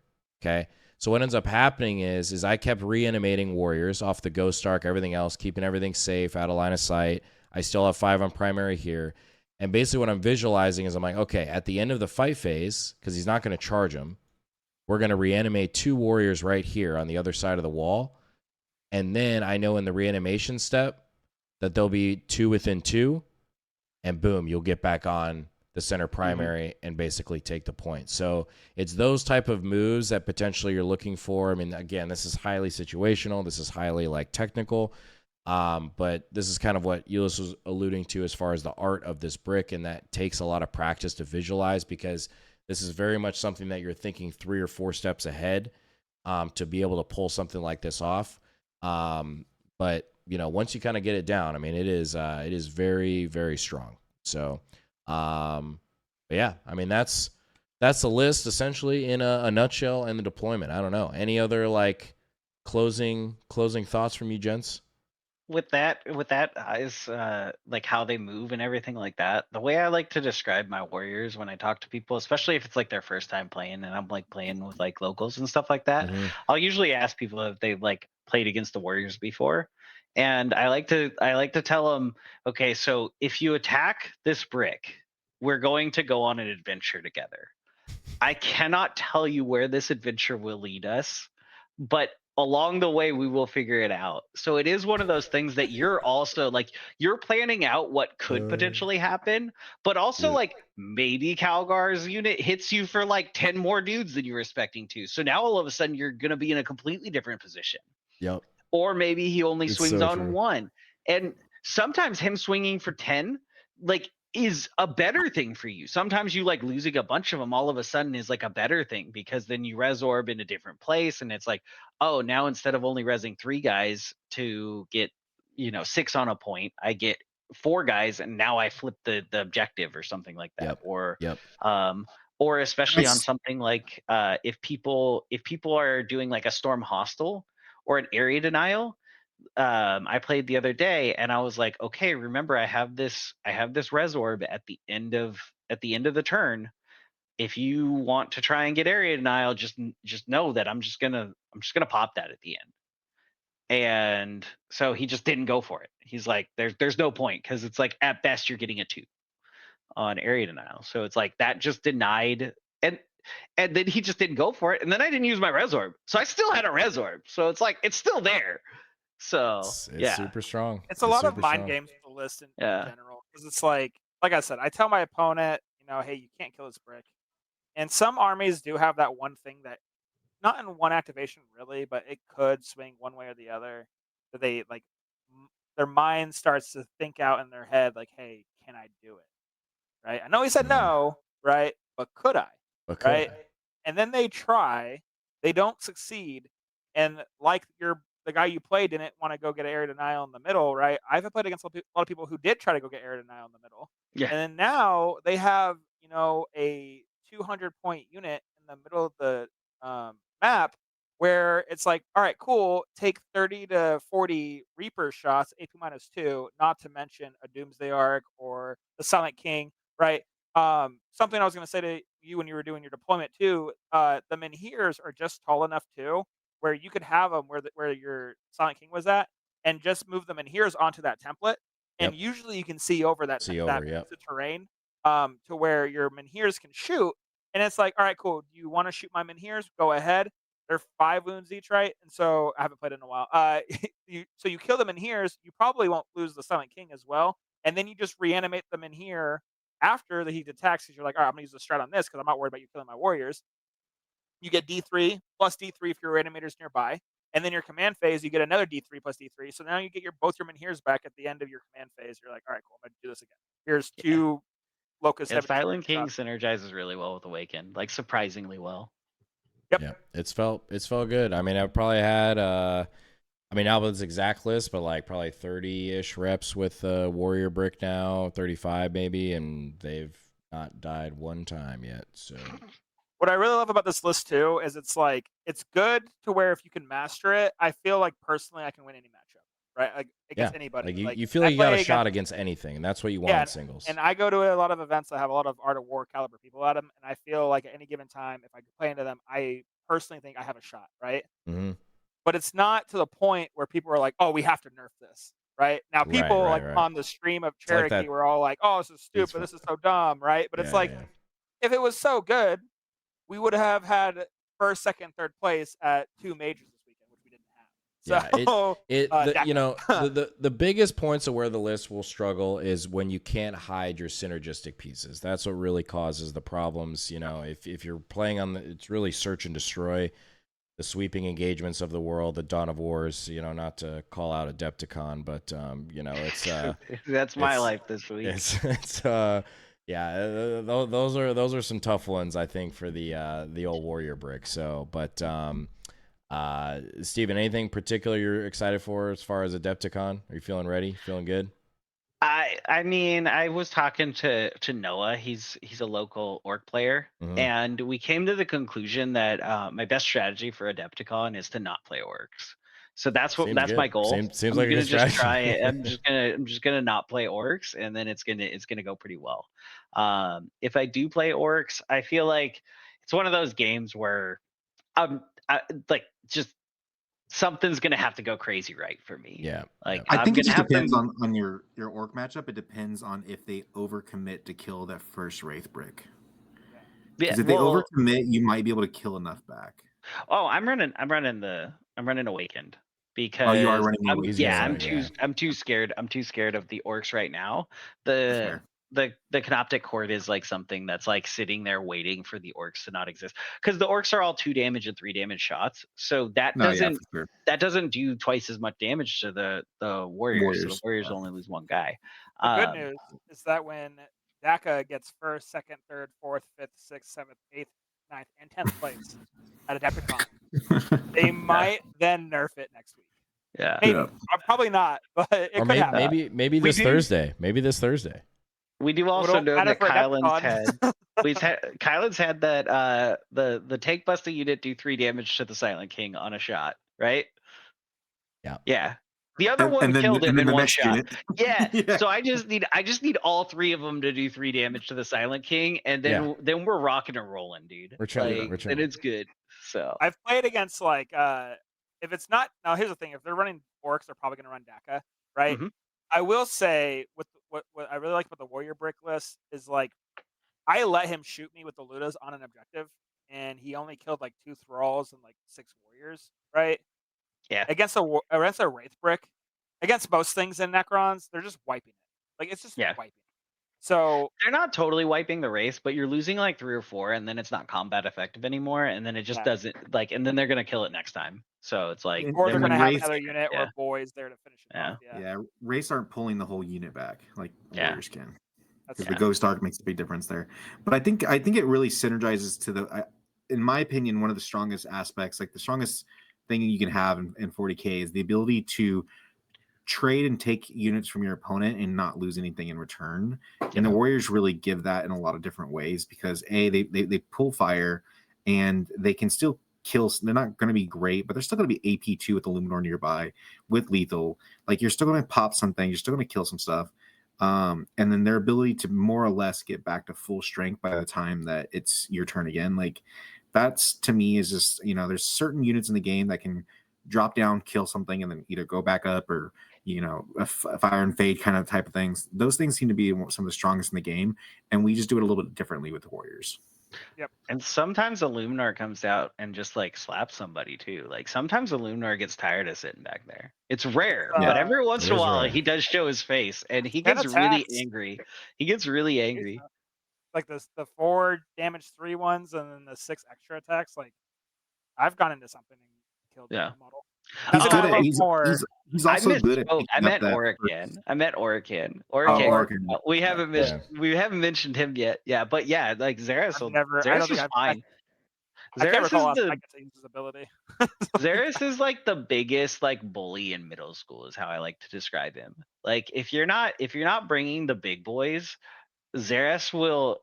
Okay. So what ends up happening is I kept reanimating warriors off the Ghost Arc, everything else, keeping everything safe, out of line of sight. I still have 5 on primary here. And basically what I'm visualizing is I'm like, okay, at the end of the fight phase, because he's not going to charge him, we're going to reanimate 2 warriors right here on the other side of the wall. And then I know in the reanimation step, that they'll be 2 within 2, and boom, you'll get back on the center primary and basically take the point. So it's those type of moves that potentially you're looking for. I mean, again, this is highly situational. This is highly like technical. But this is kind of what Ulyss was alluding to as far as the art of this brick, and that takes a lot of practice to visualize, because this is very much something that you're thinking 3 or 4 steps ahead to be able to pull something like this off. But you know, once you kind of get it down, I mean, it is very, very strong. So, yeah, I mean, that's the list essentially in a nutshell, and the deployment. I don't know. Any other like closing thoughts from you, gents? With that is like how they move and everything like that. The way I like to describe my warriors when I talk to people, especially if it's like their first time playing and I'm like playing with like locals and stuff like that, I'll usually ask people if they've like played against the warriors before. And I like to tell them, okay, so if you attack this brick, we're going to go on an adventure together. I cannot tell you where this adventure will lead us, but along the way we will figure it out. So it is one of those things that you're also like, you're planning out what could potentially happen, but also like maybe Calgar's unit hits you for like 10 more dudes than you were expecting to. So now all of a sudden you're going to be in a completely different position. Yep. Or maybe he only swings so on true. 1. And sometimes him swinging for 10 like is a better thing for you. Sometimes you like losing a bunch of them all of a sudden is like a better thing, because then you resorb in a different place, and it's like, oh, now instead of only resing 3 guys to get, you know, 6 on a point, I get 4 guys, and now I flip the objective or something like that. Or especially on something like if people are doing like a storm hostile or an area denial. I played the other day and I was like, okay, remember I have this resorb at the end of the turn. If you want to try and get area denial, just know that I'm just gonna pop that at the end. And so he just didn't go for it. He's like, there's no point, because it's like at best you're getting a 2 on area denial. So it's like that just denied, and then he just didn't go for it. And then I didn't use my resorb, so I still had a resorb. So it's like it's still there. So it's super strong. It's a lot of mind games with the list in general, because it's like I said, I tell my opponent, you know, hey, you can't kill this brick. And some armies do have that one thing that, not in one activation really, but it could swing one way or the other. That they like, their mind starts to think out in their head like, hey, can I do it? Right? I know he said no, right? But could I? Right? And then they try, they don't succeed, and like the guy you played didn't want to go get area denial in the middle, right? I've played against a lot of people who did try to go get area denial in the middle. Yeah. And then now they have, you know, a 200-point unit in the middle of the map, where it's like, all right, cool, take 30 to 40 Reaper shots, AP -2, not to mention a Doomsday Arc or the Silent King, right? Something I was going to say to you when you were doing your deployment too, the Menhirs are just tall enough too, where you could have them where your Silent King was at, and just move the Menhirs onto that template, and usually you can see over that piece of terrain, to where your Menhirs can shoot, and it's like, all right, cool. Do you want to shoot my Menhirs? Go ahead. They're 5 wounds each, right? And so I haven't played in a while. So you kill the Menhirs, you probably won't lose the Silent King as well, and then you just reanimate the Menhir after the heat attacks, because you're like, all right, I'm gonna use the strat on this because I'm not worried about you killing my warriors. You get D3 plus D3 if your animators nearby, and then your command phase, you get another D3 plus D3. So now you get both your Menhirs back at the end of your command phase. You're like, all right, cool, I'm gonna do this again. Here's 2 Locust. Silent King synergizes really well with Awaken, like surprisingly well. Yep. Yeah, it's felt good. I mean, I probably had not with this exact list, but like probably 30-ish reps with Warrior Brick now, 35 maybe, and they've not died one time yet. So what I really love about this list too is it's like, it's good to where if you can master it, I feel like personally I can win any matchup, right? Like against anybody. Like you feel like you got a shot against anything, and that's what you want in singles. And I go to a lot of events that have a lot of Art of War caliber people at them, and I feel like at any given time, if I can play into them, I personally think I have a shot, right? Mm-hmm. But it's not to the point where people are like, oh, we have to nerf this, right? Now people on the stream of Cherokee like were all like, oh, this is stupid, this is so dumb, right? But it's like, if it was so good, we would have had first, second, third place at 2 majors this weekend, which we didn't have. Yeah, the biggest points of where the list will struggle is when you can't hide your synergistic pieces. That's what really causes the problems. If you're playing on it's really search and destroy, the sweeping engagements of the world, the Dawn of Wars. Not to call out Adepticon, but it's that's my life this week. It's those are some tough ones, I think, for the old warrior brick. So, but Steven, anything particular you're excited for as far as Adepticon? Are you feeling ready? Feeling good? I mean, I was talking to Noah. He's a local orc player, and we came to the conclusion that my best strategy for Adepticon is to not play orcs. So that's my goal. Seems like a good strategy. I'm just gonna not play orcs, and then it's gonna go pretty well. If I do play orcs, I feel like it's one of those games where just something's gonna have to go crazy right for me. Yeah. I think it just depends on your orc matchup. It depends on if they overcommit to kill that first wraith brick. Because if they overcommit, you might be able to kill enough back. Oh, I'm running Awakened because you are running I'm too scared. I'm too scared of the orcs right now. The Canoptek horde is like something that's like sitting there waiting for the orcs to not exist, because the orcs are all 2 damage and 3 damage shots, so that doesn't do twice as much damage to the warriors. So the warriors only lose 1 guy. The good news is that when DACA gets 1st, 2nd, 3rd, 4th, 5th, 6th, 7th, 8th, 9th, and 10th place at Adepticon, they might then nerf it next week. Yeah, maybe. Probably not, but it could happen. Maybe this Thursday. Maybe this Thursday. We do also know that Kylan's had that the tank busting unit do 3 damage to the Silent King on a shot, right? Yeah. The other one killed him in 1 shot. Yeah. So I just need all 3 of them to do 3 damage to the Silent King, and then we're rocking and rolling, dude. We're trying. And it's good. So I've played against if it's not, now here's the thing: if they're running orcs, they're probably gonna run DACA, right? I will say with what I really like about the warrior brick list is I let him shoot me with the Ludas on an objective, and he only killed 2 thralls and 6 warriors, right? Yeah. Against a wraith brick, against most things in Necrons, they're just wiping it. It's just wiping. So they're not totally wiping the race, but you're losing 3 or 4, and then it's not combat effective anymore, and then it just doesn't and then they're gonna kill it next time. So it's or they're gonna have another unit or boys there to finish it off. Yeah, race aren't pulling the whole unit back like warriors can. Because the ghost arc makes a big difference there. But I think it really synergizes to in my opinion, one of the strongest aspects, the strongest thing you can have in 40K is the ability to trade and take units from your opponent and not lose anything in return. And the warriors really give that in a lot of different ways, because they pull fire and they can still kill. They're not going to be great, but they're still going to be AP2 with the Luminor nearby with lethal. You're still going to pop something, you're still going to kill some stuff. And then their ability to more or less get back to full strength by the time that it's your turn again. That's, to me, is just, there's certain units in the game that can drop down, kill something, and then either go back up or, a fire and fade kind of type of things. Those things seem to be some of the strongest in the game, and we just do it a little bit differently with the warriors. Yep. And sometimes a Luminar comes out and just slaps somebody too. Sometimes a Luminar gets tired of sitting back there. It's rare, but every once in a while he does show his face, and he gets really angry. The 4 damage 3 ones and then the 6 extra attacks. I've gone into something and killed the model. He's good at he's also good at I met Orican. We haven't mentioned him yet. Yeah, but Xeris is fine. Xeris' ability. Xeris is the biggest bully in middle school, is how I like to describe him. If you're not bringing the big boys, Xeris will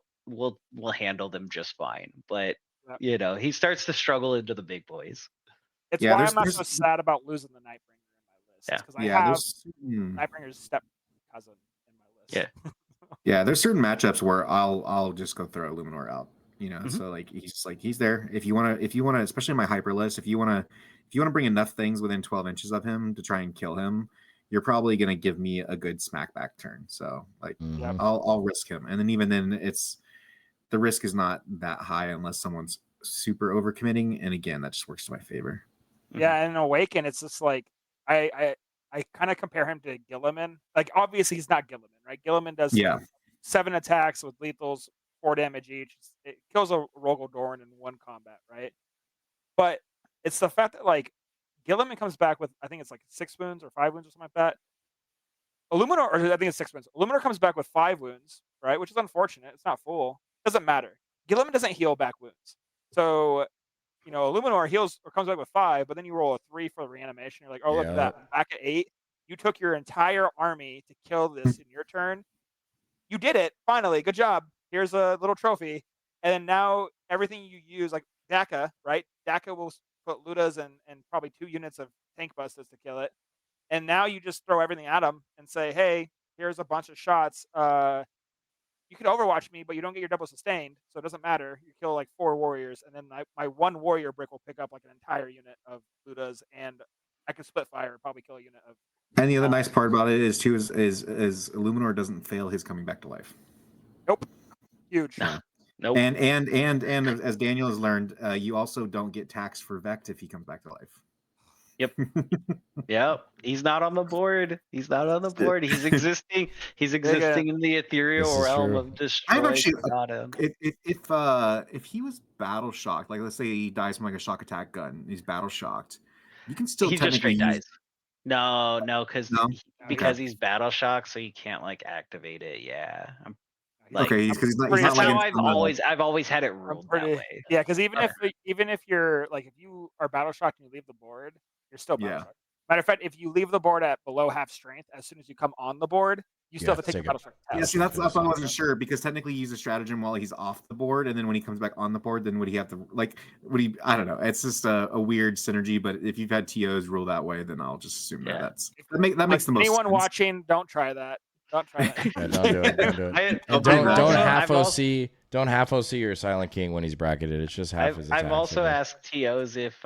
handle them just fine. But he starts to struggle into the big boys. It's why I'm not so sad about losing the Nightbringer in my list. Because I have Nightbringer's step cousin in my list. Yeah, there's certain matchups where I'll just go throw Luminor out. So he's there. If you wanna, especially in my hyper list, if you wanna bring enough things within 12 inches of him to try and kill him, you're probably gonna give me a good smack back turn. So I'll risk him, and then even then the risk is not that high unless someone's super overcommitting, and again that just works to my favor. Yeah, and in Awaken, it's just I kind of compare him to Gilliman. Like, obviously he's not Gilliman, right? Gilliman does 7 attacks with lethals, 4 damage each. It kills a Rogel Dorn in 1 combat, right? But it's the fact that, like, Gilliman comes back with, I think it's like 6 wounds or 5 wounds or something like that. Illuminor, or I think it's 6 wounds. Illuminor comes back with 5 wounds, right? Which is unfortunate. It's not full. Doesn't matter. Gilliman doesn't heal back wounds. So, you know, Illuminor heals or comes back with 5, but then you roll a 3 for the reanimation. You're like, oh, look at that. I'm back at 8. You took your entire army to kill this in your turn. You did it. Finally. Good job. Here's a little trophy. And then now everything you use, like Daka, right? Daka will put Ludas and probably 2 units of tank busters to kill it. And now you just throw everything at him and say, hey, here's a bunch of shots. You can overwatch me, but you don't get your double sustained, so it doesn't matter. You kill like 4 warriors, and then my 1 warrior brick will pick up like an entire unit of Ludas, and I can split fire and probably kill a unit of. And the other nice part about it is too is Illuminor doesn't fail his coming back to life. Nope. Huge. Nope. And as Daniel has learned, you also don't get taxed for Vect if he comes back to life. Yep. Yep. He's not on the board. He's not on the board. He's existing. He's existing in the ethereal realm of destroy. If he was battle shocked, like let's say he dies from like a shock attack gun, he's battle shocked, you can still he just straight dies. No, because he's battle shocked, so you can't like activate it. Yeah. Like, okay, because he's not. That's how I've always had it ruled that way. Yeah, because even if you're like, if you are battle shocked and you leave the board, you're still battle shocked. Matter of fact, if you leave the board at below half strength, as soon as you come on the board, you still have to take a battle shock test. Yeah, see, that's I wasn't sure, because technically you use a stratagem while he's off the board, and then when he comes back on the board, then would he have to I don't know. It's just a weird synergy. But if you've had TOs rule that way, then I'll just assume that makes the most sense. Anyone watching, don't try that. Don't try that. Yeah, don't do it. Don't do it. And don't half OC your Silent King when he's bracketed. It's just half his attacks. I've also asked TOs if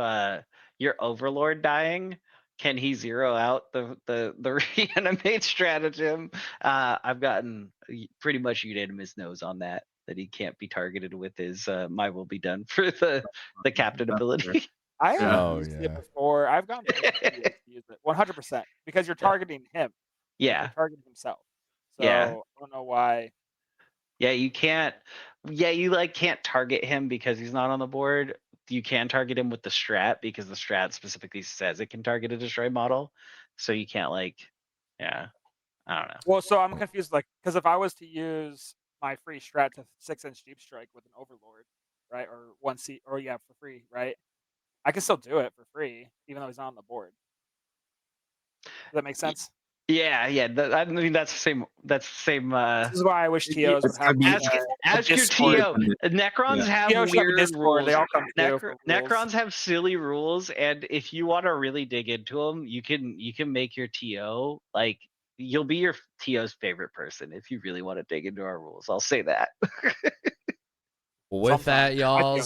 your Overlord dying, can he zero out the reanimate stratagem? I've gotten pretty much unanimous no's on that he can't be targeted with his my will be done for the captain ability. I have used it before. I've gone to use it 100% because you're targeting him. Yeah. You're targeting himself. So yeah. I don't know why. Yeah, you can't. Yeah, you can't target him because he's not on the board. You can target him with the strat because the strat specifically says it can target a destroy model. So you can't I don't know. Well, so I'm confused, because if I was to use my free strat to 6-inch deep strike with an Overlord, right, or 1 seat, or for free, right, I can still do it for free even though he's not on the board. Does that make sense? Yeah. I mean, that's the same. This is why I wish TOs would have. Ask your TO. Necrons have weird rules. They all come Necrons have silly rules, and if you want to really dig into them, you can make your TO you'll be your TO's favorite person if you really want to dig into our rules. I'll say that. Well, with that, y'all,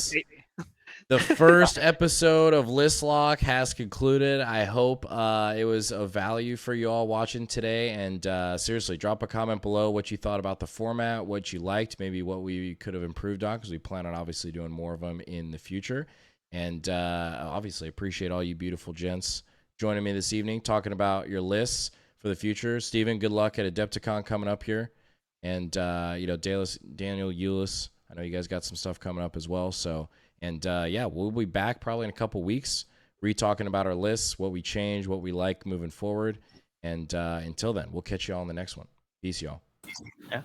the first episode of Listlock has concluded. I hope it was of value for you all watching today. And seriously, drop a comment below what you thought about the format, what you liked, maybe what we could have improved on, because we plan on obviously doing more of them in the future. And obviously appreciate all you beautiful gents joining me this evening, talking about your lists for the future. Steven, good luck at Adepticon coming up here. And, Daniel, Eulis, I know you guys got some stuff coming up as well. So... And, we'll be back probably in a couple weeks, re-talking about our lists, what we change, what we like moving forward. And until then, we'll catch you all in the next one. Peace, y'all. Yeah.